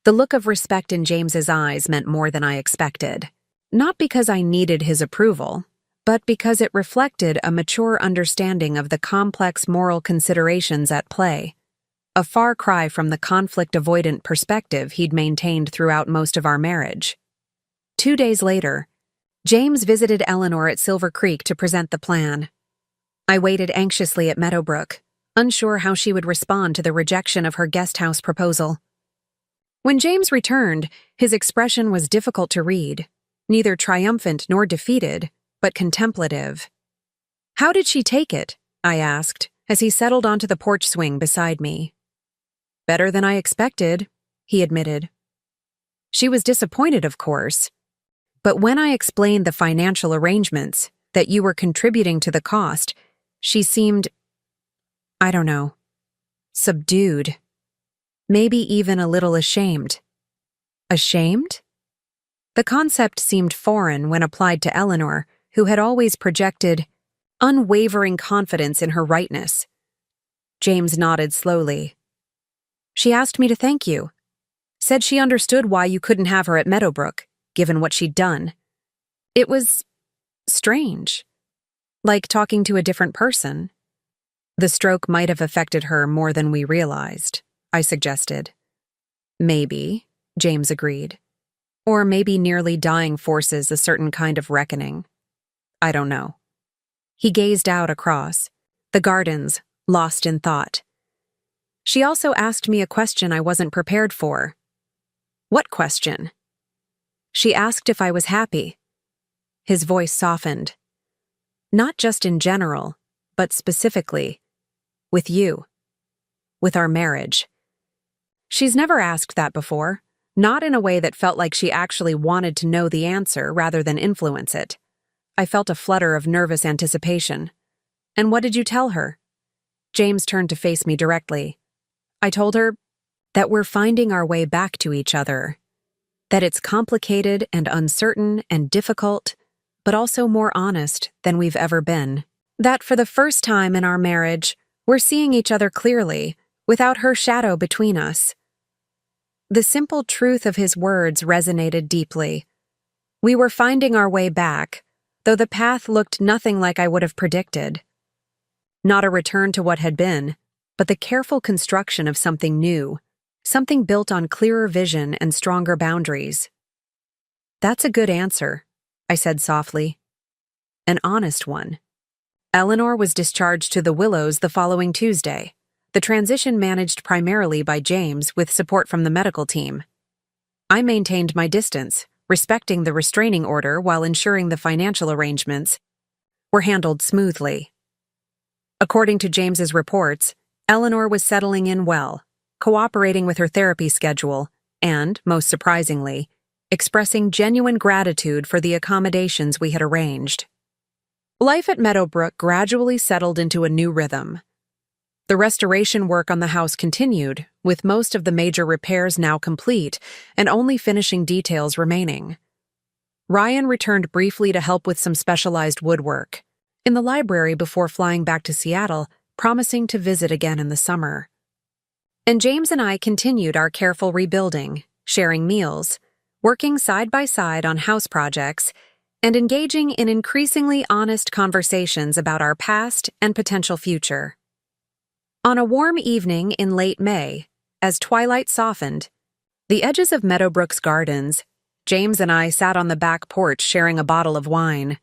The look of respect in James's eyes meant more than I expected. Not because I needed his approval, but because it reflected a mature understanding of the complex moral considerations at play, a far cry from the conflict-avoidant perspective he'd maintained throughout most of our marriage. 2 days later, James visited Eleanor at Silver Creek to present the plan. I waited anxiously at Meadowbrook, unsure how she would respond to the rejection of her guest house proposal. When James returned, his expression was difficult to read, neither triumphant nor defeated, but contemplative. "How did she take it?" I asked, as he settled onto the porch swing beside me. "Better than I expected," he admitted. "She was disappointed, of course. But when I explained the financial arrangements, that you were contributing to the cost, she seemed, I don't know, subdued. Maybe even a little ashamed." "Ashamed?" The concept seemed foreign when applied to Eleanor, who had always projected unwavering confidence in her rightness. James nodded slowly. "She asked me to thank you. Said she understood why you couldn't have her at Meadowbrook, given what she'd done. It was strange. Like talking to a different person." "The stroke might have affected her more than we realized," I suggested. "Maybe," James agreed. "Or maybe nearly dying forces a certain kind of reckoning. I don't know." He gazed out across the gardens, lost in thought. "She also asked me a question I wasn't prepared for." "What question?" "She asked if I was happy." His voice softened. "Not just in general, but specifically. With you. With our marriage." She's never asked that before, not in a way that felt like she actually wanted to know the answer rather than influence it. I felt a flutter of nervous anticipation. "And what did you tell her?" James turned to face me directly. "I told her that we're finding our way back to each other. That it's complicated and uncertain and difficult, but also more honest than we've ever been. That for the first time in our marriage, we're seeing each other clearly, without her shadow between us." The simple truth of his words resonated deeply. We were finding our way back, though the path looked nothing like I would have predicted. Not a return to what had been, but the careful construction of something new, something built on clearer vision and stronger boundaries. "That's a good answer," I said softly. "An honest one." Eleanor was discharged to the Willows the following Tuesday, the transition managed primarily by James with support from the medical team. I maintained my distance, respecting the restraining order while ensuring the financial arrangements were handled smoothly. According to James's reports, Eleanor was settling in well, cooperating with her therapy schedule, and, most surprisingly, expressing genuine gratitude for the accommodations we had arranged. Life at Meadowbrook gradually settled into a new rhythm. The restoration work on the house continued, with most of the major repairs now complete and only finishing details remaining. Ryan returned briefly to help with some specialized woodwork in the library before flying back to Seattle, promising to visit again in the summer. And James and I continued our careful rebuilding, sharing meals, working side by side on house projects, and engaging in increasingly honest conversations about our past and potential future. On a warm evening in late May, as twilight softened, the edges of Meadowbrook's gardens, James and I sat on the back porch sharing a bottle of wine.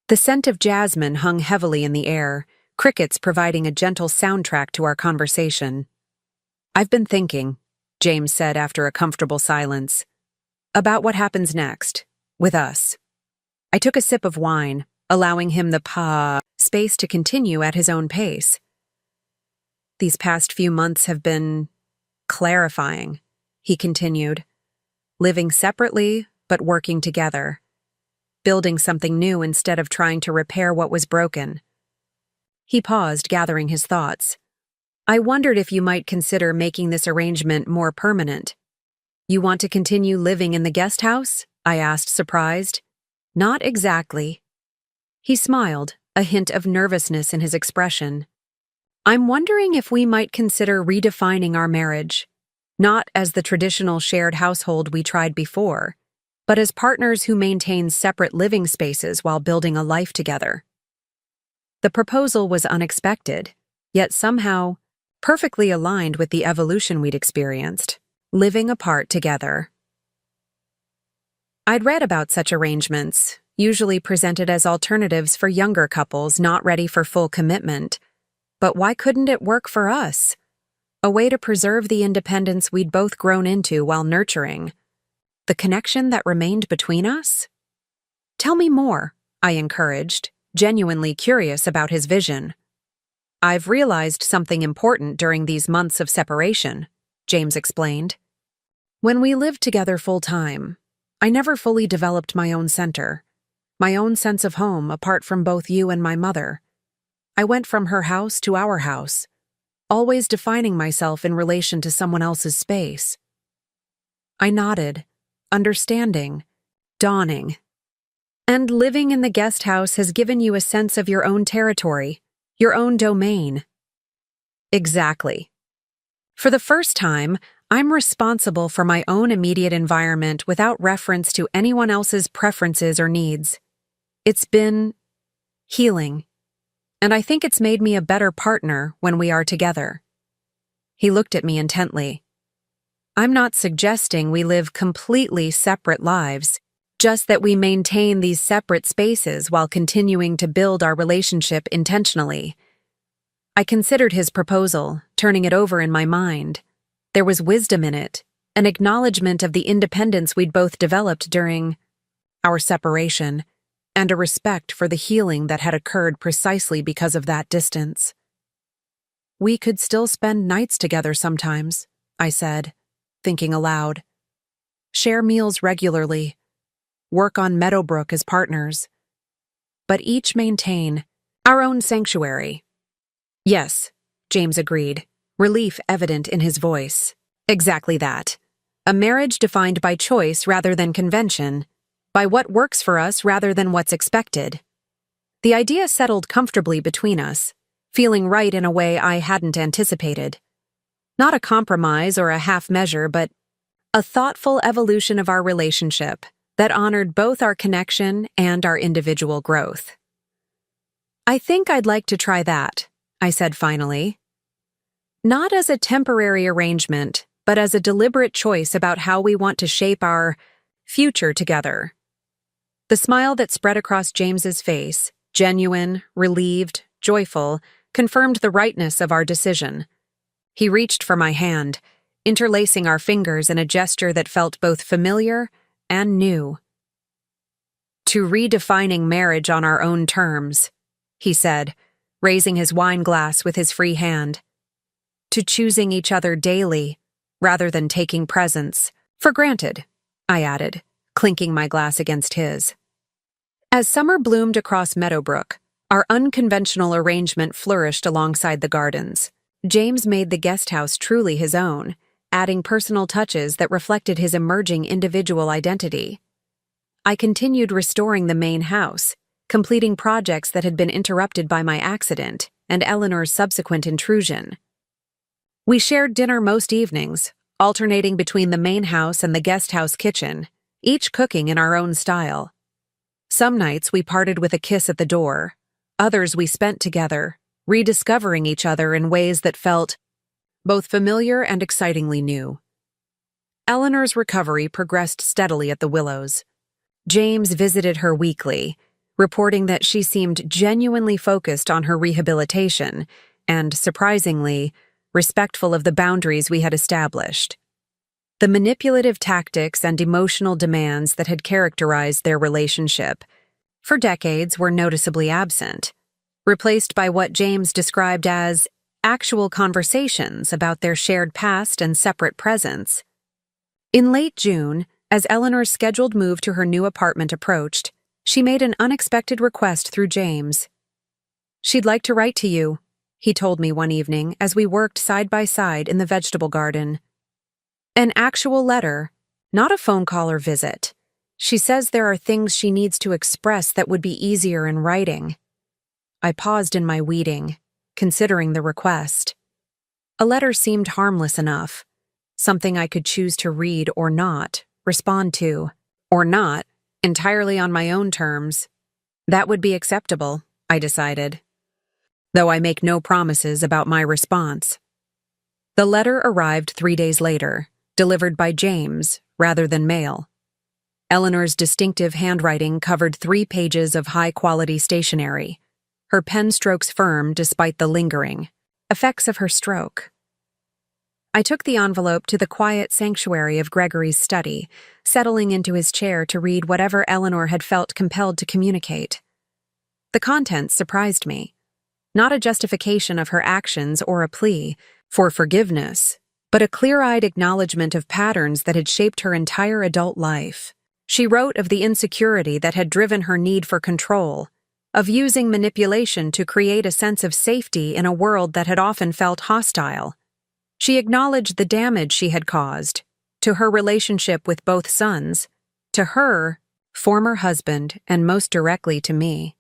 The scent of jasmine hung heavily in the air, crickets providing a gentle soundtrack to our conversation. "I've been thinking," James said after a comfortable silence, "about what happens next, with us." I took a sip of wine, allowing him the space to continue at his own pace. "These past few months have been clarifying," he continued, "living separately but working together, building something new instead of trying to repair what was broken." He paused, gathering his thoughts. "I wondered if you might consider making this arrangement more permanent." "You want to continue living in the guest house?" I asked, surprised. "Not exactly." He smiled, a hint of nervousness in his expression. "I'm wondering if we might consider redefining our marriage, not as the traditional shared household we tried before, but as partners who maintain separate living spaces while building a life together." The proposal was unexpected, yet somehow perfectly aligned with the evolution we'd experienced, living apart together. I'd read about such arrangements, usually presented as alternatives for younger couples not ready for full commitment. But why couldn't it work for us? A way to preserve the independence we'd both grown into while nurturing the connection that remained between us? "Tell me more," I encouraged, genuinely curious about his vision. "I've realized something important during these months of separation," James explained. "When we lived together full-time, I never fully developed my own center, my own sense of home apart from both you and my mother. I went from her house to our house, always defining myself in relation to someone else's space." I nodded, understanding, dawning. "And living in the guest house has given you a sense of your own territory, your own domain." "Exactly. For the first time, I'm responsible for my own immediate environment without reference to anyone else's preferences or needs. It's been healing, and I think it's made me a better partner when we are together." He looked at me intently. "I'm not suggesting we live completely separate lives, just that we maintain these separate spaces while continuing to build our relationship intentionally." I considered his proposal, turning it over in my mind. There was wisdom in it, an acknowledgement of the independence we'd both developed during our separation, and a respect for the healing that had occurred precisely because of that distance. "We could still spend nights together sometimes," I said, thinking aloud. "Share meals regularly, work on Meadowbrook as partners, but each maintain our own sanctuary." "Yes," James agreed, relief evident in his voice. "Exactly that. A marriage defined by choice rather than convention, by what works for us rather than what's expected." The idea settled comfortably between us, feeling right in a way I hadn't anticipated. Not a compromise or a half measure, but a thoughtful evolution of our relationship that honored both our connection and our individual growth. "I think I'd like to try that," I said finally. Not as a temporary arrangement, but as a deliberate choice about how we want to shape our future together. The smile that spread across James's face, genuine, relieved, joyful, confirmed the rightness of our decision. He reached for my hand, interlacing our fingers in a gesture that felt both familiar and new. "To redefining marriage on our own terms," he said, raising his wine glass with his free hand. "To choosing each other daily, rather than taking presents for granted," I added, clinking my glass against his. As summer bloomed across Meadowbrook, our unconventional arrangement flourished alongside the gardens. James made the guest house truly his own, adding personal touches that reflected his emerging individual identity. I continued restoring the main house, completing projects that had been interrupted by my accident and Eleanor's subsequent intrusion. We shared dinner most evenings, alternating between the main house and the guest house kitchen, each cooking in our own style. Some nights we parted with a kiss at the door, others we spent together, rediscovering each other in ways that felt both familiar and excitingly new. Eleanor's recovery progressed steadily at the Willows. James visited her weekly, reporting that she seemed genuinely focused on her rehabilitation and, surprisingly, respectful of the boundaries we had established. The manipulative tactics and emotional demands that had characterized their relationship for decades were noticeably absent, replaced by what James described as actual conversations about their shared past and separate presents. In late June, as Eleanor's scheduled move to her new apartment approached, she made an unexpected request through James. "She'd like to write to you," he told me one evening as we worked side by side in the vegetable garden. "An actual letter, not a phone call or visit. She says there are things she needs to express that would be easier in writing." I paused in my weeding, considering the request. A letter seemed harmless enough, something I could choose to read or not, respond to, or not, entirely on my own terms. That would be acceptable, I decided, though I make no promises about my response. The letter arrived 3 days later, delivered by James rather than mail. Eleanor's distinctive handwriting covered 3 pages of high-quality stationery, her pen strokes firm despite the lingering effects of her stroke. I took the envelope to the quiet sanctuary of Gregory's study, settling into his chair to read whatever Eleanor had felt compelled to communicate. The contents surprised me. Not a justification of her actions or a plea for forgiveness, but a clear-eyed acknowledgement of patterns that had shaped her entire adult life. She wrote of the insecurity that had driven her need for control, of using manipulation to create a sense of safety in a world that had often felt hostile. She acknowledged the damage she had caused, to her relationship with both sons, to her former husband, and most directly to me.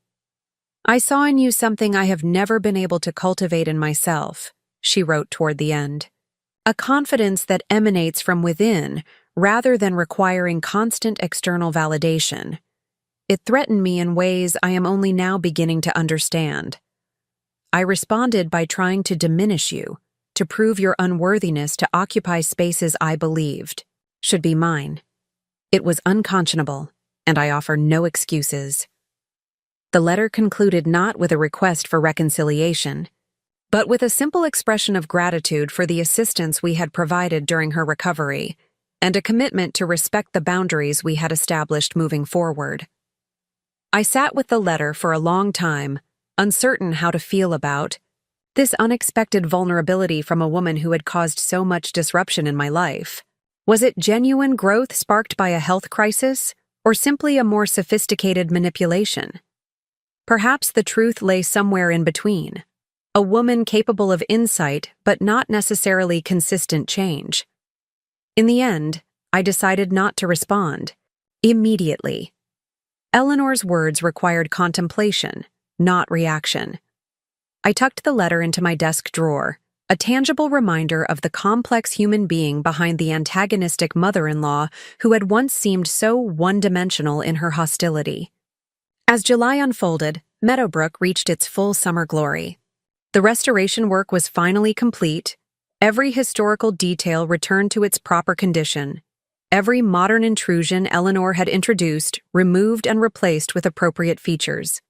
"I saw in you something I have never been able to cultivate in myself," she wrote toward the end. "A confidence that emanates from within rather than requiring constant external validation. It threatened me in ways I am only now beginning to understand. I responded by trying to diminish you, to prove your unworthiness to occupy spaces I believed should be mine. It was unconscionable, and I offer no excuses." The letter concluded not with a request for reconciliation, but with a simple expression of gratitude for the assistance we had provided during her recovery, and a commitment to respect the boundaries we had established moving forward. I sat with the letter for a long time, uncertain how to feel about this unexpected vulnerability from a woman who had caused so much disruption in my life. Was it genuine growth sparked by a health crisis, or simply a more sophisticated manipulation? Perhaps the truth lay somewhere in between. A woman capable of insight but not necessarily consistent change. In the end, I decided not to respond. Immediately. Eleanor's words required contemplation, not reaction. I tucked the letter into my desk drawer, a tangible reminder of the complex human being behind the antagonistic mother-in-law who had once seemed so one-dimensional in her hostility. As July unfolded, Meadowbrook reached its full summer glory. The restoration work was finally complete. Every historical detail returned to its proper condition. Every modern intrusion Eleanor had introduced, removed and replaced with appropriate features.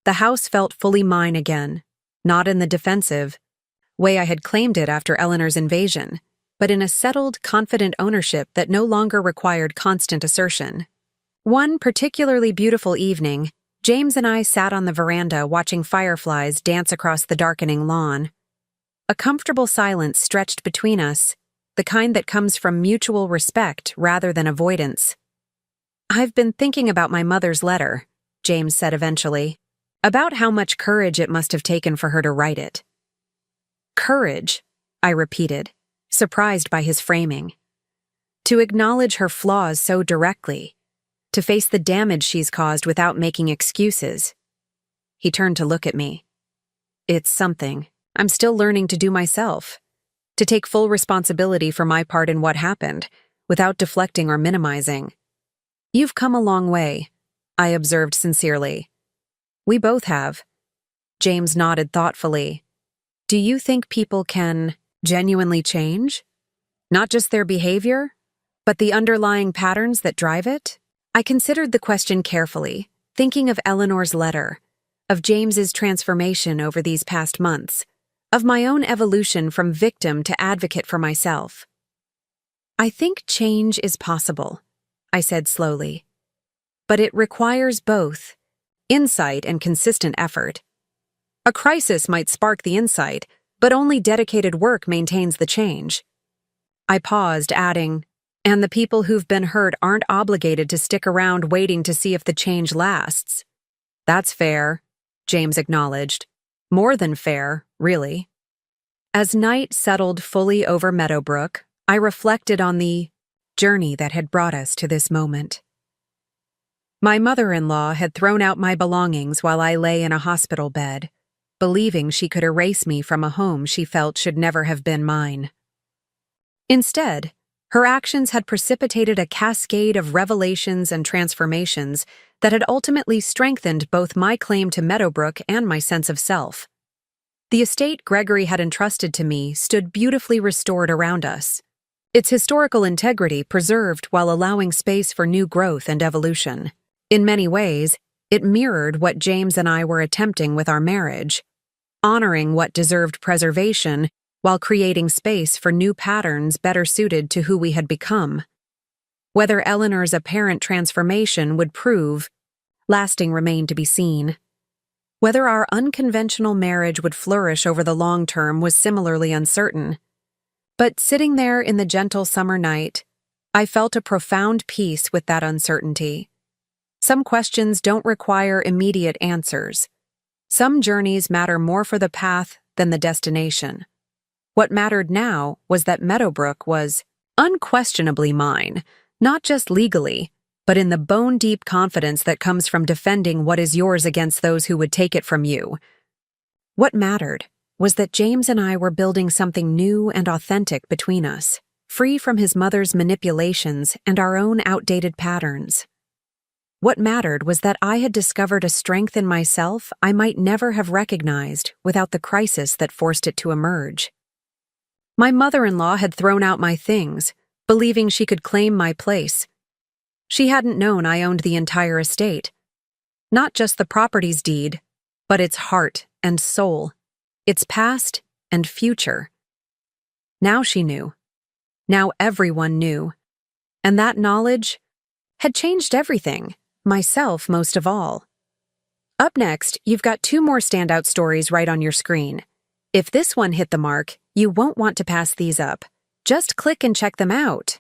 The house felt fully mine again, not in the defensive way I had claimed it after Eleanor's invasion, but in a settled, confident ownership that no longer required constant assertion. One particularly beautiful evening, James and I sat on the veranda watching fireflies dance across the darkening lawn. A comfortable silence stretched between us, the kind that comes from mutual respect rather than avoidance. "I've been thinking about my mother's letter," James said eventually, "about how much courage it must have taken for her to write it." "Courage," I repeated, surprised by his framing. "To acknowledge her flaws so directly, to face the damage she's caused without making excuses." He turned to look at me. "It's something I'm still learning to do myself, to take full responsibility for my part in what happened, without deflecting or minimizing." "You've come a long way," I observed sincerely. "We both have." James nodded thoughtfully. "Do you think people can genuinely change? Not just their behavior, but the underlying patterns that drive it?" I considered the question carefully, thinking of Eleanor's letter, of James's transformation over these past months, of my own evolution from victim to advocate for myself. "I think change is possible," I said slowly. "But it requires both insight and consistent effort. A crisis might spark the insight, but only dedicated work maintains the change." I paused, adding, "And the people who've been hurt aren't obligated to stick around waiting to see if the change lasts." "That's fair," James acknowledged. "More than fair, really." As night settled fully over Meadowbrook, I reflected on the journey that had brought us to this moment. My mother-in-law had thrown out my belongings while I lay in a hospital bed, believing she could erase me from a home she felt should never have been mine. Instead, her actions had precipitated a cascade of revelations and transformations that had ultimately strengthened both my claim to Meadowbrook and my sense of self. The estate Gregory had entrusted to me stood beautifully restored around us, its historical integrity preserved while allowing space for new growth and evolution. In many ways, it mirrored what James and I were attempting with our marriage, honoring what deserved preservation while creating space for new patterns better suited to who we had become. Whether Eleanor's apparent transformation would prove lasting remained to be seen. Whether our unconventional marriage would flourish over the long term was similarly uncertain. But sitting there in the gentle summer night, I felt a profound peace with that uncertainty. Some questions don't require immediate answers. Some journeys matter more for the path than the destination. What mattered now was that Meadowbrook was unquestionably mine, not just legally, but in the bone-deep confidence that comes from defending what is yours against those who would take it from you. What mattered was that James and I were building something new and authentic between us, free from his mother's manipulations and our own outdated patterns. What mattered was that I had discovered a strength in myself I might never have recognized without the crisis that forced it to emerge. My mother-in-law had thrown out my things, believing she could claim my place. She hadn't known I owned the entire estate. Not just the property's deed, but its heart and soul, its past and future. Now she knew. Now everyone knew. And that knowledge had changed everything, myself most of all. Up next, you've got 2 more standout stories right on your screen. If this one hit the mark, you won't want to pass these up. Just click and check them out.